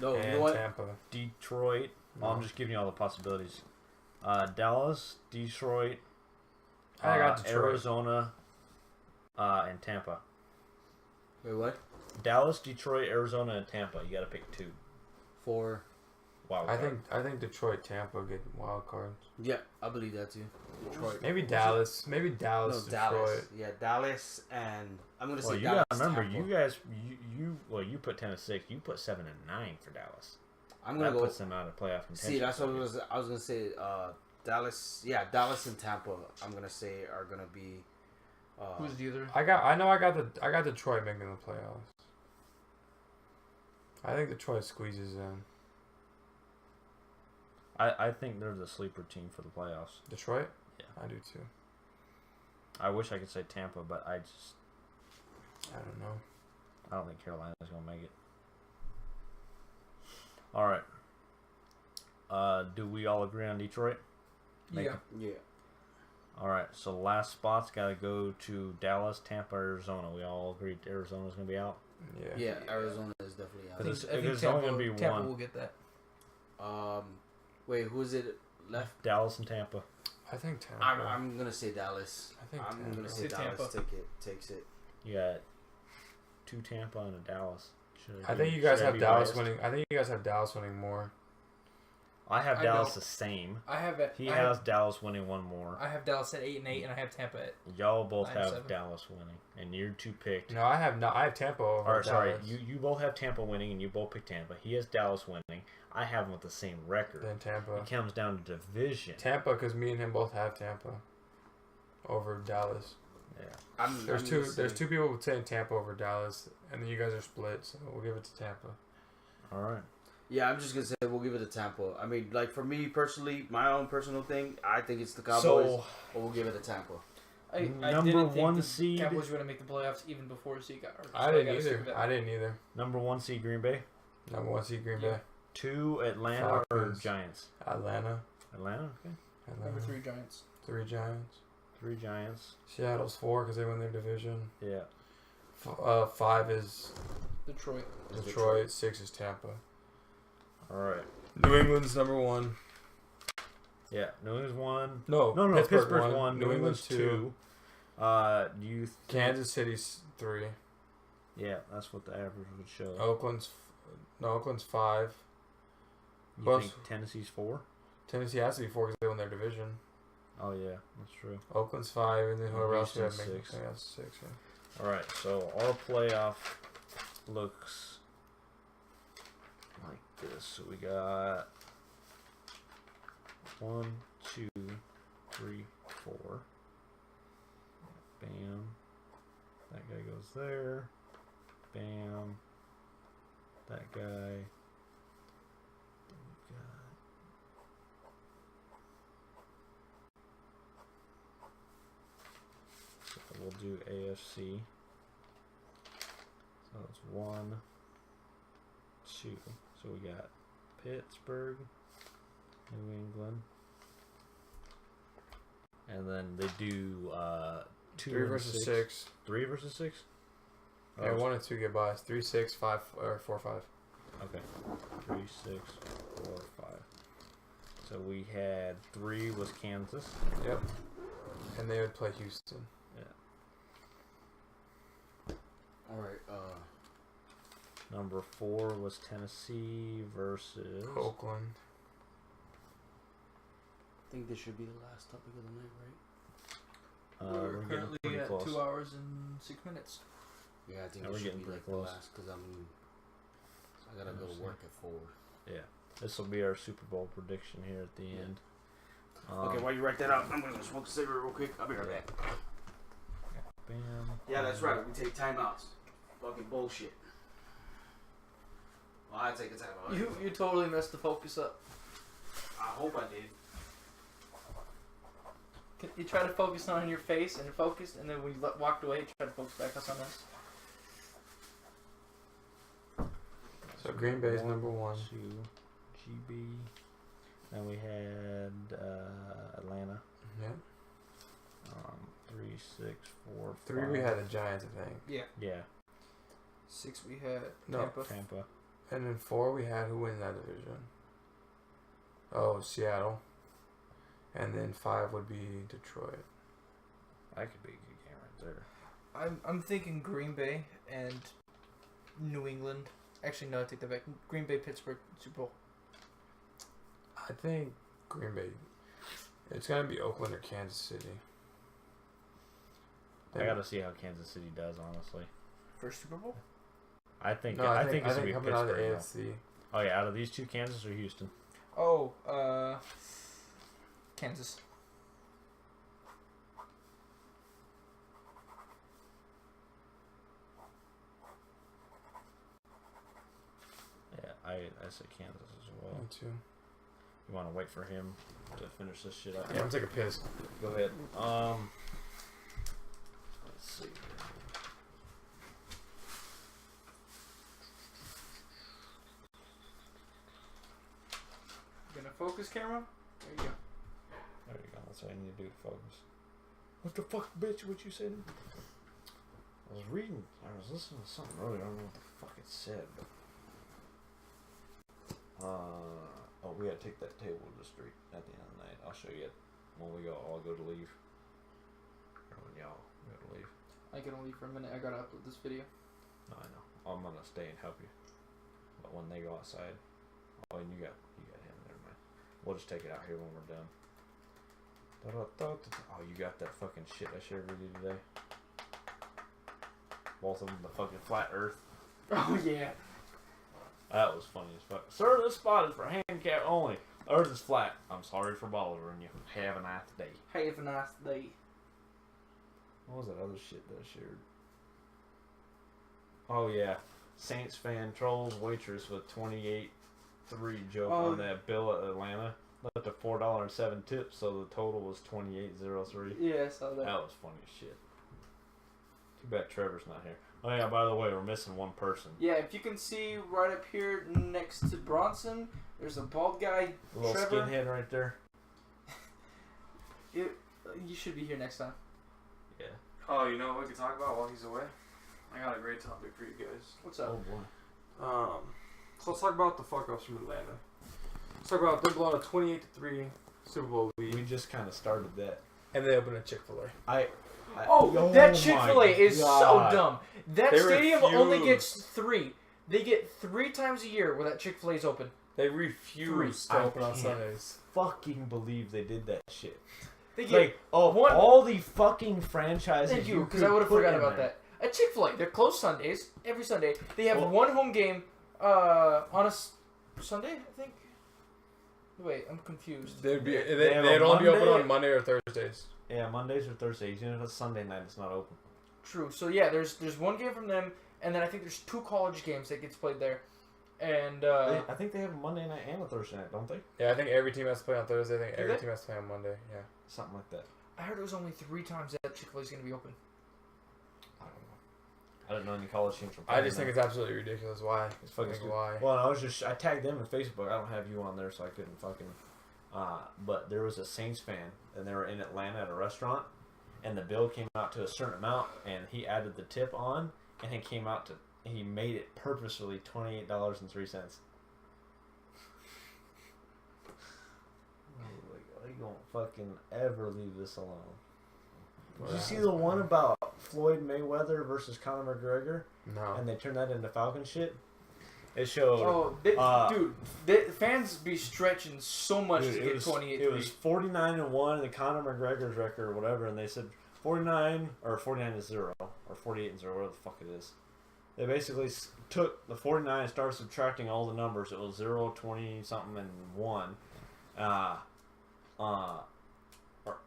you and know what? Tampa. Detroit. No. I'm just giving you all the possibilities. Dallas, Detroit, I got Detroit. Arizona, and Tampa. Wait, what? Dallas, Detroit, Arizona, and Tampa. You got to pick 2. For Wild I card. think Detroit, Tampa get wild cards. yeah, I believe that too. Detroit. Maybe Dallas. Maybe Dallas, No, Detroit. Dallas. Yeah, Dallas, and I'm gonna say Well, you Dallas. got to remember, Tampa. you guys, you put 10 and 6. You put 7 and 9 for Dallas. I'm gonna That go. puts them out of playoff contention. See, that's what I was gonna say. Dallas. Yeah, Dallas and Tampa. I'm gonna say are gonna be. Who's the other? I got Detroit making the playoffs. I think Detroit squeezes in. I think they're the sleeper team for the playoffs. Detroit? Yeah. I do too. I wish I could say Tampa, but I don't know. don't think Carolina's gonna make it. All right. Do we all agree on Detroit? Make Yeah. Yeah. All right. So the last spot's got to go to Dallas, Tampa, Arizona. We all agree Arizona's gonna be out. Yeah. Yeah, Arizona is definitely out. But I If think there's Tampa, only gonna be Tampa one. will get that. Wait, who is it? left. Dallas and Tampa. I think Tampa. I'm gonna say Dallas. I think I'm Tampa. gonna say Say Dallas Tampa. takes it. You got 2 Tampa and a Dallas. I think you guys have Dallas winning. I think you guys have Dallas winning more. I have I Dallas don't. the same. I have it. He has Dallas winning one more. I have Dallas at 8-8, and I have Tampa at. Y'all both 9-7. have Dallas winning, and you're 2 picked. No, I have not. I have Tampa over Or sorry, Dallas. you both have Tampa winning, and you both picked Tampa. He has Dallas winning. I have him with the same record. Then Tampa. It comes down to division. Tampa, because me and him both have Tampa over Dallas. Yeah. There's two people saying Tampa over Dallas, and then you guys are split, so we'll give it to Tampa. All right. Yeah, I'm just gonna say we'll give it to Tampa. I mean, like for me personally, my own personal thing, I think it's the Cowboys, So, but we'll give it to Tampa. I Number didn't think 1 the seed. Cowboys were going to make the playoffs even before Zeke got hurt. I didn't either. number 1 seed Green Bay. Number 1 seed Green Yeah. Bay. 2 Atlanta or Falcons. Giants. Atlanta. Atlanta. Okay. Number 3 Giants. 3 Giants. 3 Giants. Seattle's 4 because they win their division. Yeah. 5 is Detroit. Detroit. 6 is Tampa. All right. New England's number 1. Yeah. New England's 1. No, No. Pittsburgh's Pittsburgh's 1. New England's 2. 2. You. Kansas City's 3. Yeah, that's what the average would show. Oakland's 5. You Plus- think Tennessee's 4? Tennessee has to be 4 because they won their division. Oh yeah, that's true. Oakland's 5, and then whoever else we have Houston's making 6. that's 6. Yeah. All right, so our playoff looks like this. So we got 1, 2, 3, 4. Bam. That guy goes there. Bam. That guy. So we'll do AFC. So it's 1, 2. So we got Pittsburgh, New England, and then they do 2 3 versus 6. 3 versus 6. Yeah, 1 and 2 get buys. 3, 6, 5, or 4, 5. Okay. 3, 6, 4, 5. So we had 3 was Kansas. Yep. And they would play Houston. All right. Number 4 was Tennessee versus Oakland. I think this should be the last topic of the night, right? We're getting currently pretty at close. 2 hours and 6 minutes. Yeah, I think Yeah, this we're should getting be pretty like the close. last because I gotta go to work at 4. This will be our Super Bowl prediction here at the end. Okay, while you write that out, I'm gonna go smoke a cigarette real quick. I'll be right back. Bam. Yeah, that's right. We take timeouts. Fucking bullshit. Well, I take a timeout. You totally messed the focus up. I hope I did. You try to focus on your face and focused, and then when you walked away, you try to focus back on us. So Green Bay's number 1. 2, GB. Then we had Atlanta. Yep. 3, 6, 4, 3 we had the Giants, I think. Yeah. Yeah, 6 we had No. Tampa. Tampa. And then 4 we had who wins that division? Oh, Seattle. And then 5 would be Detroit. That could be a good game right there. I'm thinking Green Bay and New England. Actually, no, I take that back. Green Bay, Pittsburgh, Super Bowl. I think Green Bay. It's gonna be Oakland or Kansas City. I gotta see how Kansas City does, honestly. First Super Bowl? I think No, I think it's gonna be coming out of the Pittsburgh. AFC. Oh yeah, out of these 2, Kansas or Houston? Oh, Kansas. Yeah, I say Kansas as well. Me too. You want to wait for him to finish this shit up? Yeah, I'm taking a piss. Go ahead. Let's see. Gonna focus camera? There you go. There you go. That's what I need to do to focus. What the fuck, bitch? What you said? I was reading. I was listening to something earlier. I don't know what the fuck it said, but Oh, we gotta take that table to the street at the end of the night. I'll show you it when we all go to leave. Or when y'all go to leave. I can leave for a minute. I gotta upload this video. No, I know. I'm gonna stay and help you. But when they go outside, oh, and you got him. Never mind. We'll just take it out here when we're done. Oh, you got that fucking shit I shared with you today. Both of them, the fucking flat Earth. Oh yeah. That was funny as fuck. Sir, this spot is for handicap only. Earth is flat. I'm sorry for bothering you. Have a nice day. Have a nice day. What was that other shit that I shared? Oh yeah, Saints fan trolls waitress with 28-3 joke on that bill at Atlanta. Left a $4.07 tip, so the total was 28.03. Yeah, I saw that. That was funny as shit. Too bad Trevor's not here. Oh yeah, by the way, we're missing one person. Yeah, if you can see right up here next to Bronson, there's a bald guy, A little Trevor. skinhead right there. You should be here next time. Yeah. Oh, you know what we can talk about while he's away? I got a great topic for you guys. What's up? Oh boy. So let's talk about the fuck ups from Atlanta. Let's talk about them blowing a 28-3 Super Bowl lead, We just kind of started that. and they opened a Chick-fil-A. That Chick-fil-A my is so God. dumb. That They stadium only refuse. gets 3. They get 3 times a year where that Chick-fil-A is open. They refuse to I open on can't. Sundays. Fucking believe they did that shit. They get Like, all the fucking franchises. Thank you, because could I would have put forgot in about there. that. At Chick-fil-A, they're closed Sundays, every Sunday. They have Well- one home game on a Sunday, I think. Wait, I'm confused. They'd have a only be open Monday- on Monday or Thursdays. Yeah, Mondays or Thursdays. Even if it's Sunday night, it's not open. True. So yeah, there's one game from them, and then I think there's 2 college games that gets played there. And I think they have a Monday night and a Thursday night, don't they? Yeah, I think every team has to play on Thursday. I think Do every they? team has to play on Monday. Yeah. Something like that. I heard it was only 3 times that Chick-fil-A is going to be open. I don't know. I don't know any college teams from. I just think it's absolutely ridiculous. Why? It's fucking Like, stupid. why? Well, I tagged them on Facebook. I don't have you on there, so I couldn't fucking. But there was a Saints fan, and they were in Atlanta at a restaurant, and the bill came out to a certain amount, and he added the tip on, and it came out to he made it purposefully $28.03. They don't fucking ever leave this alone. Did you see the one about Floyd Mayweather versus Conor McGregor? No. And they turned that into Falcon shit? It showed... Dude, the fans be stretching so much Dude, to get 28-3. It was 49-1, the Conor McGregor's record or whatever, and they said 49 or 49-0 or 48-0, whatever the fuck it is. They basically took the 49 and started subtracting all the numbers. It was 0, 20 something, and 1. What the fuck?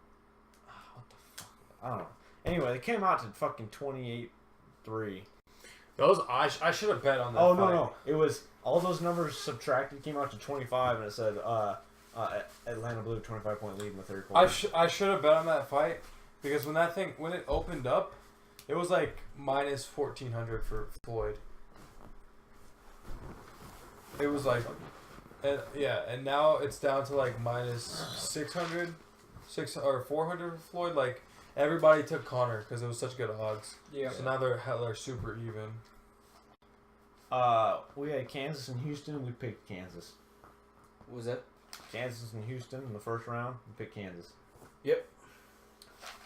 I don't know. Anyway, they came out to fucking 28-3. Those I should have bet on that. Oh fight. no! It was all those numbers subtracted came out to 25, and it said Atlanta blew a 25-point lead in the third quarter. I should have bet on that fight because when it opened up, it was like minus 1,400 for Floyd. It was like, and now it's down to like minus 600, 400 for Floyd. Like everybody took Connor because it was such good odds. Yeah. So now they're super even. We had Kansas and Houston. We picked Kansas. What was that? Kansas and Houston in the first round. We picked Kansas. Yep.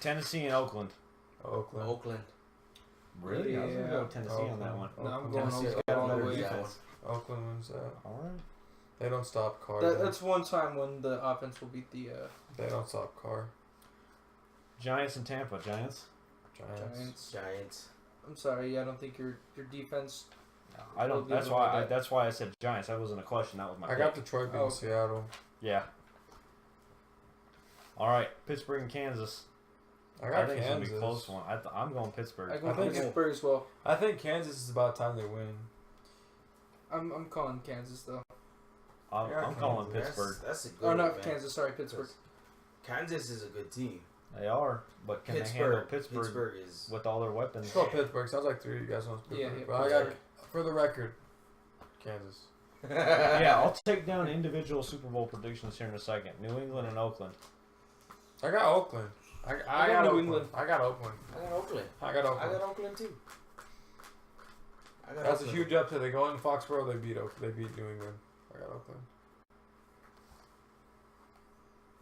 Tennessee and Oakland. Oakland. Really? I was gonna go with Tennessee on that one. No, I'm going Tennessee's Oakland got a all the better way. defense. Oakland wins that. All right. They don't stop Carr. That's one time when the offense will beat the They don't stop Carr. Giants and Tampa. Giants. Giants. I'm sorry, I don't think your defense. I don't. Well, That's why I said Giants. That wasn't a question. That was my. I got pick. Detroit beating Seattle. Yeah. All right, Pittsburgh and Kansas. I got think Kansas. it's gonna be a close one. I'm going Pittsburgh. I go I think Pittsburgh as well. I think Kansas is about time they win. I'm calling Kansas though. I'm calling Pittsburgh. That's a good Oh, one, not man. Kansas. Sorry, Pittsburgh. Kansas is a good team. They are, but can they handle Pittsburgh is with all their weapons? Let's call Pittsburgh. Sounds like 3 of you guys want Pittsburgh. Yeah, But I got, for the record, Kansas. Yeah, I'll take down individual Super Bowl predictions here in a second. New England and Oakland. I got Oakland. I got got New Oakland. England. I got Oakland. I got Oakland. I got I Oakland. got Oakland too. That's a huge upset. They go in Foxborough. They beat New England. I got Oakland.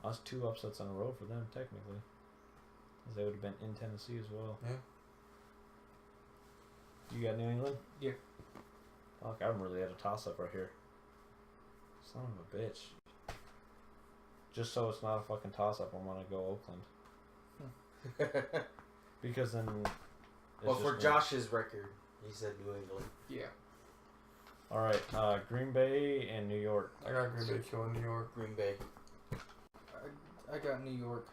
That's 2 upsets in a row for them, technically. Because they would have been in Tennessee as well. Yeah. You got New England? Yeah. Fuck, I'm really at a toss-up right here. Son of a bitch. Just so it's not a fucking toss-up, I'm going to go Oakland. Because then... Well, for Josh's record, he said New England. Yeah. Alright, Green Bay and New York. I got Green Bay killing New York. Green Bay. I got New York.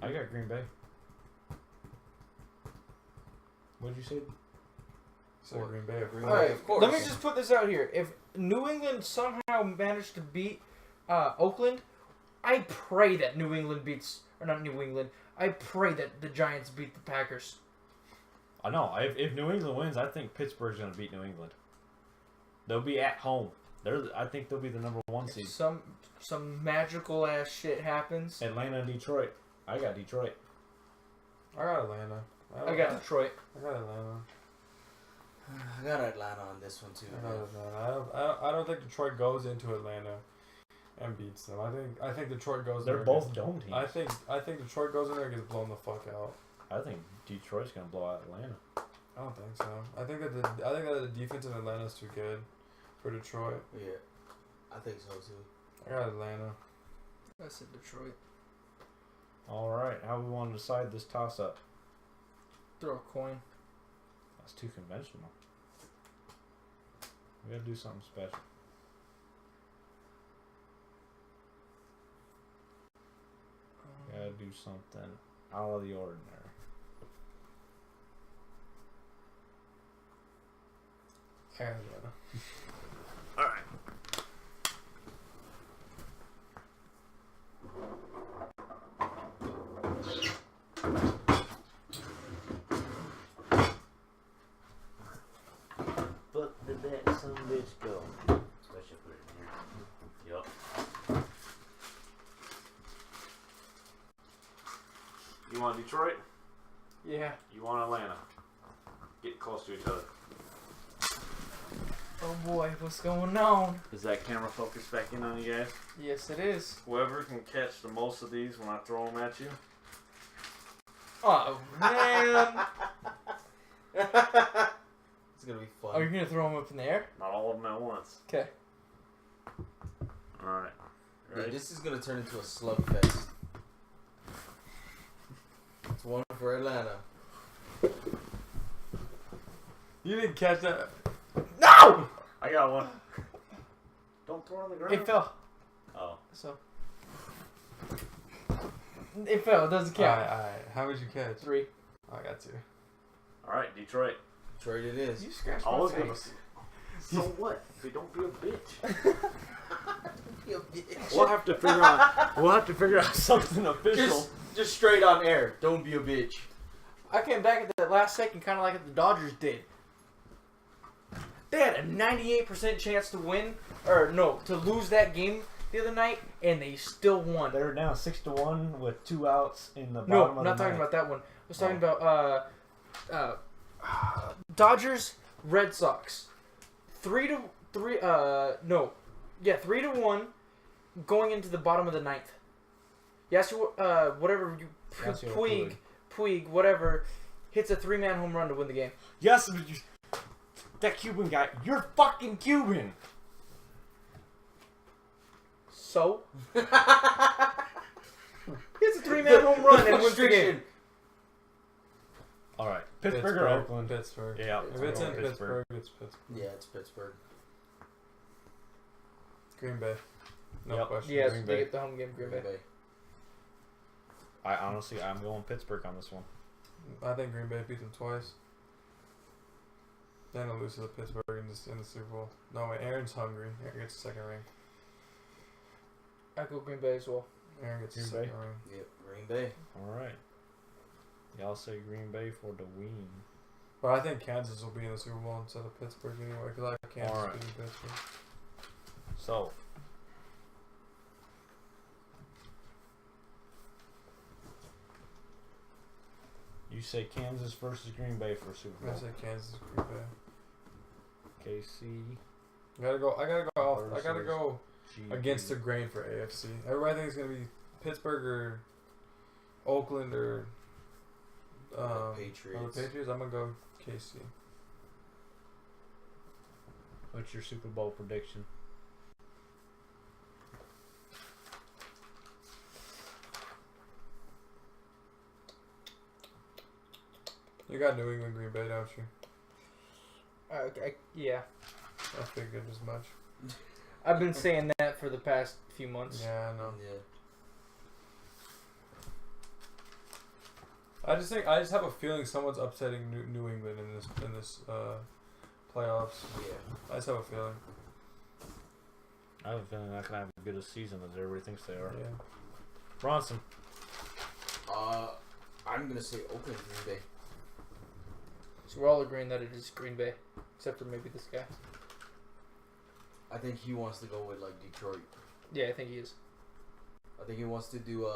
I got Green Bay. What did you say? So Green Bay. Green All Bay, right, of course. let me just put this out here. If New England somehow managed to beat Oakland, I pray that New England beats, or not New England, I pray that the Giants beat the Packers. I know. If New England wins, I think Pittsburgh's going to beat New England. They'll be at home. I think they'll be the number 1 seed. Some magical ass shit happens. Atlanta and Detroit. I got Detroit. I got Atlanta. I got Detroit. I got Atlanta. I got Atlanta on this one too. I got Atlanta. I don't think Detroit goes into Atlanta and beats them. I think Detroit goes. They're there both and dome teams. I think Detroit goes in there and gets blown the fuck out. I think Detroit's going to blow out Atlanta. I don't think so. I think that the defense in Atlanta is too good for Detroit. Yeah, I think so too. I got Atlanta. I said Detroit. All right. How we want to decide this toss-up? Throw a coin. That's too conventional. We got to do something special. Got to do something out of the ordinary. I got Atlanta. All right. But the bet some bitch go. Especially put it in here. Yup. You want Detroit? Yeah. You want Atlanta? Get close to each other. Oh boy, what's going on? Is that camera focused back in on you guys? Yes, it is. Whoever can catch the most of these when I throw them at you. Oh man! It's gonna be fun. Are you gonna throw them up in the air? Not all of them at once. Okay. Alright. Ready? Dude, this is gonna turn into a slugfest. It's one for Atlanta. You didn't catch that. No! I got one. Don't throw it on the ground. It fell. Oh. So. It fell. It doesn't count. Alright. How much you catch? 3. I got 2. Alright, Detroit. Detroit it is. You scratched I my was gonna face. So what? They don't be a bitch. Be a bitch. We'll have to figure out something official. Just straight on air. Don't be a bitch. I came back at that last second, kind of like the Dodgers did. They had a 98% chance to win, or no, to lose that game the other night, and they still won. They're down 6-1 with 2 outs in the bottom No, of the not talking ninth. about that one. I was talking about Dodgers, Red Sox. 3-1 going into the bottom of the ninth. Yes, whatever you Yasiel Puig, whatever, hits a 3-man home run to win the game. Yes, but that Cuban guy, you're fucking Cuban. So hits a 3-man home run and wins the game. All right, Pittsburgh or Oakland? Pittsburgh. Yeah, If it's in Pittsburgh, it's Pittsburgh. Yeah, it's Pittsburgh. Green Bay. No Yep. question. Yes, Green they Bay. get the home game. Green Bay. I'm going Pittsburgh on this one. I think Green Bay beat them twice. Then they'll lose to the Pittsburgh in the Super Bowl. No, wait, Aaron's hungry. Aaron gets the second ring. I go Green Bay as well. Aaron gets the Green second Bay? ring. Yep, Green Bay. All right. Y'all say Green Bay for the win. But I think Kansas will be in the Super Bowl instead of Pittsburgh anyway, because I like Kansas Alright. beating Pittsburgh. So, you say Kansas versus Green Bay for Super I Bowl. say Kansas, Green Bay. KC. I gotta go Versus against the grain for AFC. Everybody thinks it's gonna be Pittsburgh or Oakland or Patriots. The Patriots. I'm gonna go KC. What's your Super Bowl prediction? You got New England, Green Bay, don't you? Yeah. I figured as much. I've been saying that for the past few months. Yeah, I know. Yeah. I just have a feeling someone's upsetting New England in this playoffs. Yeah. I just have a feeling. I have a feeling they're not gonna have as good a season as everybody thinks they are. Yeah. Bronson. I'm gonna say Oakland, Green Bay. So we're all agreeing that it is Green Bay, except for maybe this guy. I think he wants to go with like Detroit. Yeah, I think he is. I think he wants to do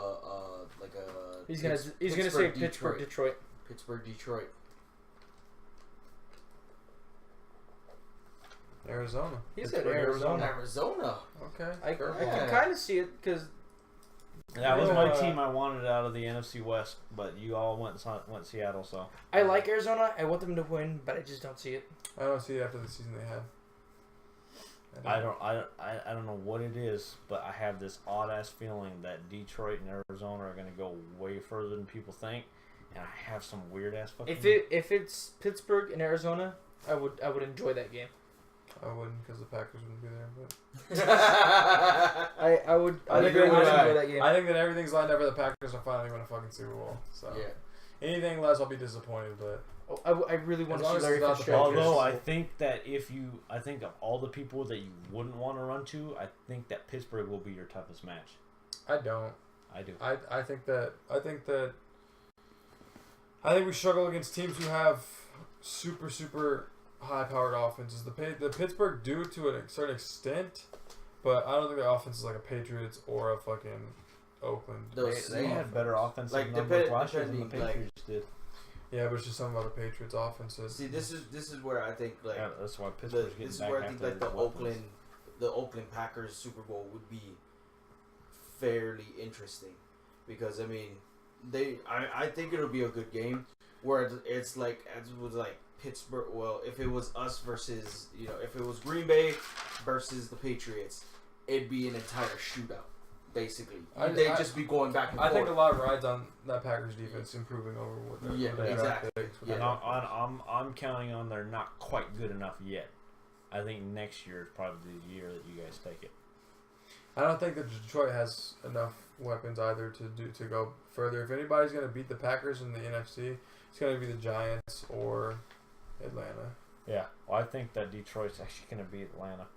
He's gonna say Pittsburgh, Detroit. Pittsburgh, Detroit. Arizona. He said Pittsburgh, Arizona. Arizona. Okay. I Yeah. can kind of see it because That was my team I wanted out of the NFC West, but you all went Seattle, so. I like Arizona. I want them to win, but I just don't see it. I don't see it after the season they had. I don't know what it is, but I have this odd ass feeling that Detroit and Arizona are gonna go way further than people think, and I have some weird ass fucking. If it's Pittsburgh and Arizona, I would enjoy that game. I wouldn't because the Packers wouldn't be there. But I would I enjoy agree with that. that game. I think that everything's lined up for the Packers to finally win a fucking Super Bowl. So Yeah. anything less, I'll be disappointed. But I really want As to long see as Larry it's not the Fitzgerald. Packers. Although I think that I think of all the people that you wouldn't want to run to, I think that Pittsburgh will be your toughest match. I don't. I do. I think we struggle against teams who have super high-powered offenses. The Pittsburgh do to a certain extent, but I don't think their offense is like a Patriots or a fucking Oakland. They had better offensive Like, numbers last year than the depending, like- Patriots did. Yeah, but it's just something about the Patriots' offenses. See, this is where I think like Yeah, that's why Pittsburgh's getting this is back where I after think like their weapons. the Oakland Packers Super Bowl would be fairly interesting, because I mean I think it'll be a good game where it's like as it was like Pittsburgh. Well, if it was us versus if it was Green Bay versus the Patriots, it'd be an entire shootout. Basically, they'd just be going back and forth. I think a lot rides on that Packers defense improving over what their Yeah, draft exactly. picks. Yeah. And I'm counting on they're not quite good enough yet. I think next year is probably the year that you guys take it. I don't think that Detroit has enough weapons either to go further. If anybody's going to beat the Packers in the NFC, it's going to be the Giants or Atlanta. Yeah, well, I think that Detroit's actually going to beat Atlanta.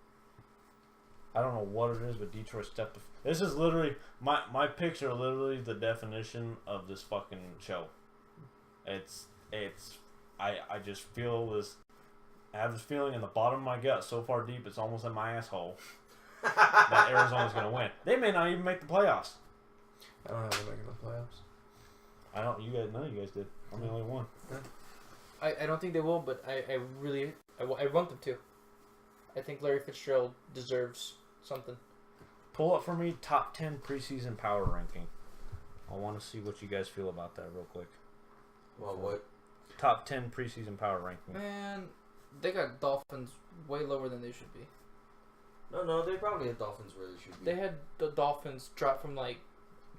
I don't know what it is, but Detroit stepped. This is literally my picks are literally the definition of this fucking show. It's I just feel this. I have this feeling in the bottom of my gut, so far deep, it's almost in my asshole, that Arizona's going to win. They may not even make the playoffs. I don't have them making the playoffs. I don't. You guys, none of you guys did. I'm the only one. I don't think they will, but I really want them to. I think Larry Fitzgerald deserves something. Pull up for me top 10 preseason power ranking. I want to see what you guys feel about that real quick. Well, what? Top 10 preseason power ranking. Man, they got Dolphins way lower than they should be. No, they probably had Dolphins where they should be. They had the Dolphins drop from like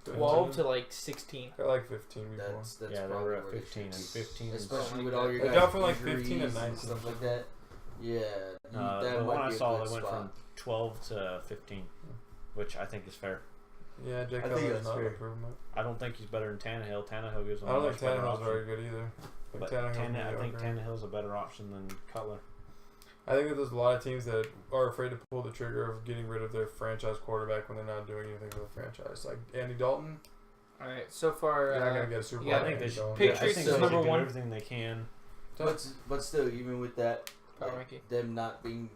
12 to like 16. They're like 15 before. That's Yeah, they probably were at where they 15 and should be. 15 and Especially with like all your They guys' dropped from like injuries 15 and 19. and stuff like that. Yeah, that the might one I be a saw, good they went spot. from 12 to 15, which I think is fair. Yeah, Jake I think Cutler's that's not an fair. improvement. I don't think he's better than Tannehill. Tannehill gives them I a don't much think better Tannehill's option. very good either. But I think Tannehill's a better option than Cutler. I think that there's a lot of teams that are afraid to pull the trigger of getting rid of their franchise quarterback when they're not doing anything for the franchise. Like Andy Dalton, All right, so far you're not going to get a Super Bowl. yeah, I think with they Andy should. Dalton. Patriots I think is they should number do one. everything they can. But still, even with that, Power like, ranking. them not being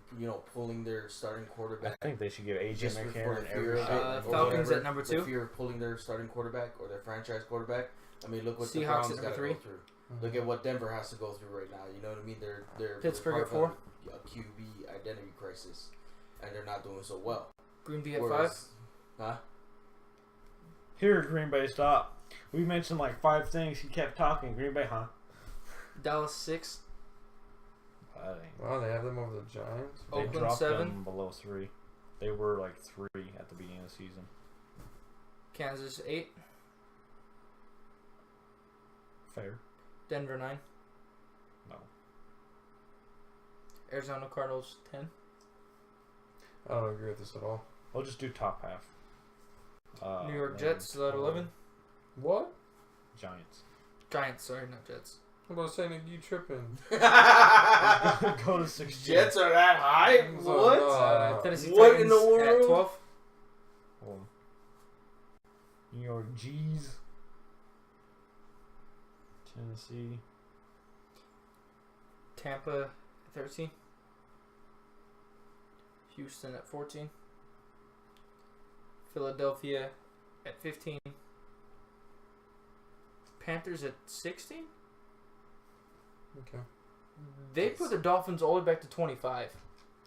pulling their starting I quarterback think they should give AJ just for McCarron the fear every of shot. it, or Falcons whatever, at number the 2. fear of pulling their starting quarterback or their franchise quarterback. I mean, look what the Seahawks Browns at got to number go 3. through. Mhm. Look at what Denver has to go through right now. You know what I mean? They're Pittsburgh at part of 4. a QB identity crisis. and they're not doing so well. Green Bay at Whereas- 5. Huh? Here, Green Bay, stop. We mentioned like 5 things. He kept talking. Green Bay, huh? Dallas 6. That ain't. Wow, they have them over the Giants. They Oakland dropped 7. them below 3. They were like 3 at the beginning of the season. Kansas 8. Fair. Denver 9. No. Arizona Cardinals 10. I don't agree with this at all. We'll just do top half. New York 11, Jets still at 11. What? Giants. Giants, sorry, not Jets. I'm about saying you tripping. Go to 16. Jets are that high? So, What? Tennessee What Titans in the world? at 12. Hold on. New York G's. Tennessee. Tampa at 13. Houston at 14. Philadelphia at 15. Panthers at 16. Okay. They put the Dolphins all the way back to 25.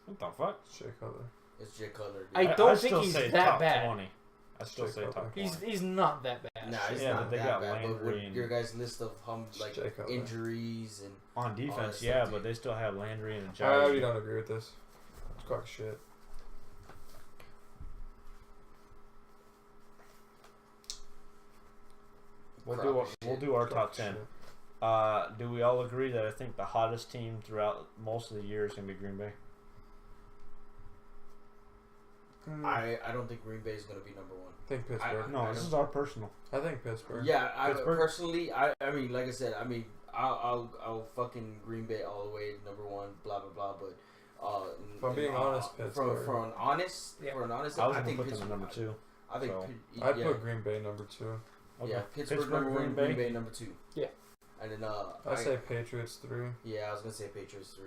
What the fuck? Shea Cutler. It's Jay Cutler. I dude. don't still think he's say that top bad. 20. I still say top 20. He's not that bad. Nah, it's Yeah, not but they that got bad. But Landry with and- your guys' list of like Jay Cutler. injuries and On defense, stuff, yeah, dude. but they still have Landry and I already Giants. don't agree with this. It's quite shit. We'll do our It's top quite 10. shit. Do we all agree that I think the hottest team throughout most of the year is going to be Green Bay? I don't think Green Bay is going to be number one. I think Pittsburgh. No, this is our personal. I think Pittsburgh. Yeah, Pittsburgh? personally, I mean, like I said, I mean, I'll fucking Green Bay all the way number one, blah blah blah. But If I'm being honest, Pittsburgh. for an honest, I was I going to think put them Pittsburgh. at number 2. I think So, I'd yeah, put Green Bay number 2. Okay. yeah, Pittsburgh number one, Green Bay number 2. Yeah. And then I'd say Patriots 3. yeah, I was gonna say Patriots 3.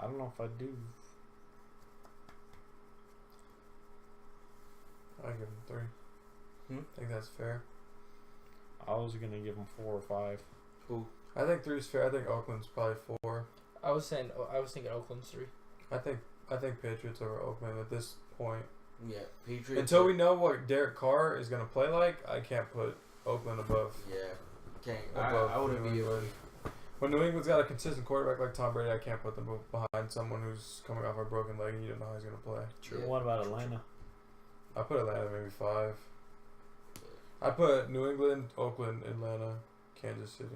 I don't know if I do. I'd give them 3. Hmm? I think that's fair. I was going to give them 4 or 5. Who? I think 3 is fair. I think Oakland's probably 4. I was thinking Oakland's 3. I think Patriots over Oakland at this point. Yeah, Patriots. Until we know what Derek Carr is going to play like, I can't put Oakland above. Yeah, can't. Above I wouldn't New be able. England. When New England's got a consistent quarterback like Tom Brady, I can't put them behind someone who's coming off a broken leg and you don't know how he's going to play. Yeah. What about Atlanta? I put Atlanta maybe 5. I put New England, Oakland, Atlanta, Kansas City.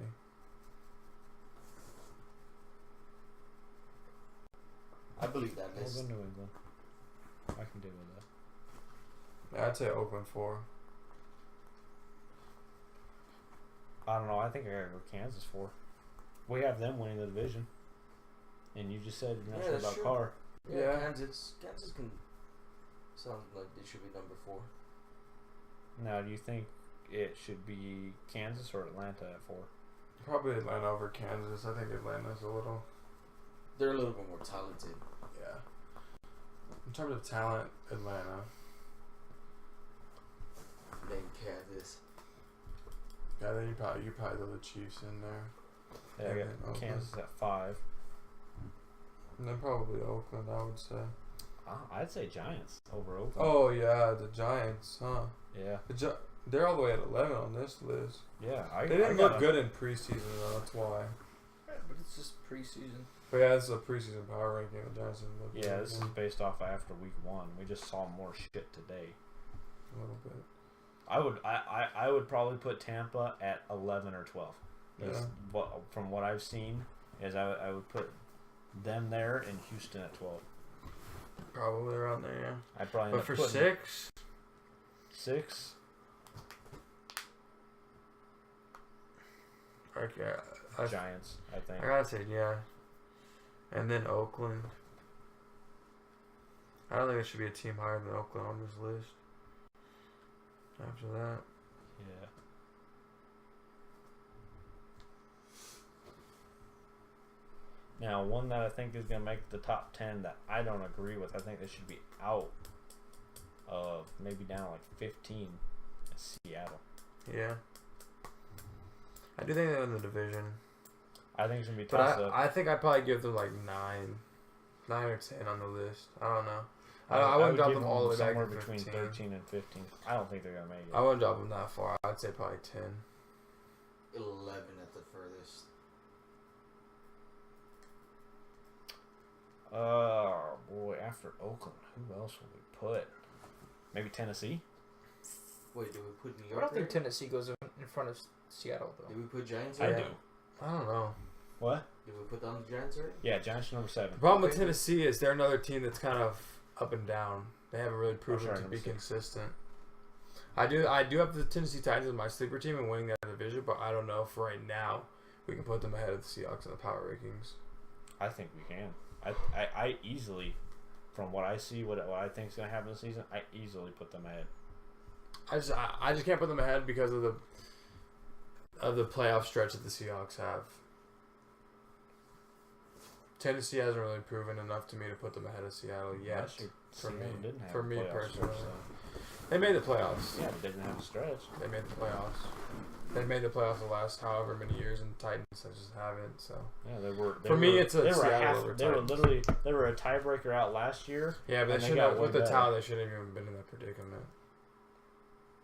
I believe that We'll list. go New England. I can deal with that. Yeah, I'd say Oakland 4. I don't know. I think I gotta go Kansas 4. We have them winning the division. And you just said you're not sure that's about true. Carr. Yeah, Yeah. Kansas can sound like they should be number 4. Now, do you think it should be Kansas or Atlanta at 4? Probably Atlanta over Kansas. I think Atlanta's a little. They're a little bit more talented. Yeah. In terms of talent, Atlanta. Than Kansas. Yeah, then you probably throw the Chiefs in there. Yeah, I And got then Oakland. Kansas at 5. And then probably Oakland, I would say. I'd say Giants over Oakland. Oh yeah, the Giants, huh? Yeah. They're all the way at 11 on this list. Yeah. They didn't look good in preseason, though. That's why. But it's just preseason. But yeah, this is a preseason power ranking. The Giants didn't look Yeah, good. this is based off after week 1. We just saw more shit today. A little bit. I would probably put Tampa at 11 or 12. Yeah. From what I've seen, is I would put them there and Houston at 12. Probably around there, yeah. I'd probably But end up for putting 6, 6. okay, I Giants, I think. gotta say yeah. And then Oakland. I don't think there should be a team higher than Oakland on this list. After that, Yeah. Now, one that I think is going to make the top 10 that I don't agree with, I think they should be out, of maybe down like 15 at Seattle. Yeah. I do think they win the division. I think it's gonna be But tough. I think I'd probably give them like 9 or 10 on the list. I don't know. I wouldn't drop give them all the way back somewhere to between 15. 13 and 15. I don't think they're gonna make it. I wouldn't drop them that far. I'd say probably 10. 11 at the furthest. Boy, after Oakland, who else will we put? Maybe Tennessee? Wait, did we put New I York don't think there? Tennessee goes in front of Seattle though. Did we put Giants I there? do. I don't know. What? Did we put down the Giants already? Yeah, Giants are number 7. The problem with Okay. Tennessee is they're another team that's kind of up and down. They haven't really proven sorry, to be number 6. consistent. I do have the Tennessee Titans as my sleeper team and winning that division, but I don't know if right now we can put them ahead of the Seahawks in the power rankings. I think we can. I easily, from what I see, what I think is going to happen this season, I easily put them ahead. I just can't put them ahead because of the playoff stretch that the Seahawks have. Tennessee hasn't really proven enough to me to put them ahead of Seattle yet. Last year, For Seattle me. didn't have For a me playoff personally. stretch, so. They made the playoffs. Yeah, but they didn't have a stretch. They made the playoffs. They made the playoffs the last however many years, and the Titans just haven't. So Yeah, they were. For me, it's a they were Seattle over They were Titans. literally they were a tiebreaker out last year. yeah, but And they they should got have way with the better. talent. They shouldn't have even been in that predicament.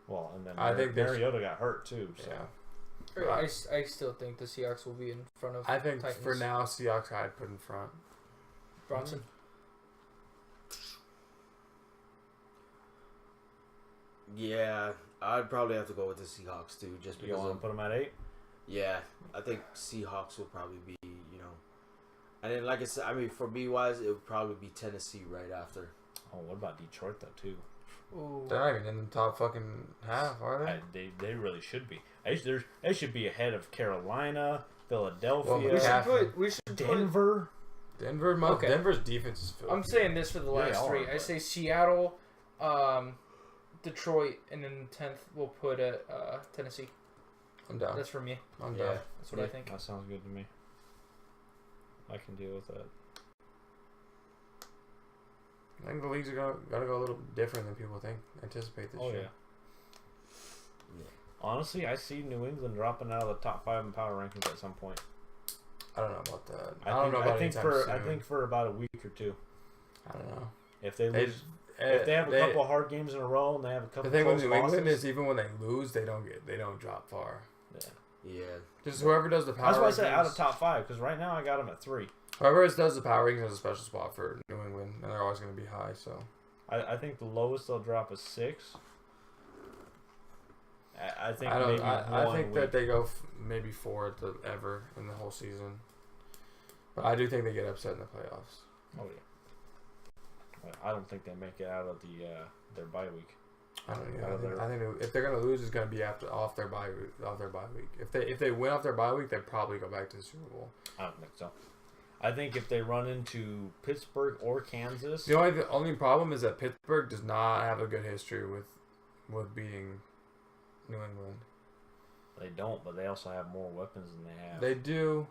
Well, and then I think they Mariota got hurt too. So. Yeah, I still think the Seahawks will be in front of I think Titans. for now Seahawks I'd put in front. Bronson. Yeah, I'd probably have to go with the Seahawks too, just You because. want to put them at 8? Yeah, I think Seahawks will probably be, and then like I said, I mean, for me wise, it would probably be Tennessee right after. Oh, what about Detroit though too? Ooh. They're not even in the top fucking half, are they? They really should be. They should be ahead of Carolina, Well, Philadelphia, We should Yeah. put Denver. Denver, Denver's defense is filthy. I'm saying this for the Yeah, last they are, three. I but- say Seattle, Detroit, and then 10th we'll put Tennessee. I'm down. That's for me. I'm Yeah. down. That's what I think. That sounds good to me. I can deal with that. I think the leagues are gonna go a little different than people anticipate this Oh year. yeah. Honestly, I see New England dropping out of the top 5 in power rankings at some point. I don't know about that. I think for about a week or two. I don't know. If they They, lose, if they have a couple hard games in a row and they have a couple The thing with close New England losses, is even when they lose, they don't drop far. yeah. Yeah, Just whoever does the power That's why I rankings. said out of top 5 because right now I got them at 3. Whoever does the power rankings has a special spot for New England, and they're always going to be high. So I think the lowest they'll drop is 6. I think I don't. maybe I one think week. that they go maybe 4 ever in the whole season. But I do think they get upset in the playoffs. Oh yeah. Well, I don't think they make it out of the their bye week. I don't know. I think if they're going to lose, it's going to be off their bye week. If they win off their bye week, they probably go back to the Super Bowl. I don't think so. I think if they run into Pittsburgh or Kansas, The only problem is that Pittsburgh does not have a good history with beating New England. they don't, but they also have more weapons than they have. They do,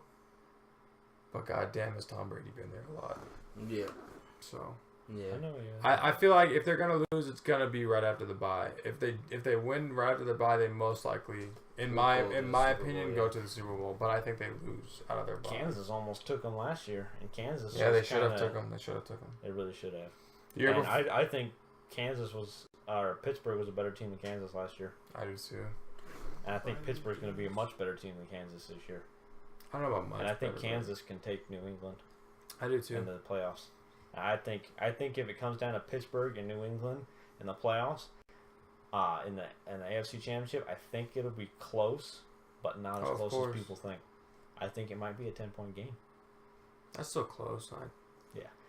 but goddamn, has Tom Brady been there a lot? yeah, So yeah. I know, yeah. I feel like if they're gonna lose, it's gonna be right after the bye. If they win right after the bye, they most likely, in my Go to the opinion, Super Bowl, go yeah. to the Super Bowl. But I think they lose out of their bye. Kansas almost took them last year, and Kansas. Yeah, they just should have kinda- took them. They should have took them. They really should have. The year And before, I think Kansas was, or Pittsburgh was a better team than Kansas last year, I do too. and I think Pittsburgh's going to be a much better team than Kansas this year. I don't know about much. And I think better, Kansas can take New England but I do too. into the playoffs. I think if it comes down to Pittsburgh and New England in the playoffs, in the AFC Championship, I think it'll be close, but not as Oh, of close course. as people think. I think it might be a 10-point game. That's so close.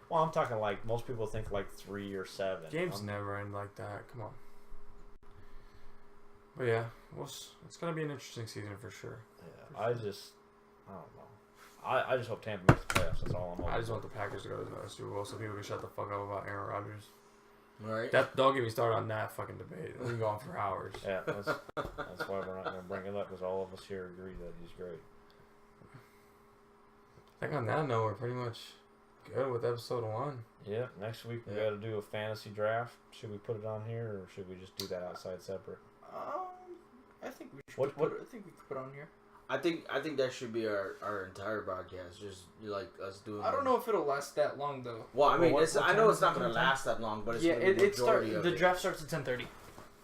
Well, I'm talking like most people think like 3 or 7. Games never end like that. Come on. But yeah, it's gonna be an interesting season for sure. Yeah, I don't know. I just hope Tampa makes the playoffs. That's all I'm hoping. I just want the Packers to go to the Super Bowl so people can shut the fuck up about Aaron Rodgers. Right. Don't get me started on that fucking debate. We can go on for hours. Yeah, that's why we're not going to bring it up because all of us here agree that he's great. I think on that note, we're pretty much Good with episode 1. Yeah, next week we got to do a fantasy draft. Should we put it on here, or should we just do that outside separate? I think we should. I think we could put on here. I think that should be our entire broadcast. Just like us doing. I don't know if it'll last that long though. Well, I mean, what I know time it's not is it? gonna last that long, but it's Yeah, gonna be it starts. majority of The it. draft starts at 10:30.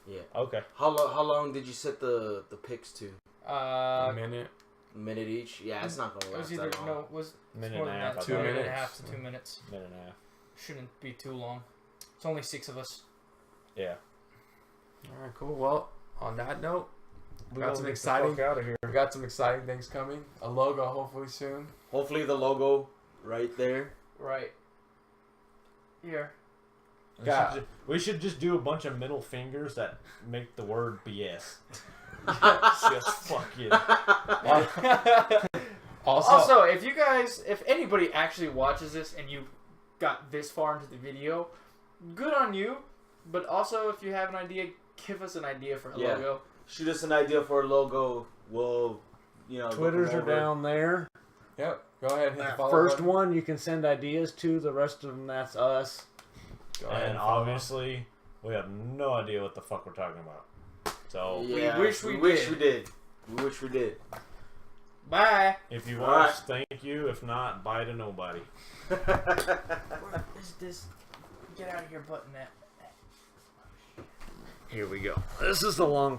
Yeah. Okay. How long did you set the picks to? A minute. A minute each. Yeah, it's not gonna It last was either that long. no, it was Minute more and a than half, that. I 2 thought. Minute and a minutes. half to 2 minutes. Minute and a half. Shouldn't be too long. It's only 6 of us. Yeah. All right, cool. Well, on that note, We got gotta some get the exciting. fuck out of here. we got some exciting things coming. A logo, hopefully soon. Hopefully the logo right there. Right. Here. We should just do a bunch of middle fingers that make the word BS. Just fucking. Also, if anybody actually watches this and you got this far into the video, good on you. But also, if you have an idea, give us an idea for a logo. Shoot us an idea for a logo. We'll, Twitters are look 'em over. down there. Yep. Go ahead and hit the follow First button. one you can send ideas to. The rest of them, that's us. Go ahead And follow. obviously, we have no idea what the fuck we're talking about. So, Yeah, wish we wish did. we did. We wish we did. Bye. if you All watch, right. thank you. If not, bye to nobody. Where is this get out of here button at? Here we go. This is the long